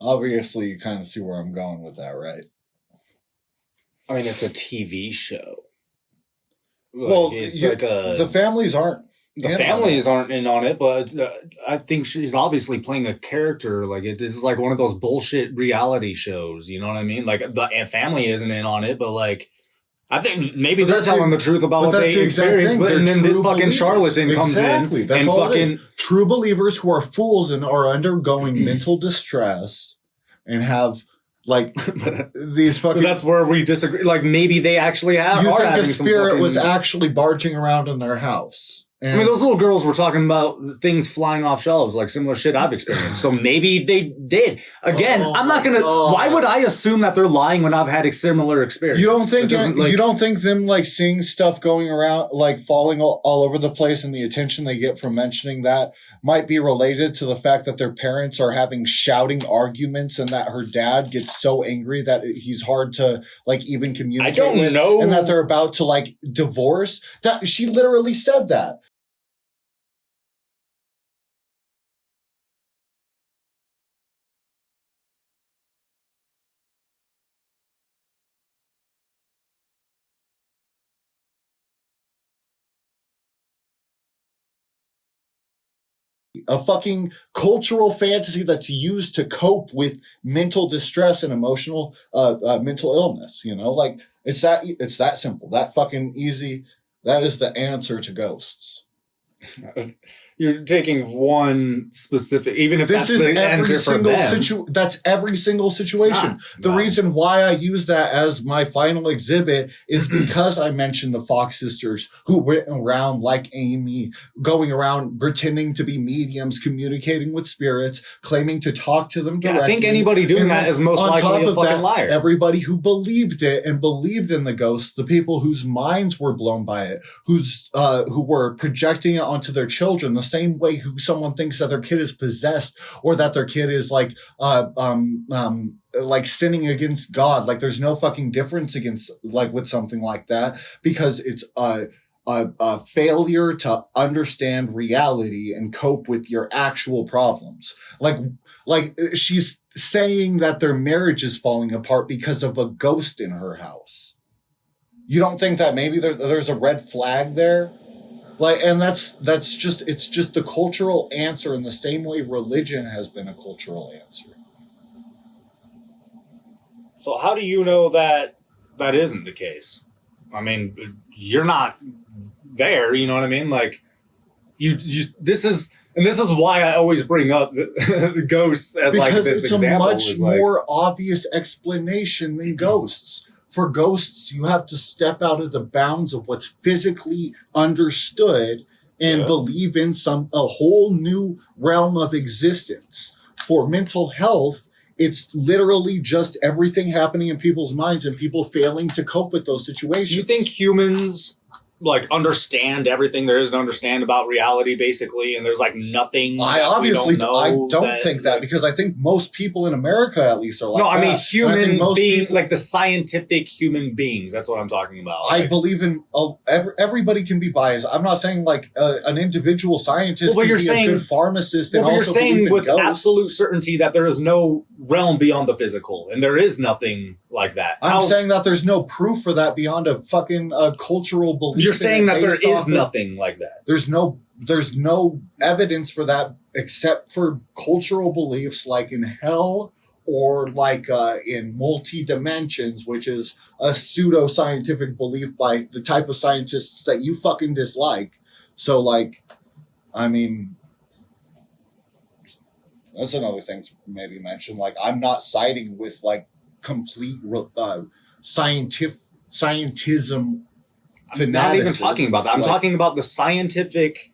obviously, you kind of see where I'm going with that, right? I mean, it's a TV show. Well, it's like the families aren't. The families aren't in on it, but I think she's obviously playing a character. Like this is like one of those bullshit reality shows. You know what I mean? Like the family isn't in on it, but like I think maybe they're telling the truth about what they experienced. But and then this fucking charlatan comes in That's and all fucking it is. True believers who are fools and are undergoing mental distress and have like these fucking. That's where we disagree. Like maybe they actually have. You are think a having some spirit fucking- was actually barging around in their house? I mean, those little girls were talking about things flying off shelves, like similar shit I've experienced. So maybe they did. Again, I'm not gonna. Why would I assume that they're lying when I've had a similar experience? You don't think It doesn't, like- you don't think them like seeing stuff going around, like falling all over the place, and the attention they get from mentioning that might be related to the fact that their parents are having shouting arguments, and that her dad gets so angry that he's hard to like even communicate. I don't with, know. and that they're about to like divorce. That she literally said that. A fucking cultural fantasy that's used to cope with mental distress and emotional mental illness. You know, like it's that simple, that fucking easy. That is the answer to ghosts. You're taking one specific, even if This that's is the every answer for single them. That's every single situation. The reason why I use that as my final exhibit is because I mentioned the Fox sisters who went around like Amy, going around pretending to be mediums, communicating with spirits, claiming to talk to them Yeah, directly. I think anybody doing And that then is most on likely top a of fucking that, liar. Everybody who believed it and believed in the ghosts, the people whose minds were blown by it, who were projecting it onto their children, the same way who someone thinks that their kid is possessed or that their kid is like sinning against God. Like there's no fucking difference against like with something like that, because it's a failure to understand reality and cope with your actual problems. Like she's saying that their marriage is falling apart because of a ghost in her house. You don't think that maybe there's a red flag there? Like, and it's just the cultural answer in the same way religion has been a cultural answer. So how do you know that that isn't the case? I mean, you're not there, you know what I mean? Like this is why I always bring up the ghosts as like Because this it's example. a much is like, more obvious explanation than ghosts. For ghosts, you have to step out of the bounds of what's physically understood and believe in a whole new realm of existence. For mental health, it's literally just everything happening in people's minds and people failing to cope with those situations. do you think humans like understand everything there is to understand about reality, basically, and there's like nothing? I that we obviously don't know I don't that, think that, because I think most people in America at least are like no, I mean that. And I think human most being, people- like the scientific human beings. That's what I'm talking about. I Like, believe in everybody can be biased. I'm not saying like an individual scientist Well, but can you're be saying- a good pharmacist and well, but you're also believe saying in with ghosts. absolute certainty that there is no realm beyond the physical, and there is nothing like that. I'm saying that there's no proof for that beyond a fucking cultural belief. You're in saying it that there based is off of- nothing like that. There's no evidence for that except for cultural beliefs like in hell or like in multi-dimensions, which is a pseudo-scientific belief by the type of scientists that you fucking dislike. So like, I mean, that's another thing to maybe mention. Like, I'm not siding with like complete scientism I'm not even fanaticism. talking about that. I'm Like, talking about the scientific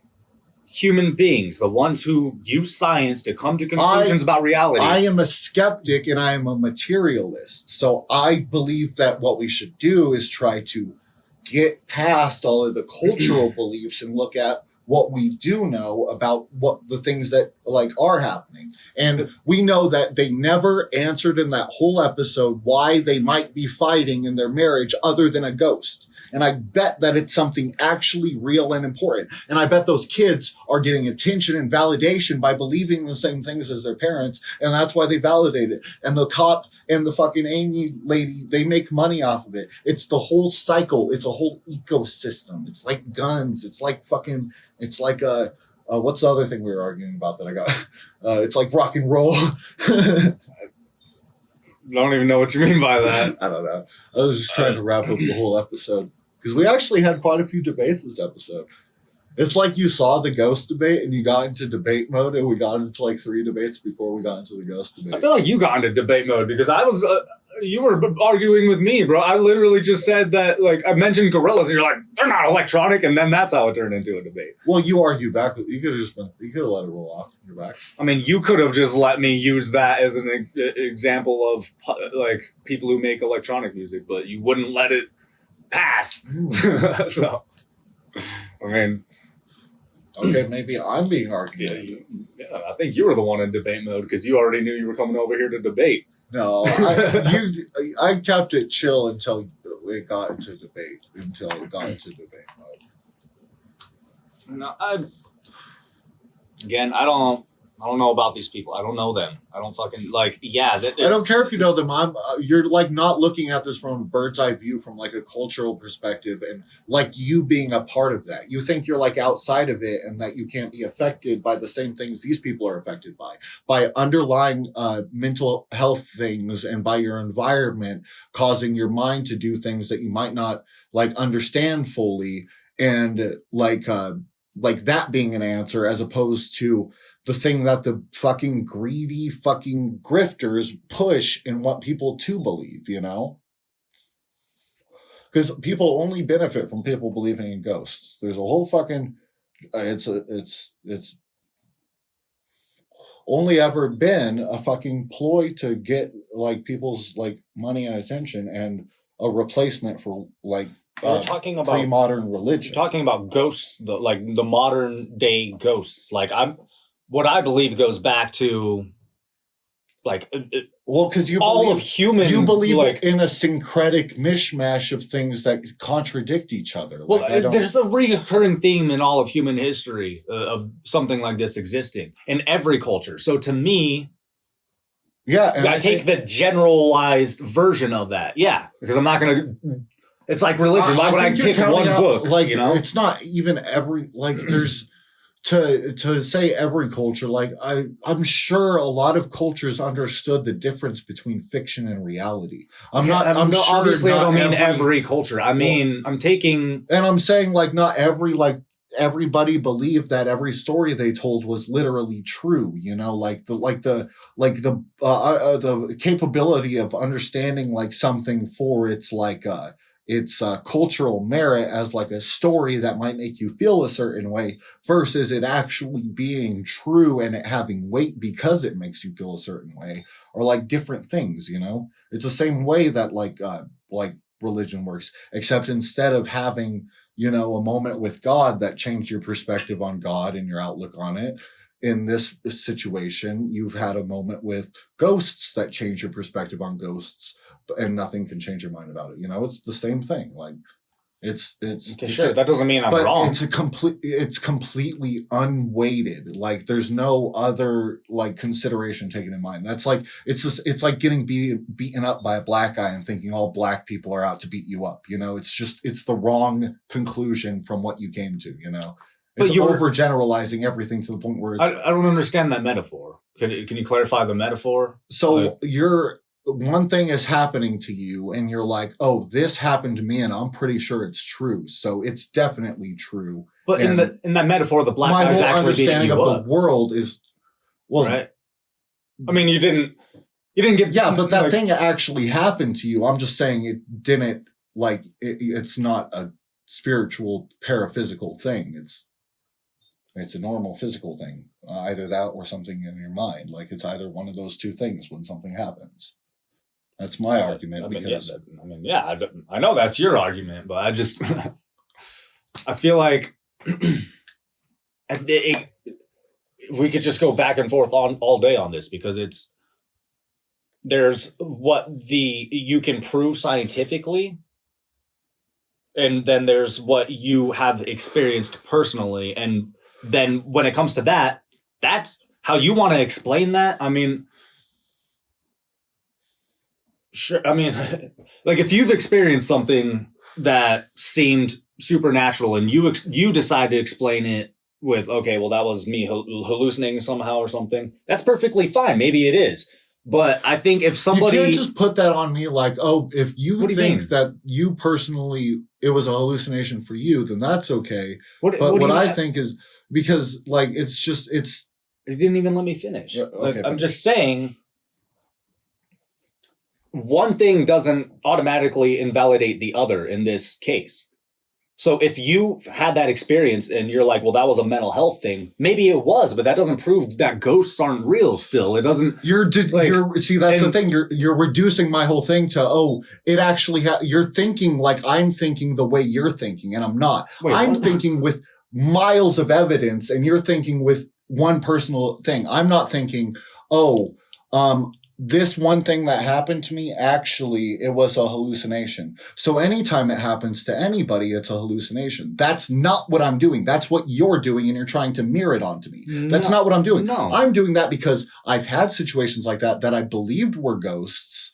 human beings, the ones who use science to come to conclusions about reality. I am a skeptic and I am a materialist. So I believe that what we should do is try to get past all of the cultural beliefs and look at what we do know about what the things that like are happening. And we know that they never answered in that whole episode why they might be fighting in their marriage other than a ghost. And I bet that it's something actually real and important. And I bet those kids are getting attention and validation by believing the same things as their parents. And that's why they validate it. And the cop and the fucking Amy lady, they make money off of it. It's the whole cycle. It's a whole ecosystem. It's like guns. It's like fucking, it's like what's the other thing we were arguing about that I got? It's like rock and roll. don't even know what you mean by that. I don't know. I was just trying to wrap up the whole episode because we actually had quite a few debates this episode. It's like you saw the ghost debate and you got into debate mode, and we got into like 3 debates before we got into the ghost debate. I feel like you got into debate mode because I was, you were arguing with me, bro. I literally just said that, like, I mentioned gorillas, and you're like, they're not electronic, and then that's how it turned into a debate. Well, you argued back. You could have just been, you could have let it roll off. You're back. I mean, you could have just let me use that as an example of, like, people who make electronic music, but you wouldn't let it pass. So, I mean... Okay, maybe I'm being argued. Yeah, I think you were the one in debate mode because you already knew you were coming over here to debate. No, I kept it chill until it got into debate. Mode. No, I don't know about these people. I don't know them. I don't fucking like. Yeah, I don't care if you know them. You're like not looking at this from a bird's eye view, from like a cultural perspective, and like you being a part of that. You think you're like outside of it, and that you can't be affected by the same things these people are affected by underlying mental health things, and by your environment causing your mind to do things that you might not like understand fully, and like that being an answer as opposed to the thing that the fucking greedy fucking grifters push and want people to believe, you know? Because people only benefit from people believing in ghosts. There's a whole fucking, it's only ever been a fucking ploy to get like people's like money and attention, and a replacement for like we're talking about pre-modern religion. You're talking about ghosts, like the modern day ghosts. Like what I believe goes back to, like, well, because you believe in a syncretic mishmash of things that contradict each other. Well, there's a recurring theme in all of human history of something like this existing in every culture. So to me, yeah, and I take the generalized version of that. Yeah, because I'm not going to. It's like religion. Why would I pick one book? Like, you know, it's not even every like. There's to say every culture. Like I'm sure a lot of cultures understood the difference between fiction and reality. I'm sure obviously I don't mean every culture. I mean, I'm taking, and I'm saying like not every like. Everybody believed that every story they told was literally true, you know, the capability of understanding like something for its like its cultural merit as like a story that might make you feel a certain way versus it actually being true and it having weight because it makes you feel a certain way, or like different things, you know. It's the same way that like religion works, except instead of having, you know, a moment with God that changed your perspective on God and your outlook on it. In this situation, you've had a moment with ghosts that change your perspective on ghosts, and nothing can change your mind about it. You know, it's the same thing. Like it's okay, sure. That doesn't mean I'm wrong. It's completely unweighted. Like there's no other like consideration taken in mind. That's like it's like getting beaten up by a black guy and thinking all black people are out to beat you up. You know, it's the wrong conclusion from what you came to. You know, it's overgeneralizing everything to the point where I don't understand that metaphor. Can you clarify the metaphor? So one thing is happening to you and you're like, oh, this happened to me and I'm pretty sure it's true. So it's definitely true. But in that metaphor, the black guy's actually beating you up. My whole understanding of the world is, well, right. I mean, you didn't get, yeah, but that thing actually happened to you. I'm just saying it didn't, like, it's not a spiritual paraphysical thing. It's a normal physical thing. Either that or something in your mind. Like it's either one of those two things when something happens. That's my argument. I know that's your argument, but I just, I feel like we could just go back and forth on all day on this because there's what you can prove scientifically, and then there's what you have experienced personally. And then when it comes to that, that's how you want to explain that. I mean, sure. I mean, like if you've experienced something that seemed supernatural and you decide to explain it with, okay, well, that was me hallucinating somehow or something. That's perfectly fine. Maybe it is. But I think if somebody... You can't just put that on me like, oh, if you What do you think mean? that you personally, it was a hallucination for you, then that's okay. What But do what you I mean? think is, because like, it's just, it's... It didn't even let me finish. Yeah, Like, okay, I'm just saying, one thing doesn't automatically invalidate the other in this case. So if you had that experience and you're like, well, that was a mental health thing, maybe it was, but that doesn't prove that ghosts aren't real still. It doesn't... see, that's the thing. You're reducing my whole thing to, oh, it actually, you're thinking like I'm thinking the way you're thinking, and I'm not. Wait, I'm what? thinking with miles of evidence, and you're thinking with one personal thing. I'm not thinking, oh, this one thing that happened to me, actually, it was a hallucination. So anytime it happens to anybody, it's a hallucination. That's not what I'm doing. That's what you're doing, and you're trying to mirror it onto me. That's not what I'm doing. No. I'm doing that because I've had situations like that I believed were ghosts,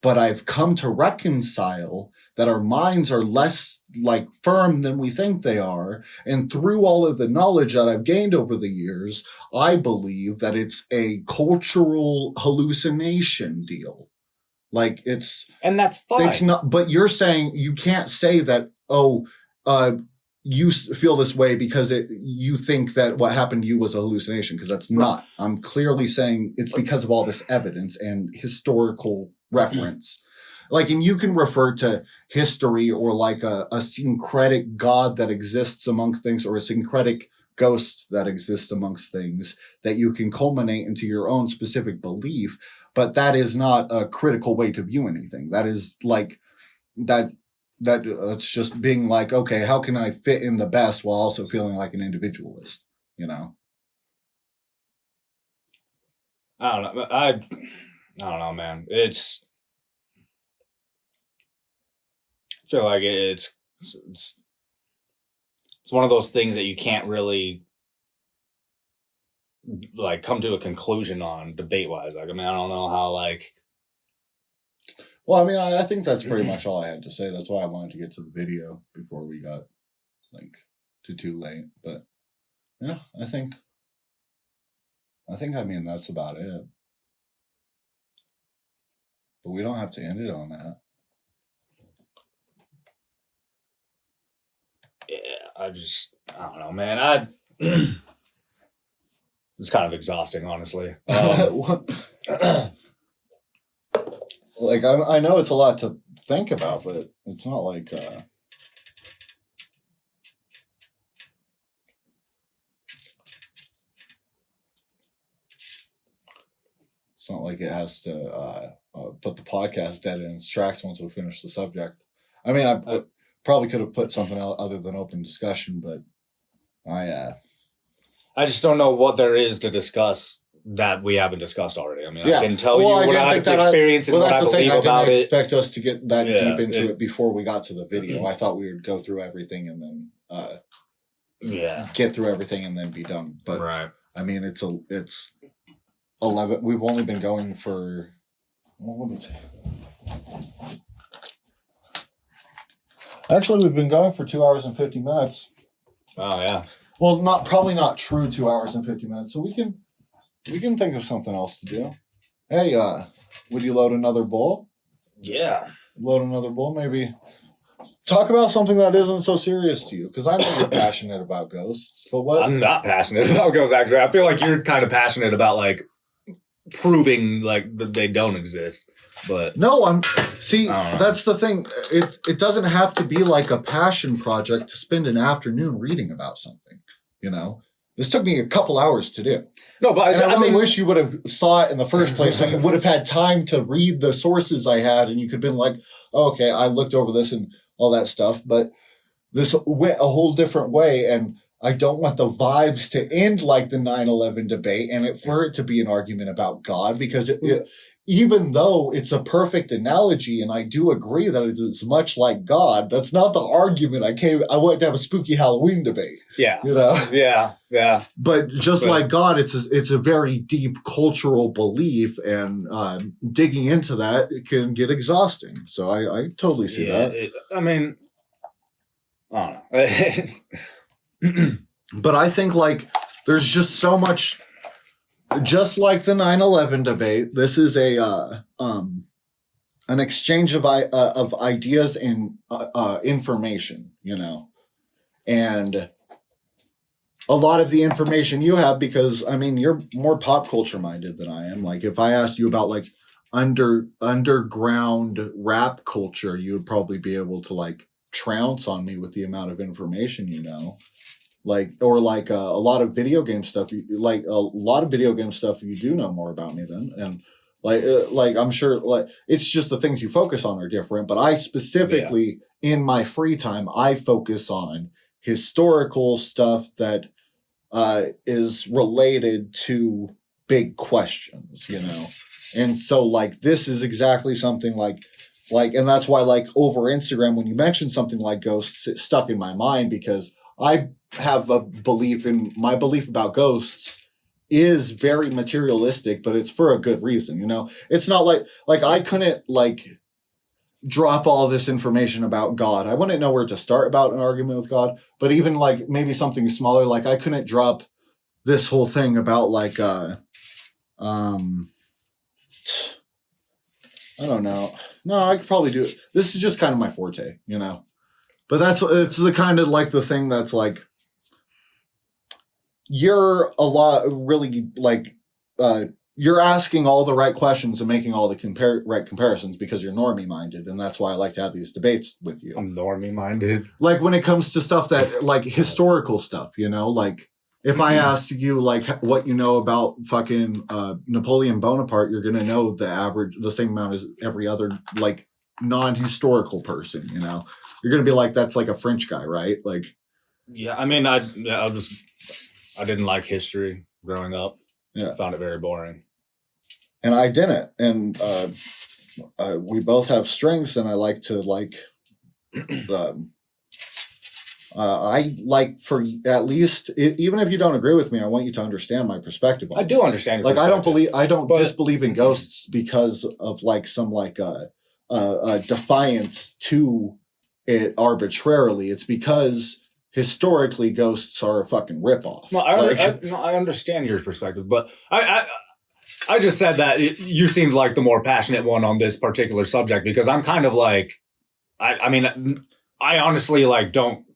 but I've come to reconcile that our minds are less like firm than we think they are. And through all of the knowledge that I've gained over the years, I believe that it's a cultural hallucination deal. Like and that's fine. It's not, but you're saying you can't say that, you feel this way because you think that what happened to you was a hallucination, because that's not. I'm clearly saying it's because of all this evidence and historical reference. Like, and you can refer to history or like a syncretic God that exists amongst things, or a syncretic ghost that exists amongst things that you can culminate into your own specific belief. But that is not a critical way to view anything. That is like it's just being like, okay, how can I fit in the best while also feeling like an individualist, you know? I don't know. I don't know, man. I feel like it's one of those things that you can't really like come to a conclusion on debate wise. Like, I mean, I don't know how like. Well, I mean, I think that's pretty much all I had to say. That's why I wanted to get to the video before we got like too late. But yeah, I think I mean that's about it. But we don't have to end it on that. I don't know, man. It's kind of exhausting, honestly. Like, I know it's a lot to think about, but it's not like it's not like it has to put the podcast dead in its tracks once we finish the subject. I mean, I probably could have put something else other than open discussion, but I just don't know what there is to discuss that we haven't discussed already. I mean, I can tell you what I have experienced and what I believe about it. I didn't expect us to get that deep into it before we got to the video. I thought we would go through everything and then get through everything and then be done. But I mean, it's 11. We've only been going for what is it? Actually, we've been going for 2 hours and 50 minutes. Oh yeah. Well, probably not true 2 hours and 50 minutes. So we can think of something else to do. Hey, would you load another bowl? Yeah. Load another bowl, maybe. Talk about something that isn't so serious to you, because I know you're passionate about ghosts. But what? I'm not passionate about ghosts. Actually, I feel like you're kind of passionate about like proving like that they don't exist. But no, that's the thing. It doesn't have to be like a passion project to spend an afternoon reading about something. You know, this took me a couple hours to do. No, but I really wish you would have saw it in the first place, so you would have had time to read the sources I had, and you could have been like, oh, okay, I looked over this and all that stuff. But this went a whole different way, and I don't want the vibes to end like the 9/11 debate and for it to be an argument about God, because even though it's a perfect analogy, and I do agree that it's much like God, that's not the argument I wanted to have a spooky Halloween debate. Yeah. You know? Yeah. But like God, it's a very deep cultural belief, and digging into that can get exhausting. So I totally see that. I mean, I don't know. But I think like there's just so much just like the 9/11 debate, this is an exchange of ideas and information, you know, and a lot of the information you have, because I mean, you're more pop culture minded than I am. Like, if I asked you about like underground rap culture, you would probably be able to like trounce on me with the amount of information you know. Like, or like a lot of video game stuff. You do know more about me than, and like I'm sure like it's just the things you focus on are different. But I specifically in my free time, I focus on historical stuff that is related to big questions, you know. And so like this is exactly something like, and that's why like over Instagram when you mention something like ghosts, it stuck in my mind because I have a belief about ghosts is very materialistic, but it's for a good reason, you know. It's not like I couldn't like drop all this information about God. I wouldn't know where to start about an argument with God, but even like maybe something smaller, like I couldn't drop this whole thing about like I don't know. No, I could probably do it. This is just kind of my forte, you know. But it's the kind of like the thing that's like you're a lot really like you're asking all the right questions and making all the right comparisons because you're normie minded, and that's why I like to have these debates with you. I'm normie minded. Like when it comes to stuff that like historical stuff, you know, like if I ask you like what you know about fucking Napoleon Bonaparte, you're gonna know the same amount as every other like non-historical person, you know. You're gonna be like, that's like a French guy, right? Like, yeah. I mean, I didn't like history growing up. Yeah, I found it very boring. And I didn't. And we both have strengths, and I like to like. I like for at least, even if you don't agree with me, I want you to understand my perspective on I do understand your like perspective. I don't disbelieve in ghosts because of like some like defiance to it arbitrarily. It's because historically ghosts are a fucking ripoff. No, I understand your perspective, but I just said that you seemed like the more passionate one on this particular subject because I'm kind of like, I mean, I honestly like don't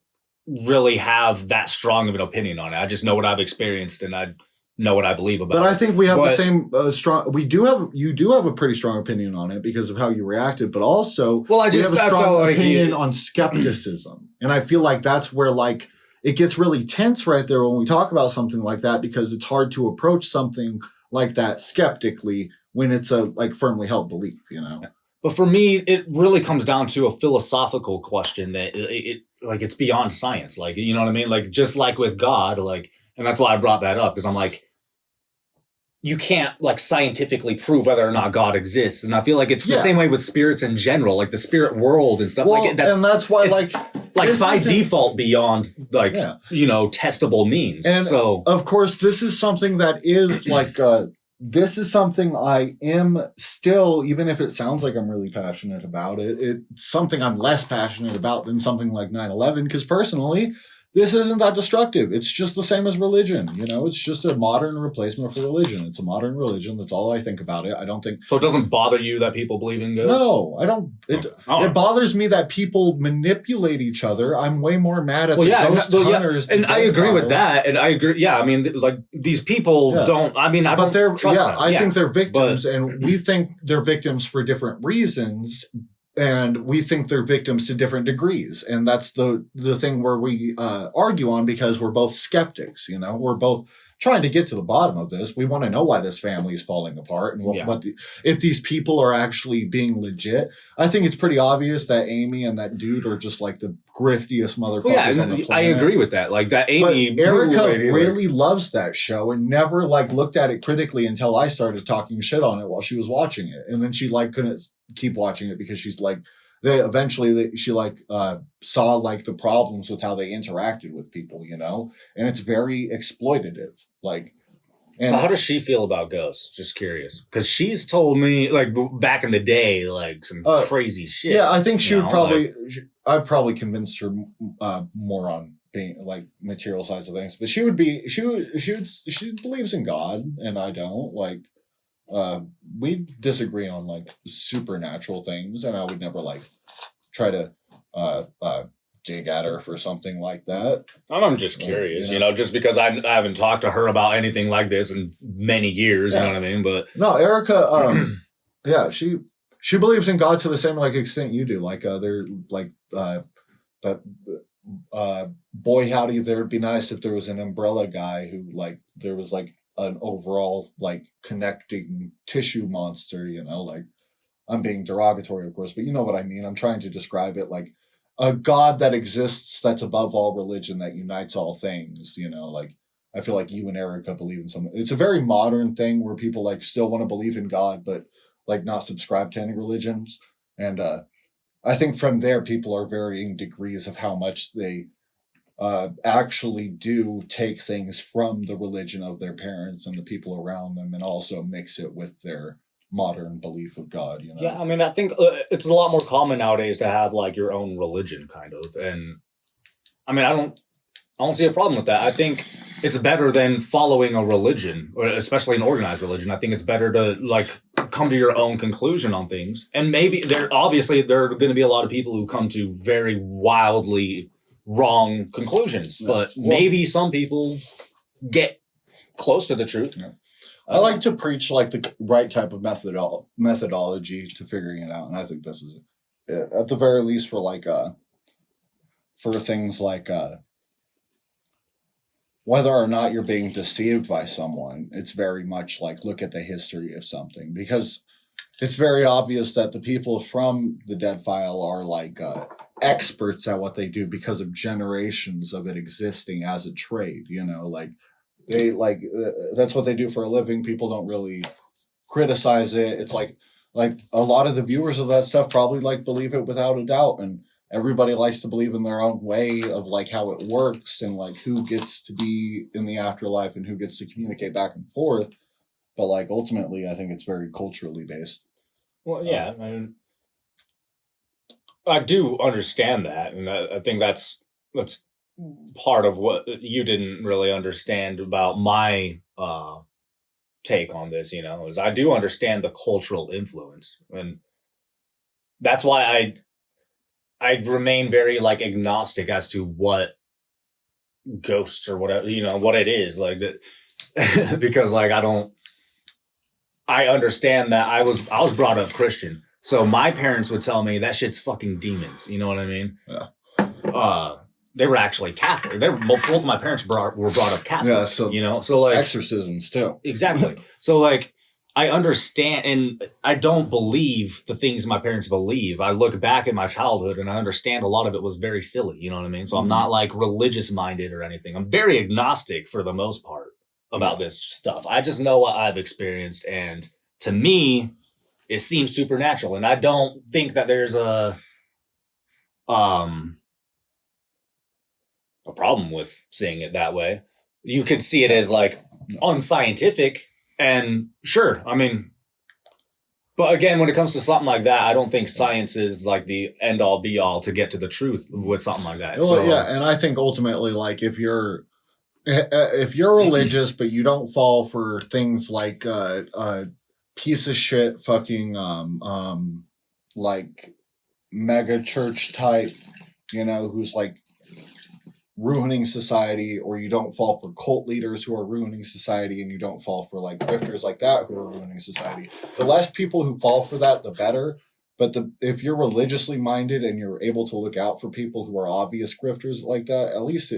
really have that strong of an opinion on it. I just know what I've experienced and I know what I believe about it. But I think we have the same strong. You do have a pretty strong opinion on it because of how you reacted. But also, we have a strong opinion on skepticism, and I feel like that's where like it gets really tense right there when we talk about something like that because it's hard to approach something like that skeptically when it's a like firmly held belief, you know. But for me, it really comes down to a philosophical question that it like it's beyond science. Like, you know what I mean? Like just like with God, like, and that's why I brought that up because I'm like, you can't like scientifically prove whether or not God exists. And I feel like it's the same way with spirits in general, like the spirit world and stuff. Well, like that's, and that's why like by default beyond like, you know, testable means. And so of course, this is something that is like, this is something I am still, even if it sounds like I'm really passionate about it, it's something I'm less passionate about than something like 9/11 because personally, this isn't that destructive. It's just the same as religion. You know, it's just a modern replacement for religion. It's a modern religion. That's all I think about it. I don't think. So it doesn't bother you that people believe in ghosts? No, I don't. It bothers me that people manipulate each other. I'm way more mad at ghost hunters. And I agree with that. And I agree. Yeah. I mean, like these people don't, I mean, I don't trust them. I think they're victims and we think they're victims for different reasons. And we think they're victims to different degrees. And that's the thing where we argue on because we're both skeptics, you know, we're both trying to get to the bottom of this. We want to know why this family is falling apart and if these people are actually being legit. I think it's pretty obvious that Amy and that dude are just like the griftiest motherfuckers on the planet. I agree with that. Like that Amy. But Erica really loves that show and never like looked at it critically until I started talking shit on it while she was watching it. And then she like couldn't keep watching it because she's like, she saw like the problems with how they interacted with people, you know, and it's very exploitative. Like, and so how does she feel about ghosts? Just curious, because she's told me like back in the day, like some crazy shit. Yeah, I think she would probably. I've probably convinced her more on being like material sides of things. But she believes in God, and I don't. Like, we disagree on like supernatural things, and I would never like try to dig at her for something like that. I'm just curious, you know, just because I haven't talked to her about anything like this in many years, you know what I mean? But no, Erica, yeah, she believes in God to the same like extent you do. Like, they're like that. Boy howdy, there'd be nice if there was an umbrella guy who like there was like an overall like connecting tissue monster, you know, like I'm being derogatory of course, but you know what I mean. I'm trying to describe it like a God that exists that's above all religion, that unites all things, you know. Like I feel like you and Erica believe in something. It's a very modern thing where people like still want to believe in God but like not subscribe to any religions. And I think from there people are varying degrees of how much they actually do take things from the religion of their parents and the people around them and also mix it with their modern belief of God, you know? Yeah, I mean, I think it's a lot more common nowadays to have like your own religion kind of. And I mean, I don't see a problem with that. I think it's better than following a religion, or especially an organized religion. I think it's better to like come to your own conclusion on things. And maybe there are going to be a lot of people who come to very wildly wrong conclusions, but maybe some people get close to the truth. Yeah. I like to preach like the right type of methodology to figuring it out, and I think this is it. At the very least for like for things like whether or not you're being deceived by someone. It's very much like look at the history of something, because it's very obvious that the people from the Dead File are like experts at what they do because of generations of it existing as a trade, you know, like they like that's what they do for a living. People don't really criticize it. It's like a lot of the viewers of that stuff probably like believe it without a doubt, and everybody likes to believe in their own way of like how it works and like who gets to be in the afterlife and who gets to communicate back and forth. But like ultimately I think it's very culturally based. Well, yeah, I mean, I do understand that, and I think that's part of what you didn't really understand about my take on this. You know, is I do understand the cultural influence, and that's why I remain very like agnostic as to what ghosts or whatever, you know, what it is like that, because like I understand that I was brought up Christian, so my parents would tell me that shit's fucking demons. You know what I mean? Yeah. They were actually Catholic. Both of my parents were brought up Catholic. Yeah. So you know, so like exorcisms too. Exactly. So like I understand, and I don't believe the things my parents believe. I look back at my childhood and I understand a lot of it was very silly. You know what I mean? So I'm not like religious minded or anything. I'm very agnostic for the most part about this stuff. I just know what I've experienced, and to me, it seems supernatural. And I don't think that there's a problem with seeing it that way. You could see it as like unscientific, and sure, I mean, but again, when it comes to something like that, I don't think science is like the end all be all to get to the truth with something like that. Well, yeah, and I think ultimately, like if you're religious but you don't fall for things like piece of shit fucking like mega church type, you know, who's like ruining society, or you don't fall for cult leaders who are ruining society, and you don't fall for like grifters like that who are ruining society. The less people who fall for that, the better. But if you're religiously minded and you're able to look out for people who are obvious grifters like that, at least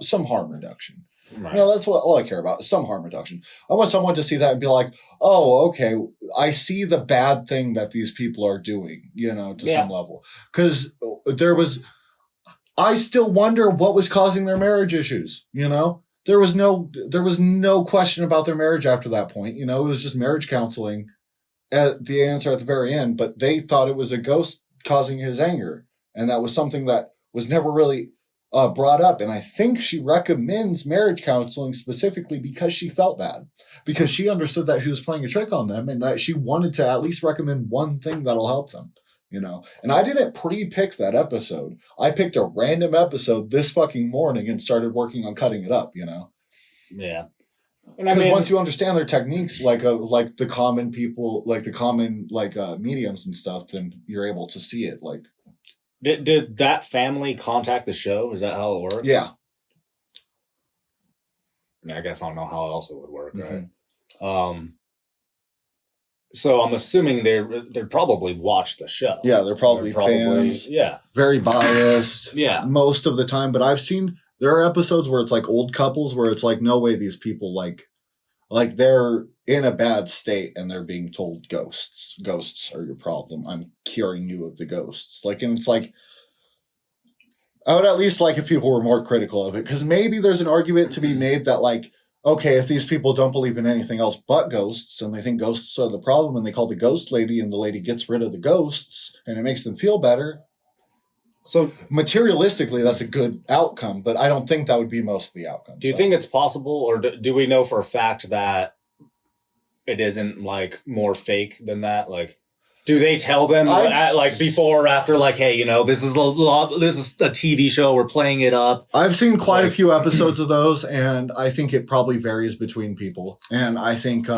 some harm reduction. Right. You know, that's all I care about, some harm reduction. I want someone to see that and be like, oh, okay, I see the bad thing that these people are doing, you know, to some level. Because I still wonder what was causing their marriage issues, you know? There was no question about their marriage after that point. You know, it was just marriage counseling at the answer at the very end, but they thought it was a ghost causing his anger. And that was something that was never really brought up. And I think she recommends marriage counseling specifically because she felt bad, because she understood that she was playing a trick on them, and that she wanted to at least recommend one thing that'll help them. you know. And I didn't pre-pick that episode. I picked a random episode this fucking morning and started working on cutting it up, you know. Yeah. Because once you understand their techniques, like the common people, like the common mediums and stuff, then you're able to see it. Like, did that family contact the show? Is that how it works? Yeah. I guess I don't know how else it would work, right? So I'm assuming they probably watched the show. Yeah, they're probably fans. Yeah, very biased. Yeah, most of the time. But I've seen there are episodes where it's like old couples where it's like, no way, these people like they're in a bad state and they're being told ghosts are your problem. I'm curing you of the ghosts. Like, and it's like, I would at least like if people were more critical of it, because maybe there's an argument to be made that like, okay, if these people don't believe in anything else but ghosts and they think ghosts are the problem and they call the ghost lady and the lady gets rid of the ghosts and it makes them feel better. So materialistically, that's a good outcome, but I don't think that would be most of the outcome. Do you think it's possible, or do we know for a fact that it isn't like more fake than that? Like, do they tell them like before or after, like, hey, you know, this is a TV show, we're playing it up? I've seen quite a few episodes of those, and I think it probably varies between people. And I think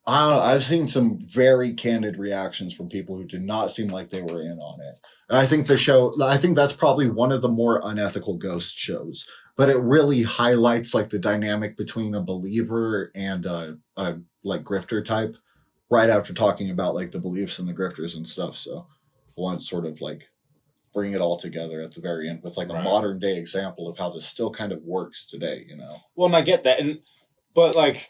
I've seen some very candid reactions from people who did not seem like they were in on it. And I think that's probably one of the more unethical ghost shows, but it really highlights like the dynamic between a believer and a like grifter type right after talking about like the beliefs and the grifters and stuff. So I want to sort of like bring it all together at the very end with like a modern day example of how this still kind of works today, you know? Well, and I get that. But like,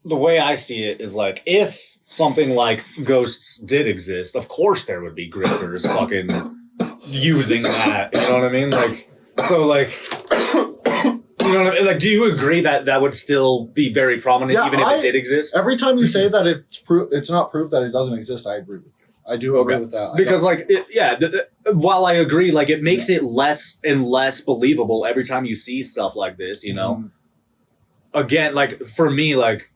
the way I see it is like, if something like ghosts did exist, of course there would be grifters fucking using that. You know what I mean? Like, so like, you know what I mean? Like, do you agree that that would still be very prominent even if it did exist? Every time you say that it's not proof that it doesn't exist, I agree with you. I do agree with that. Because like, while I agree, like it makes it less and less believable every time you see stuff like this, you know? Again, like for me, like,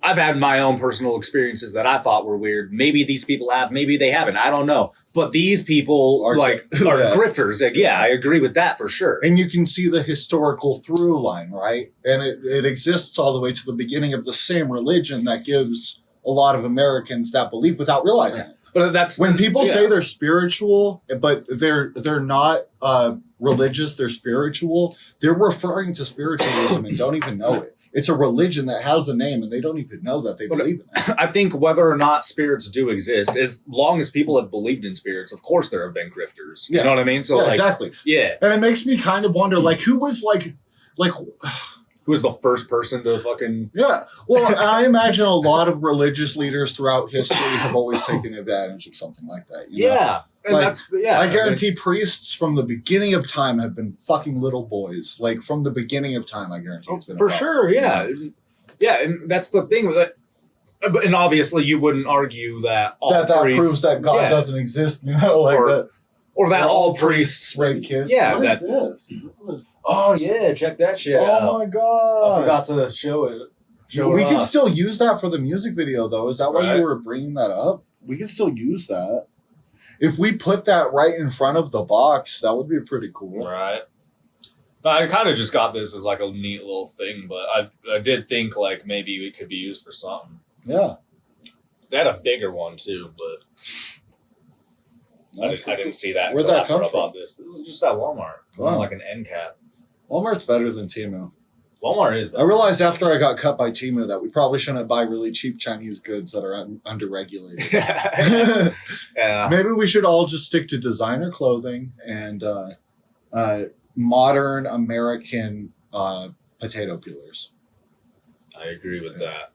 I've had my own personal experiences that I thought were weird. Maybe these people have, maybe they haven't. I don't know. But these people are grifters. Like, yeah, I agree with that for sure. And you can see the historical through line, right? And it exists all the way to the beginning of the same religion that gives a lot of Americans that belief without realizing it. But that's when people say they're spiritual, but they're not religious, they're spiritual. They're referring to spiritualism and don't even know it. It's a religion that has a name and they don't even know that they believe in it. I think whether or not spirits do exist, as long as people have believed in spirits, of course there have been grifters. You know what I mean? So exactly. Yeah. And it makes me kind of wonder, like, who was like who was the first person to fucking... Yeah. Well, I imagine a lot of religious leaders throughout history have always taken advantage of something like that. You know? And like, that's, I guarantee priests from the beginning of time have been fucking little boys. Like, from the beginning of time, I guarantee it's been for sure, yeah. Yeah, and that's the thing with it. And obviously, you wouldn't argue that all that priests... proves that God doesn't exist, you know? Like or that all priests rape kids. Yeah. What is this? Oh, yeah, check that shit out. Oh, my God. I forgot to show it. We could still use that for the music video, though. Is that why you were bringing that up? We could still use that. If we put that right in front of the box, that would be pretty cool. Right. No, I kind of just got this as like a neat little thing, but I did think like maybe it could be used for something. Yeah. They had a bigger one too, but I didn't see that. Where'd that come from? This was just at Walmart. Wow. Like an end cap. Walmart's better than Temu. Walmart is. I realized after I got cut by Temu that we probably shouldn't buy really cheap Chinese goods that are under-regulated. Yeah. Maybe we should all just stick to designer clothing and modern American potato peelers. I agree with that.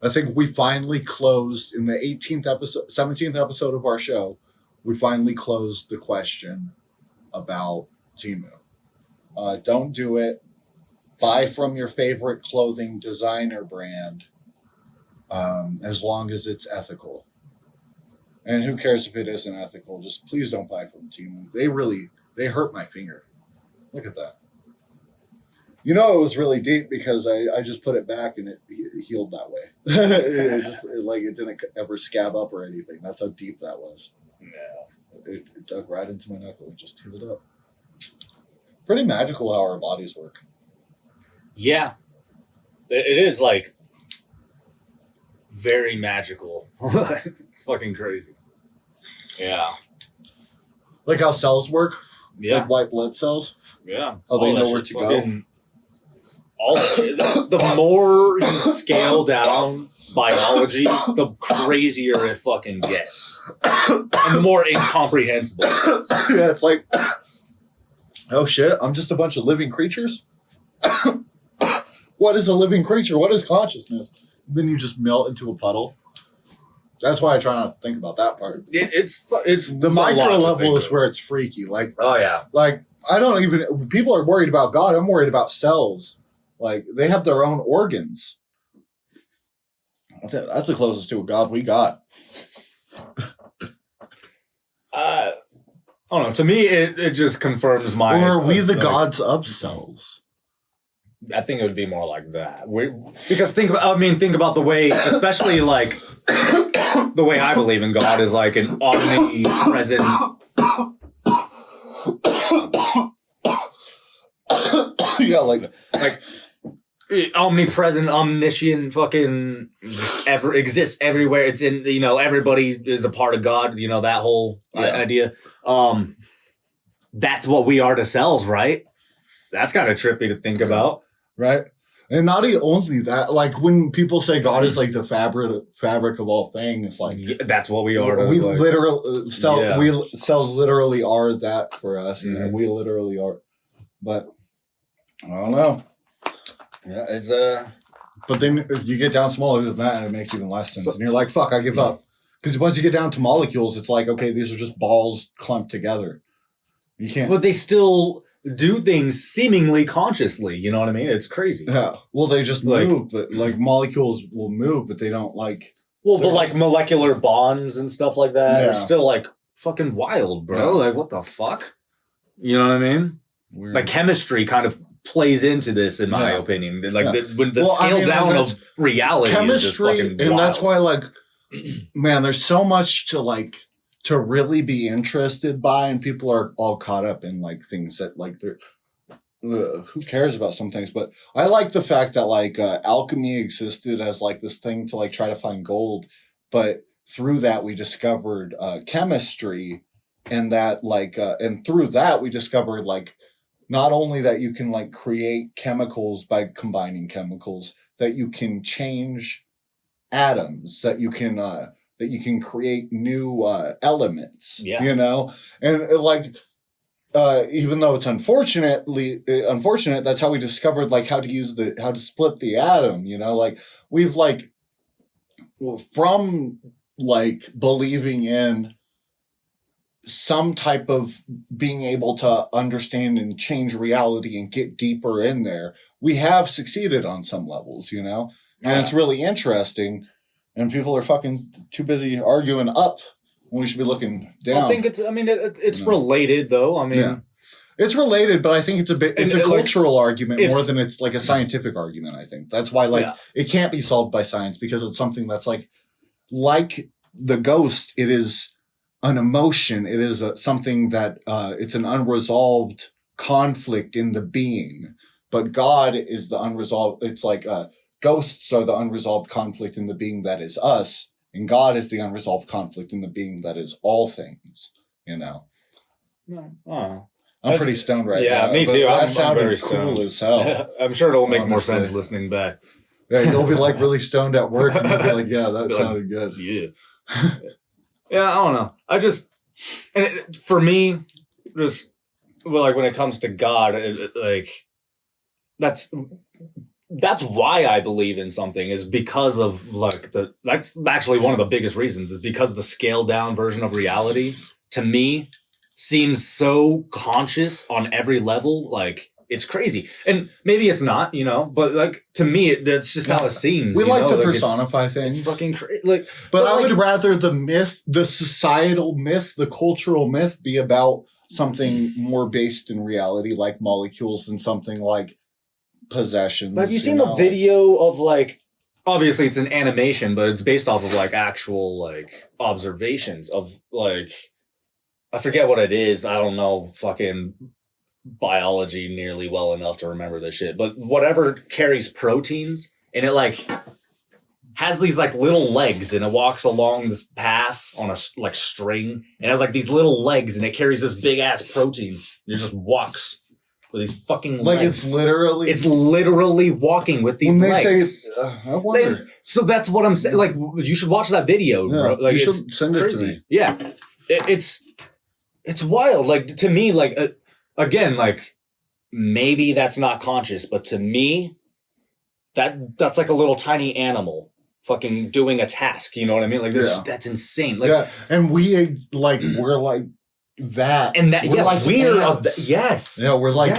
I think we finally closed in the 17th episode of our show. We finally closed the question about Temu. Don't do it. Buy from your favorite clothing designer brand, as long as it's ethical. And who cares if it isn't ethical? Just please don't buy from Temu. They hurt my finger. Look at that. You know, it was really deep because I just put it back and it healed that way. It just like it didn't ever scab up or anything. That's how deep that was. Yeah. It dug right into my knuckle and just healed it up. Pretty magical how our bodies work. Yeah. It is like very magical. It's fucking crazy. Yeah. Like how cells work. Yeah. Like white blood cells. Yeah. How they All that know where shit to fucking- All that shit. The more you scale down biology, the crazier it fucking gets. And the more incomprehensible it gets. Yeah, it's like, oh shit, I'm just a bunch of living creatures? What is a living creature? What is consciousness? Then you just melt into a puddle. That's why I try not to think about that part. It's The micro level is where it's freaky. Like, oh yeah. Like, I don't even, people are worried about God. I'm worried about cells. Like, they have their own organs. That's the closest to a God we got. I don't know. To me, it just confirms my. Or are we the gods of cells? I think it would be more like that. Because think about the way, especially like the way I believe in God is like an omnipresent. Yeah, like omnipresent, omniscient, fucking just exists everywhere. It's in, everybody is a part of God. That whole idea. That's what we are to cells, right? That's kind of trippy to think about. Right. And not only that, like when people say God is like the fabric of all things, like that's what we are. We literally cells literally are that for us. Mm-hmm. We literally are. But I don't know. Yeah, it's But then you get down smaller than that, and it makes even less sense. And you're like, "Fuck, I give up." Because once you get down to molecules, it's like, okay, these are just balls clumped together. You can't. But they still do things seemingly consciously. You know what I mean? It's crazy. Yeah. Well, they just move, but like molecules will move, but they don't like. Well, but like molecular bonds and stuff like that are Yeah. still like fucking wild, bro. Yeah. Like, what the fuck? You know what I mean? Weird. Like chemistry kind of plays into this, in my Yeah. opinion. Like Yeah. when the Well, I scale mean, down and of reality is just chemistry, fucking and wild. that's why, like, man, there's so much to really be interested by, and people are all caught up in like things that like they're. Who cares about some things? But I like the fact that like alchemy existed as like this thing to like try to find gold, but through that we discovered chemistry, and that like and through that we discovered like not only that you can like create chemicals by combining chemicals, that you can change atoms, that you can create new elements. Yeah. And like. Even though it's unfortunate, that's how we discovered like how to split the atom. Like we've like from like believing in some type of being able to understand and change reality and get deeper in there, we have succeeded on some levels, and it's really interesting. And people are fucking too busy arguing up when we should be looking down. I think it's related though. I mean, Yeah. It's related, but I think it's a cultural argument if- more than it's like a scientific argument. I think that's why it can't be solved by science, because it's something that's like the ghost. It is an emotion. It is something that it's an unresolved conflict in the being. But God is the unresolved. It's like ghosts are the unresolved conflict in the being that is us. And God is the unresolved conflict in the being that is all things, I'm pretty stoned right now. Yeah, me but too. That I'm sounded very cool stoned. as hell. I'm sure it'll make more Honestly. sense listening back. Yeah, you'll be like really stoned at work and you'll be like, yeah, that Be like, sounded good. Yeah. Yeah, I don't know. For me, just like when it comes to God, that's why I believe in something, is because of like that's actually one of the biggest reasons, is because the scaled down version of reality to me seems so conscious on every level. Like it's crazy, and maybe it's not, but like to me, that's just how it seems. We like to Like, personify things. It's fucking crazy. But I would rather the myth, the societal myth, the cultural myth be about something more based in reality, like molecules, than something like possessions. Have you seen the video of like? Obviously, it's an animation, but it's based off of like actual like observations of like. I forget what it is. I don't know fucking biology nearly well enough to remember this shit. But whatever carries proteins and it like has these like little legs and it walks along this path on a like string and it has like these little legs and it carries this big ass protein. It just walks with these fucking like legs. It's literally walking with these when they legs. say I wonder. So that's what I'm saying. Like you should watch that video, bro. Like you should it's send it crazy. to me. Yeah, it's wild. Like to me, like again, like maybe that's not conscious, but to me, that's like a little tiny animal fucking doing a task. You know what I mean? Like that's insane. Like and we like we're like that, and that we're like we're ants. yes, we're like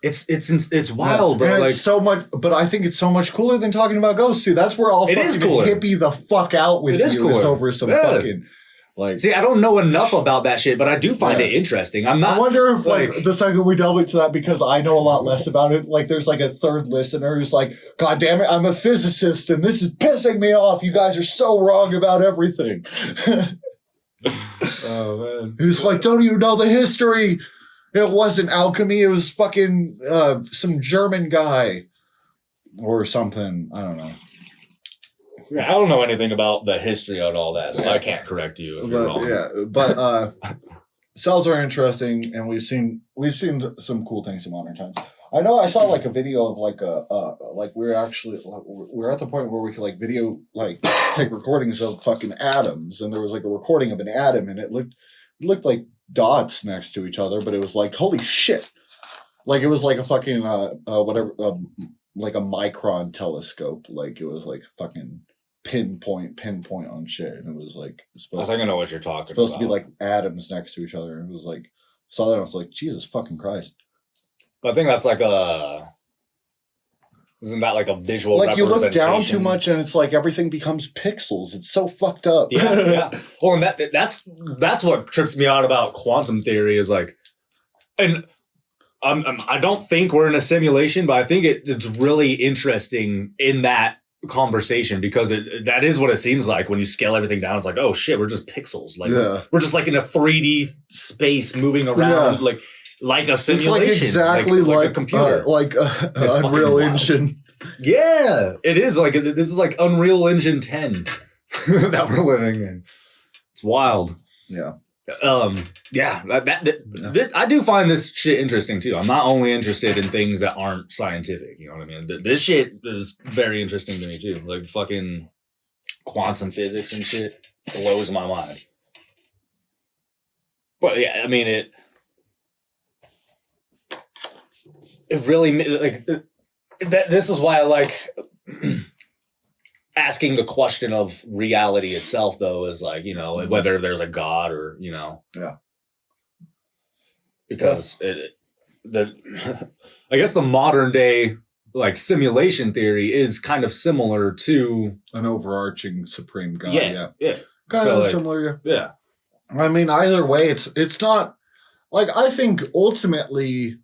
it's wild, bro. And like it's so much, but I think it's so much cooler than talking about ghosts. See, that's where I'll It is fucking cooler. hippie the fuck out with It is you. Is cooler. over some Yeah. fucking like. See, I don't know enough about that shit, but I do find it interesting. I'm not. I wonder if like the second we delve into that, because I know a lot less about it. Like, there's like a third listener who's like, "God damn it, I'm a physicist, and this is pissing me off. You guys are so wrong about everything." Oh man, He's like, "Don't you know the history? It wasn't alchemy. It was fucking some German guy or something. I don't know." Yeah, I don't know anything about the history and all that, so I can't correct you if you're wrong. Yeah, but cells are interesting, and we've seen some cool things in modern times. I know I saw like a video of like we're at the point where we could like video like take recordings of fucking atoms, and there was like a recording of an atom, and it looked like dots next to each other, but it was like, holy shit, like it was like a fucking like a micron telescope, like it was like fucking pinpoint on shit, and it was like I think I know what you're talking supposed about. to be like atoms next to each other, and it was like saw that and I was like, Jesus fucking Christ. But I think that's like isn't that like a visual Like you look down too representation? much and it's like everything becomes pixels. It's so fucked up. Yeah. Well, and that's what trips me out about quantum theory is like, and I don't think we're in a simulation, but I think it's really interesting in that conversation because that is what it seems like when you scale everything down. It's like, oh shit, we're just pixels. Like we're just like in a 3D space moving around, like a simulation. It's like exactly like a computer, It's Unreal fucking Engine. Yeah, it is like this is like Unreal Engine 10 that we're living in. It's wild. Yeah. This, I do find this shit interesting too. I'm not only interested in things that aren't scientific, you know what I mean? This shit is very interesting to me too. Like fucking quantum physics and shit blows my mind. But yeah, I mean it really like this is why I like asking the question of reality itself, though, is like, you know, whether there's a God or, you know. Yeah. Because I guess the modern day, like, simulation theory is kind of similar to an overarching supreme God. Yeah. Kind So, of like, similar. Yeah. I mean, either way, it's not like, I think ultimately,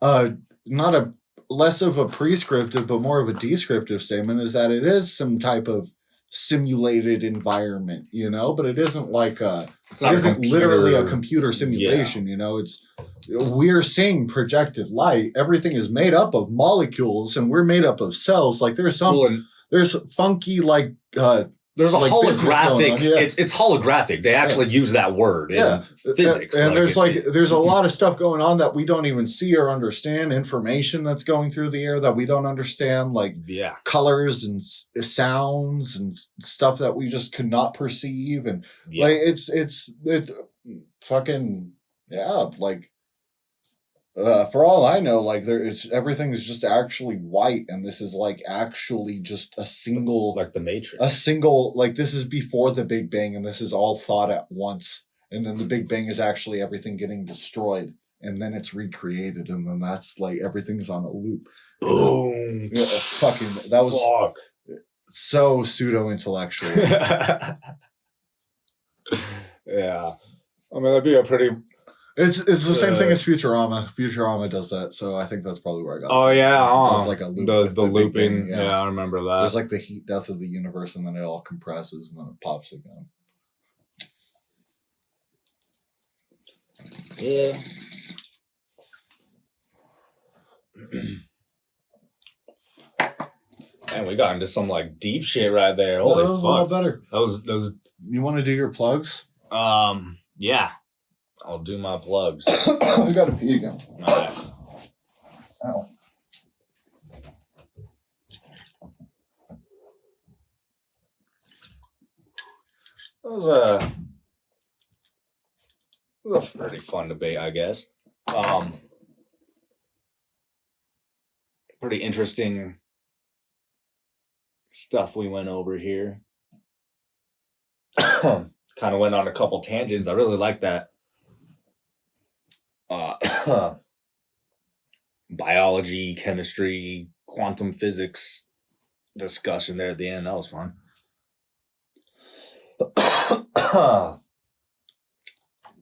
not a less of a prescriptive, but more of a descriptive statement is that it is some type of simulated environment, you know, but it isn't like it isn't literally a computer simulation, you know, we're seeing projected light. Everything is made up of molecules and we're made up of cells. Like there's funky, like, there's a like holographic. It's holographic. They actually use that word in physics. And there's there's a lot of stuff going on that we don't even see or understand. Information that's going through the air that we don't understand, like colors and sounds and stuff that we just could not perceive. And like it's fucking like. For all I know, like everything is just actually white, and this is like actually just a single, like the Matrix. Like this is before the Big Bang, and this is all thought at once, and then the Big Bang is actually everything getting destroyed, and then it's recreated, and then that's like everything's on a loop. Boom! Fucking that was so pseudo intellectual. Yeah, I mean that'd be a pretty. It's the same thing as Futurama. Futurama does that, so I think that's probably where I got. Oh it. yeah, It does like a loop the with Big looping. Bang, Yeah, I remember that. There's like the heat death of the universe, and then it all compresses, and then it pops again. Yeah. Man, we got into some like deep shit right there. Holy that was a lot fuck. better. That was You want to do your plugs? yeah. I'll do my plugs. I gotta pee again. Alright. Ow. It was a pretty fun debate, I guess. Pretty interesting stuff we went over here. Kind of went on a couple tangents. I really like that. Biology, chemistry, quantum physics discussion there at the end. That was fun.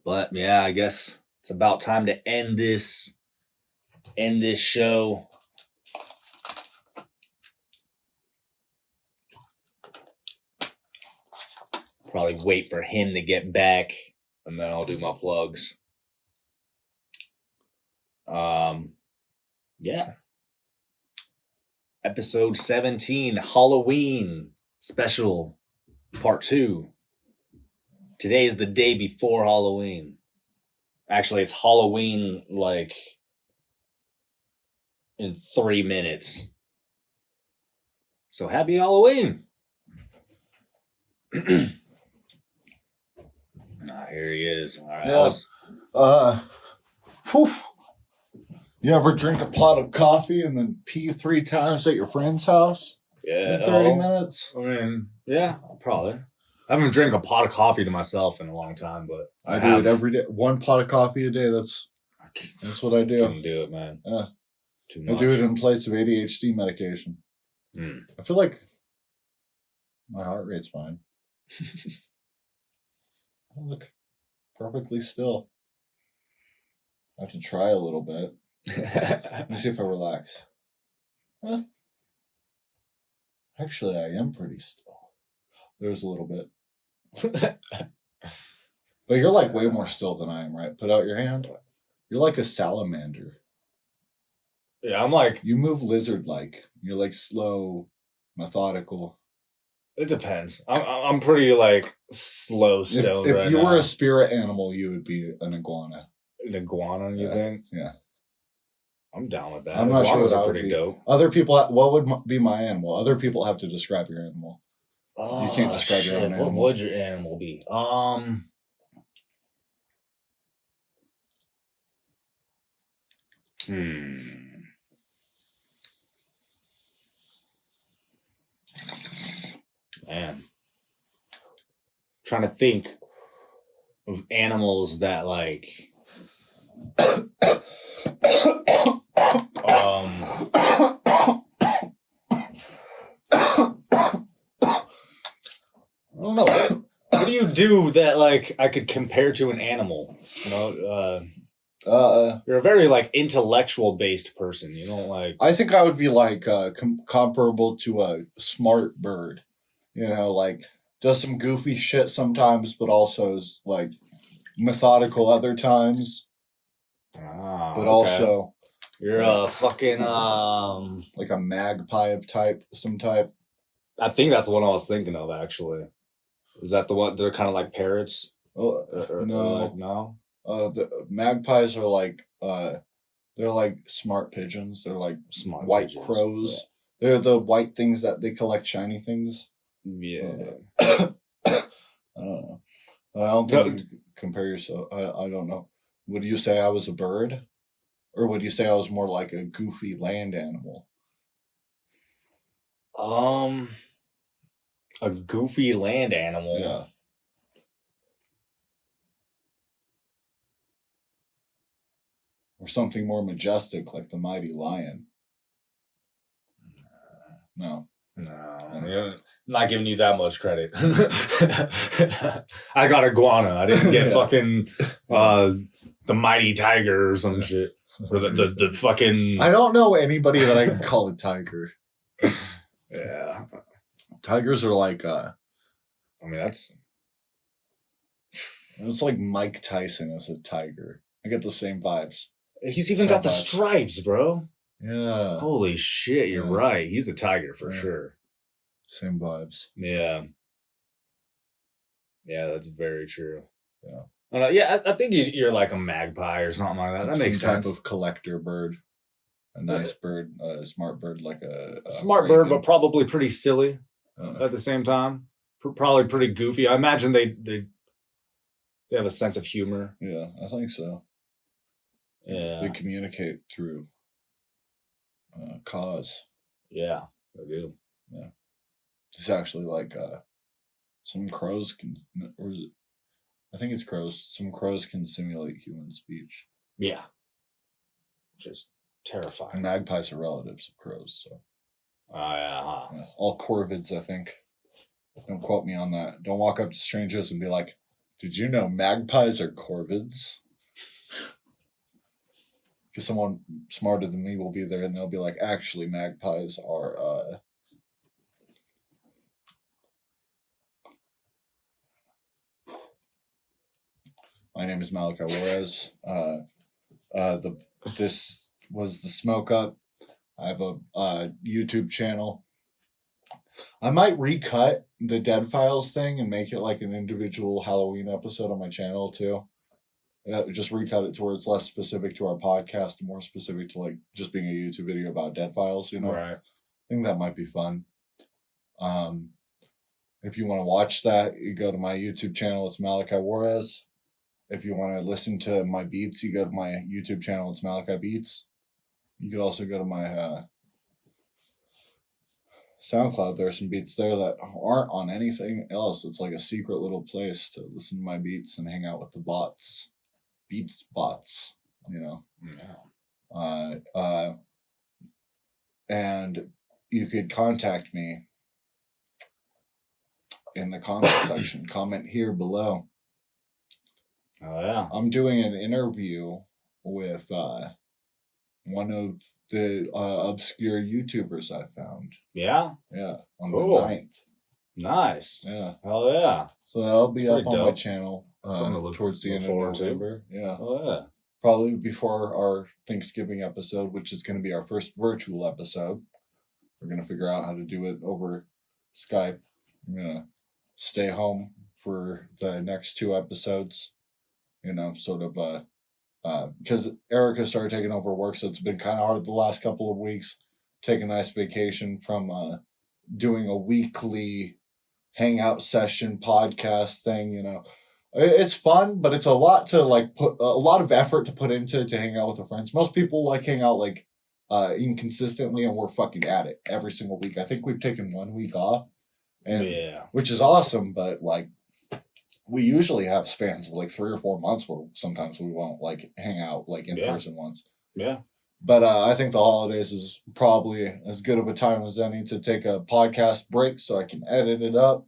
But yeah, I guess it's about time to end this show. Probably wait for him to get back, and then I'll do my plugs. Yeah. Episode 17, Halloween special, part 2. Today is the day before Halloween. Actually, it's Halloween like in 3 minutes. So happy Halloween. Here he is. All right. Yeah. Whew. You ever drink a pot of coffee and then pee 3 times at your friend's house? Yeah. In 30 minutes? I mean, yeah, probably. I haven't drank a pot of coffee to myself in a long time, but I do it every day. 1 pot of coffee a day. That's what I do. Couldn't do it, man. Yeah. Too much. I do it in place of ADHD medication. I feel like my heart rate's fine. I look perfectly still. I have to try a little bit. Let me see if I relax. Actually, I am pretty still. There's a little bit. But you're like way more still than I am, right? Put out your hand. You're like a salamander. Yeah, I'm like... You move lizard-like. You're like slow, methodical. It depends. I'm pretty like slow stoned. If right you now. were a spirit animal, you would be an iguana. An iguana, you think? Yeah. I'm down with that. I'm not sure Iguanas what are I would pretty be. dope. Other people, what would be my animal? Other people have to describe your animal. Oh, You can't describe your own shit. animal. What would your animal be? Man. Trying to think of animals that like I don't know. What do you do that like I could compare to an animal? You know, you're a very like intellectual based person. You don't like. I think I would be like comparable to a smart bird. You know, like does some goofy shit sometimes, but also is like methodical other times. But But also, you're a fucking like a magpie of some type. I think that's the one I was thinking of actually. Is that the one? They're kind of like parrots. Oh, Or no, like, no. the magpies are like they're like smart pigeons. They're like Smart white pigeons, crows. They're the white things that they collect shiny things. Yeah. I don't know. I don't think you could compare yourself. I don't know. Would you say I was a bird? Or would you say I was more like a goofy land animal? A goofy land animal. Yeah. Or something more majestic like the mighty lion? No. No, I'm not giving you that much credit. I got iguana. I didn't get fucking the mighty tiger or some shit. Or the fucking... I don't know anybody that I can call a tiger. Yeah. Tigers are like, I mean, that's... It's like Mike Tyson as a tiger. I get the same vibes. He's even got the stripes, bro. Yeah. Holy shit, you're right. He's a tiger for sure. Same vibes. Yeah. Yeah, that's very true. Yeah. Yeah, I think you're like a magpie or something like that. That makes sense. Some type of collector bird. A nice bird, a smart bird, like a smart bird, but probably pretty silly at the same time. Probably pretty goofy. I imagine they have a sense of humor. Yeah, I think so. Yeah. They communicate through cause. Yeah, they do. Yeah. It's actually like some crows can, or is it, I think it's crows. Some crows can simulate human speech. Yeah. Just terrifying. And magpies are relatives of crows, so. Yeah. All corvids, I think. Don't quote me on that. Don't walk up to strangers and be like, "Did you know magpies are corvids?" Because someone smarter than me will be there and they'll be like, "Actually, magpies are My name is Malachi Juarez. This was the Smoke Up. I have a YouTube channel. I might recut the Dead Files thing and make it like an individual Halloween episode on my channel too. Just recut it to where it's less specific to our podcast, more specific to like just being a YouTube video about Dead Files, you know? Right. I think that might be fun. If you want to watch that, you go to my YouTube channel. It's Malachi Juarez. If you want to listen to my beats, you go to my YouTube channel. It's Malachi Beats. You could also go to my SoundCloud. There are some beats there that aren't on anything else. It's like a secret little place to listen to my beats and hang out with the bots. Beats bots, you know. Yeah. And you could contact me in the comment section. Comment here below. Oh, yeah. I'm doing an interview with one of the obscure YouTubers I found. Yeah? Yeah. On Cool. the 9th. Nice. Yeah. Oh, yeah. So that'll be That's up on pretty my dope. channel look towards the end of forward to. November. Yeah. Oh, yeah. Probably before our Thanksgiving episode, which is going to be our first virtual episode. We're going to figure out how to do it over Skype. I'm going to stay home for the next 2 episodes. You know, sort of, because Erica started taking over work, so it's been kind of hard the last couple of weeks. Take a nice vacation from doing a weekly hangout session podcast thing, you know. It's fun, but it's a lot to like put a lot of effort to put into to hang out with our friends. Most people like hang out like inconsistently, and we're fucking at it every single week. I think we've taken 1 week off, and which is awesome, but like we usually have spans of like 3 or 4 months where sometimes we won't like hang out like in person once. Yeah. But I think the holidays is probably as good of a time as any to take a podcast break so I can edit it up.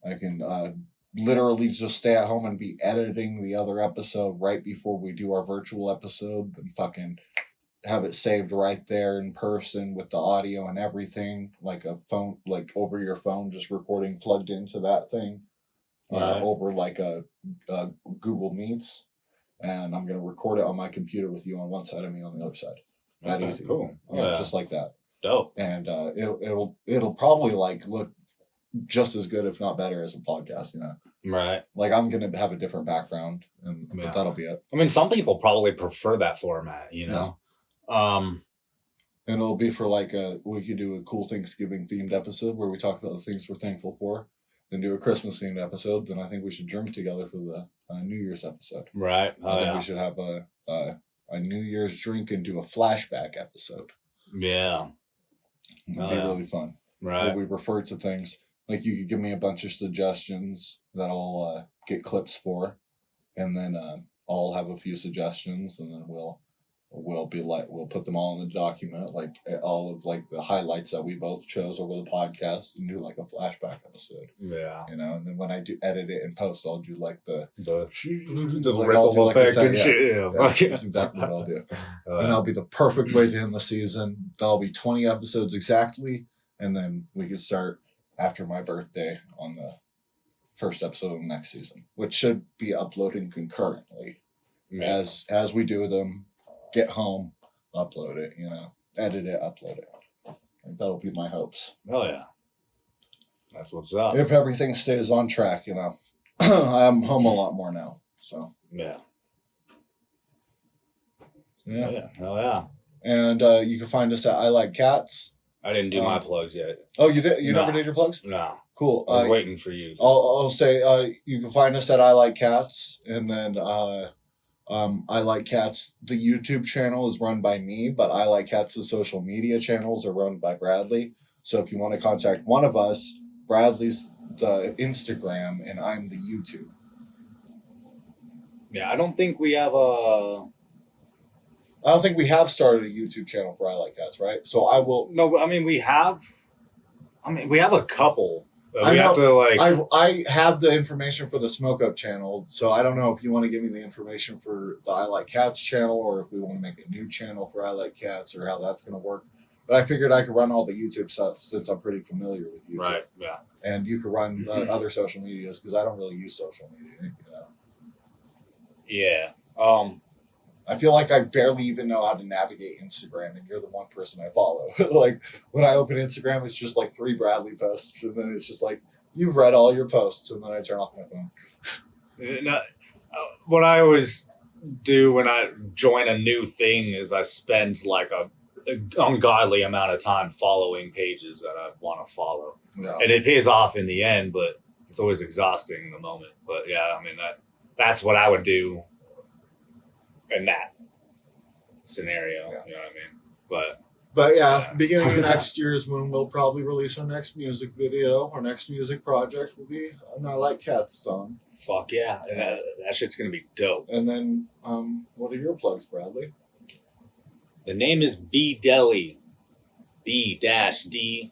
I can literally just stay at home and be editing the other episode right before we do our virtual episode and fucking have it saved right there in person with the audio and everything, like a phone, like over your phone, just recording plugged into that thing. Over like a Google Meets, and I'm gonna record it on my computer with you on one side and me on the other side. That easy, cool. Just like that. Dope. And it'll probably like look just as good, if not better, as a podcast. You know, right? Like I'm gonna have a different background, but that'll be it. I mean, some people probably prefer that format. You know, and it'll be for like we could do a cool Thanksgiving themed episode where we talk about the things we're thankful for. Then do a Christmas themed episode. Then I think we should drink together for the New Year's episode. Right. I think we should have a New Year's drink and do a flashback episode. Yeah. It'd be really fun. Right. Where we refer to things. Like you could give me a bunch of suggestions that I'll get clips for. And then I'll have a few suggestions. And then we'll we'll put them all in the document, like all of like the highlights that we both chose over the podcast, and do like a flashback episode. Yeah. You know, and then when I do edit it and post, I'll do like the ripple I'll do like a effect set, and yeah. shit. Yeah. That's exactly what I'll do. And that'll be the perfect way to end the season. That'll be 20 episodes exactly, and then we can start after my birthday on the first episode of the next season, which should be uploading concurrently as we do them. Get home, upload it, you know, edit it, upload it. Like, that'll be my hopes. Oh yeah, that's what's up. If everything stays on track, you know. I'm home a lot more now, so Yeah. yeah. Hell yeah. And you can find us at I Like Cats. I didn't do my plugs yet. Oh, you did? You No. never did your plugs? No. Cool. I was waiting for you. I'll say you can find us at I Like Cats, and then I Like Cats. The YouTube channel is run by me, but I Like Cats. The social media channels are run by Bradley. So if you want to contact one of us, Bradley's the Instagram, and I'm the YouTube. Yeah, I don't think we have I don't think we have started a YouTube channel for I Like Cats, right? So I will. No, I mean we have a couple. But I we know, have to like. I have the information for the Smoke Up channel, so I don't know if you want to give me the information for the I Like Cats channel, or if we want to make a new channel for I Like Cats, or how that's going to work. But I figured I could run all the YouTube stuff since I'm pretty familiar with YouTube. Right. Yeah. And you could run other social medias because I don't really use social media. You know? Yeah. I feel like I barely even know how to navigate Instagram, and you're the one person I follow. Like when I open Instagram, it's just like 3 Bradley posts, and then it's just like you've read all your posts, and then I turn off my phone. What I always do when I join a new thing is I spend like a ungodly amount of time following pages that I want to follow, and it pays off in the end, but it's always exhausting in the moment. But yeah, I mean that's what I would do in that scenario. You know what I mean? But yeah, beginning of next year is when we'll probably release our next music video. Our next music project will be an I Like Cats song. Fuck yeah. That shit's going to be dope. And then, what are your plugs, Bradley? The name is B Deli. B-D-E-L-L-E-Y.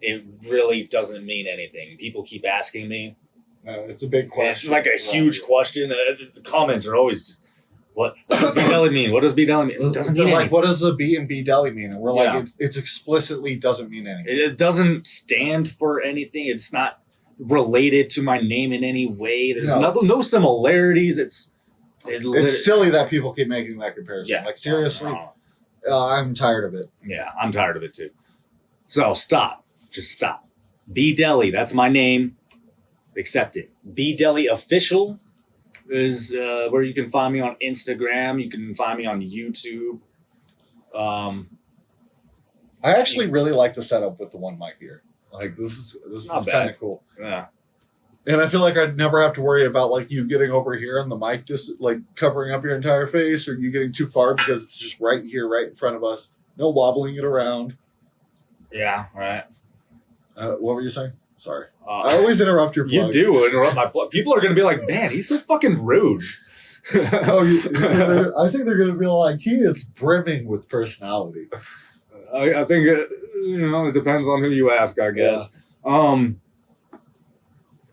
It really doesn't mean anything. People keep asking me. It's a big question. It's like a huge question. The comments are always just, what does B Deli mean? What does B Deli mean? It doesn't mean like, anything. what does the B and B Deli mean? And we're like, it's explicitly doesn't mean anything. It doesn't stand for anything. It's not related to my name in any way. There's no similarities. It's silly that people keep making that comparison. Yeah. Like, seriously, I'm tired of it. Yeah, I'm tired of it too. So stop. Just stop. B Deli, that's my name. Accept it. B Deli Official is where you can find me on Instagram. You can find me on YouTube. I actually really like the setup with the one mic here. Like this is kind of cool. Yeah. And I feel like I'd never have to worry about like you getting over here and the mic just like covering up your entire face, or you getting too far because it's just right here, right in front of us. No wobbling it around. Yeah, right. What were you saying? Sorry. I always interrupt your plugs. You do interrupt my plug. People are going to be like, man, he's so fucking rude. I think they're going to be like, he is brimming with personality. I think, it depends on who you ask, I guess. Yeah.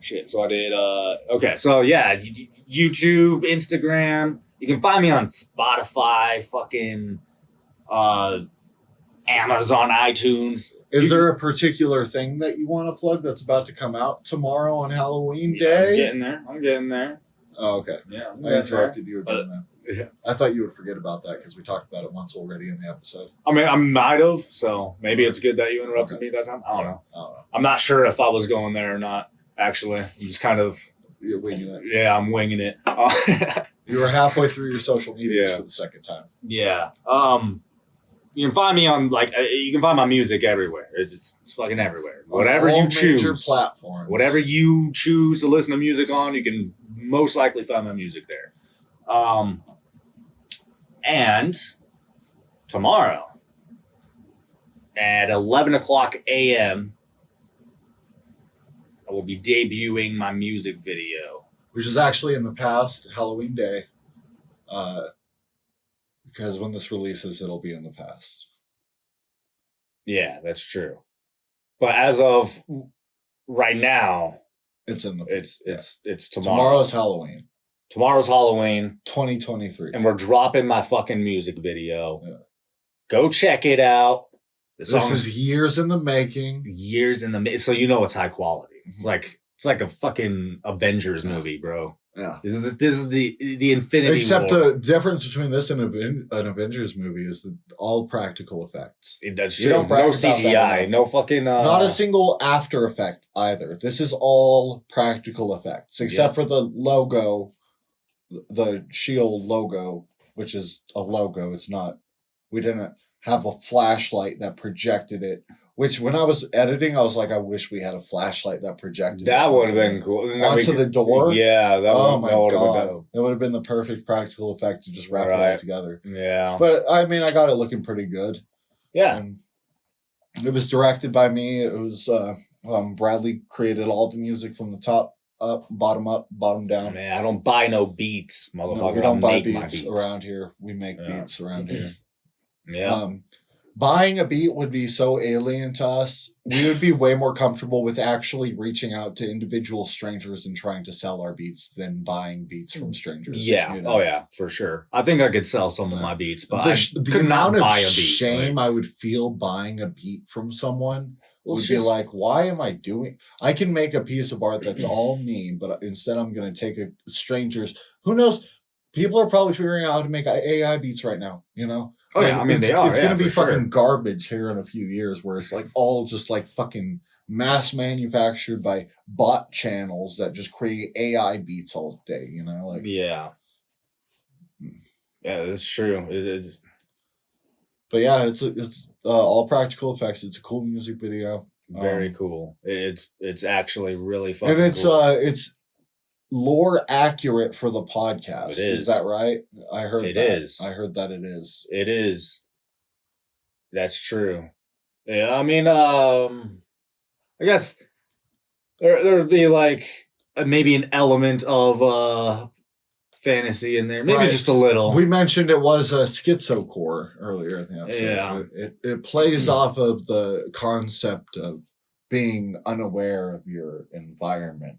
Shit, so I did, okay, so yeah, YouTube, Instagram. You can find me on Spotify, fucking Amazon, iTunes. Is there a particular thing that you want to plug that's about to come out tomorrow on Halloween Day? I'm getting there. Oh, okay. Yeah, I interrupted you again then. Yeah. I thought you would forget about that because we talked about it once already in the episode. I mean, I might have, so maybe it's good that you interrupted me that time. I don't know. I'm not sure if I was going there or not, actually. I'm just kind of... You're winging it. Yeah, I'm winging it. You were halfway through your social medias for the second time. Yeah. You can find me on, you can find my music everywhere. It's fucking everywhere. Whatever you choose. Major platforms. Whatever you choose to listen to music on, you can most likely find my music there. And tomorrow at 11 o'clock a.m., I will be debuting my music video. Which is actually in the past, Halloween Day. Because when this releases, it'll be in the past. Yeah, that's true. But as of right now, it's in the it's tomorrow. Tomorrow's Halloween. Tomorrow's Halloween, 2023, and we're dropping my fucking music video. Yeah. Go check it out. This is years in the making. So you know it's high quality. It's like a fucking Avengers movie, bro. Yeah. This is the Infinity Except War. the difference between this and an Avengers movie is that all practical effects. That's true. No CGI. No fucking. Not a single After Effect either. This is all practical effects, except for the logo, the SHIELD logo, which is a logo. It's not. We didn't have a flashlight that projected it. Which, when I was editing, I was like, I wish we had a flashlight that projected. That would have been cool. Onto the door. Yeah, oh my god, that would have been the perfect practical effect to just wrap it all together. Yeah, but I mean, I got it looking pretty good. Yeah, and it was directed by me. It was Bradley created all the music from the top up, bottom down. Man, I don't buy no beats, motherfucker. No, we don't buy beats around here. We make beats around here. Yeah. Buying a beat would be so alien to us. We would be way more comfortable with actually reaching out to individual strangers and trying to sell our beats than buying beats from strangers. Yeah. You know? Oh yeah, for sure. I think I could sell some of my beats, but I the could not amount of buy a beat. Shame I would feel buying a beat from someone would just be like, why am I doing? I can make a piece of art that's all me, but instead I'm going to take a stranger's. Who knows? People are probably figuring out how to make AI beats right now. You know. Oh yeah, I mean they are. It's gonna be fucking garbage here in a few years, where it's like all just like fucking mass manufactured by bot channels that just create AI beats all day. You know, like yeah, that's true. It is. But yeah, it's all practical effects. It's a cool music video. Very cool. It's actually really fun. And it's cool. It's lore accurate for the podcast. It is. That right? I heard it that. is. I heard that it is. It is. That's true. Yeah, I mean, I guess there'd be like maybe an element of fantasy in there, maybe just a little. We mentioned it was a schizocore earlier in the episode. Yeah, it plays off of the concept of being unaware of your environment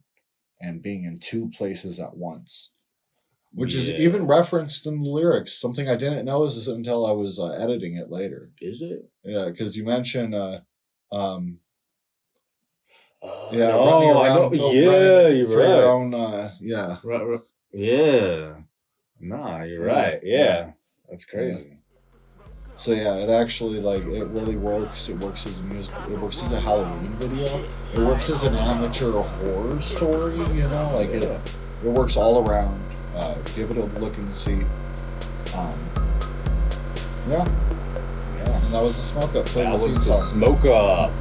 and being in two places at once, which is even referenced in the lyrics. Something I didn't know is until I was editing it later. Is it? Yeah, because you mentioned, running around. Yeah, you're for right. your own, yeah. Yeah. Nah, you're right. Yeah. That's crazy. So yeah, it actually it really works. It works as a music. It works as a Halloween video. It works as an amateur horror story. You know, it works all around. Give it a look and see. Yeah. And that was the Smoke Up. That was the Smoke Up.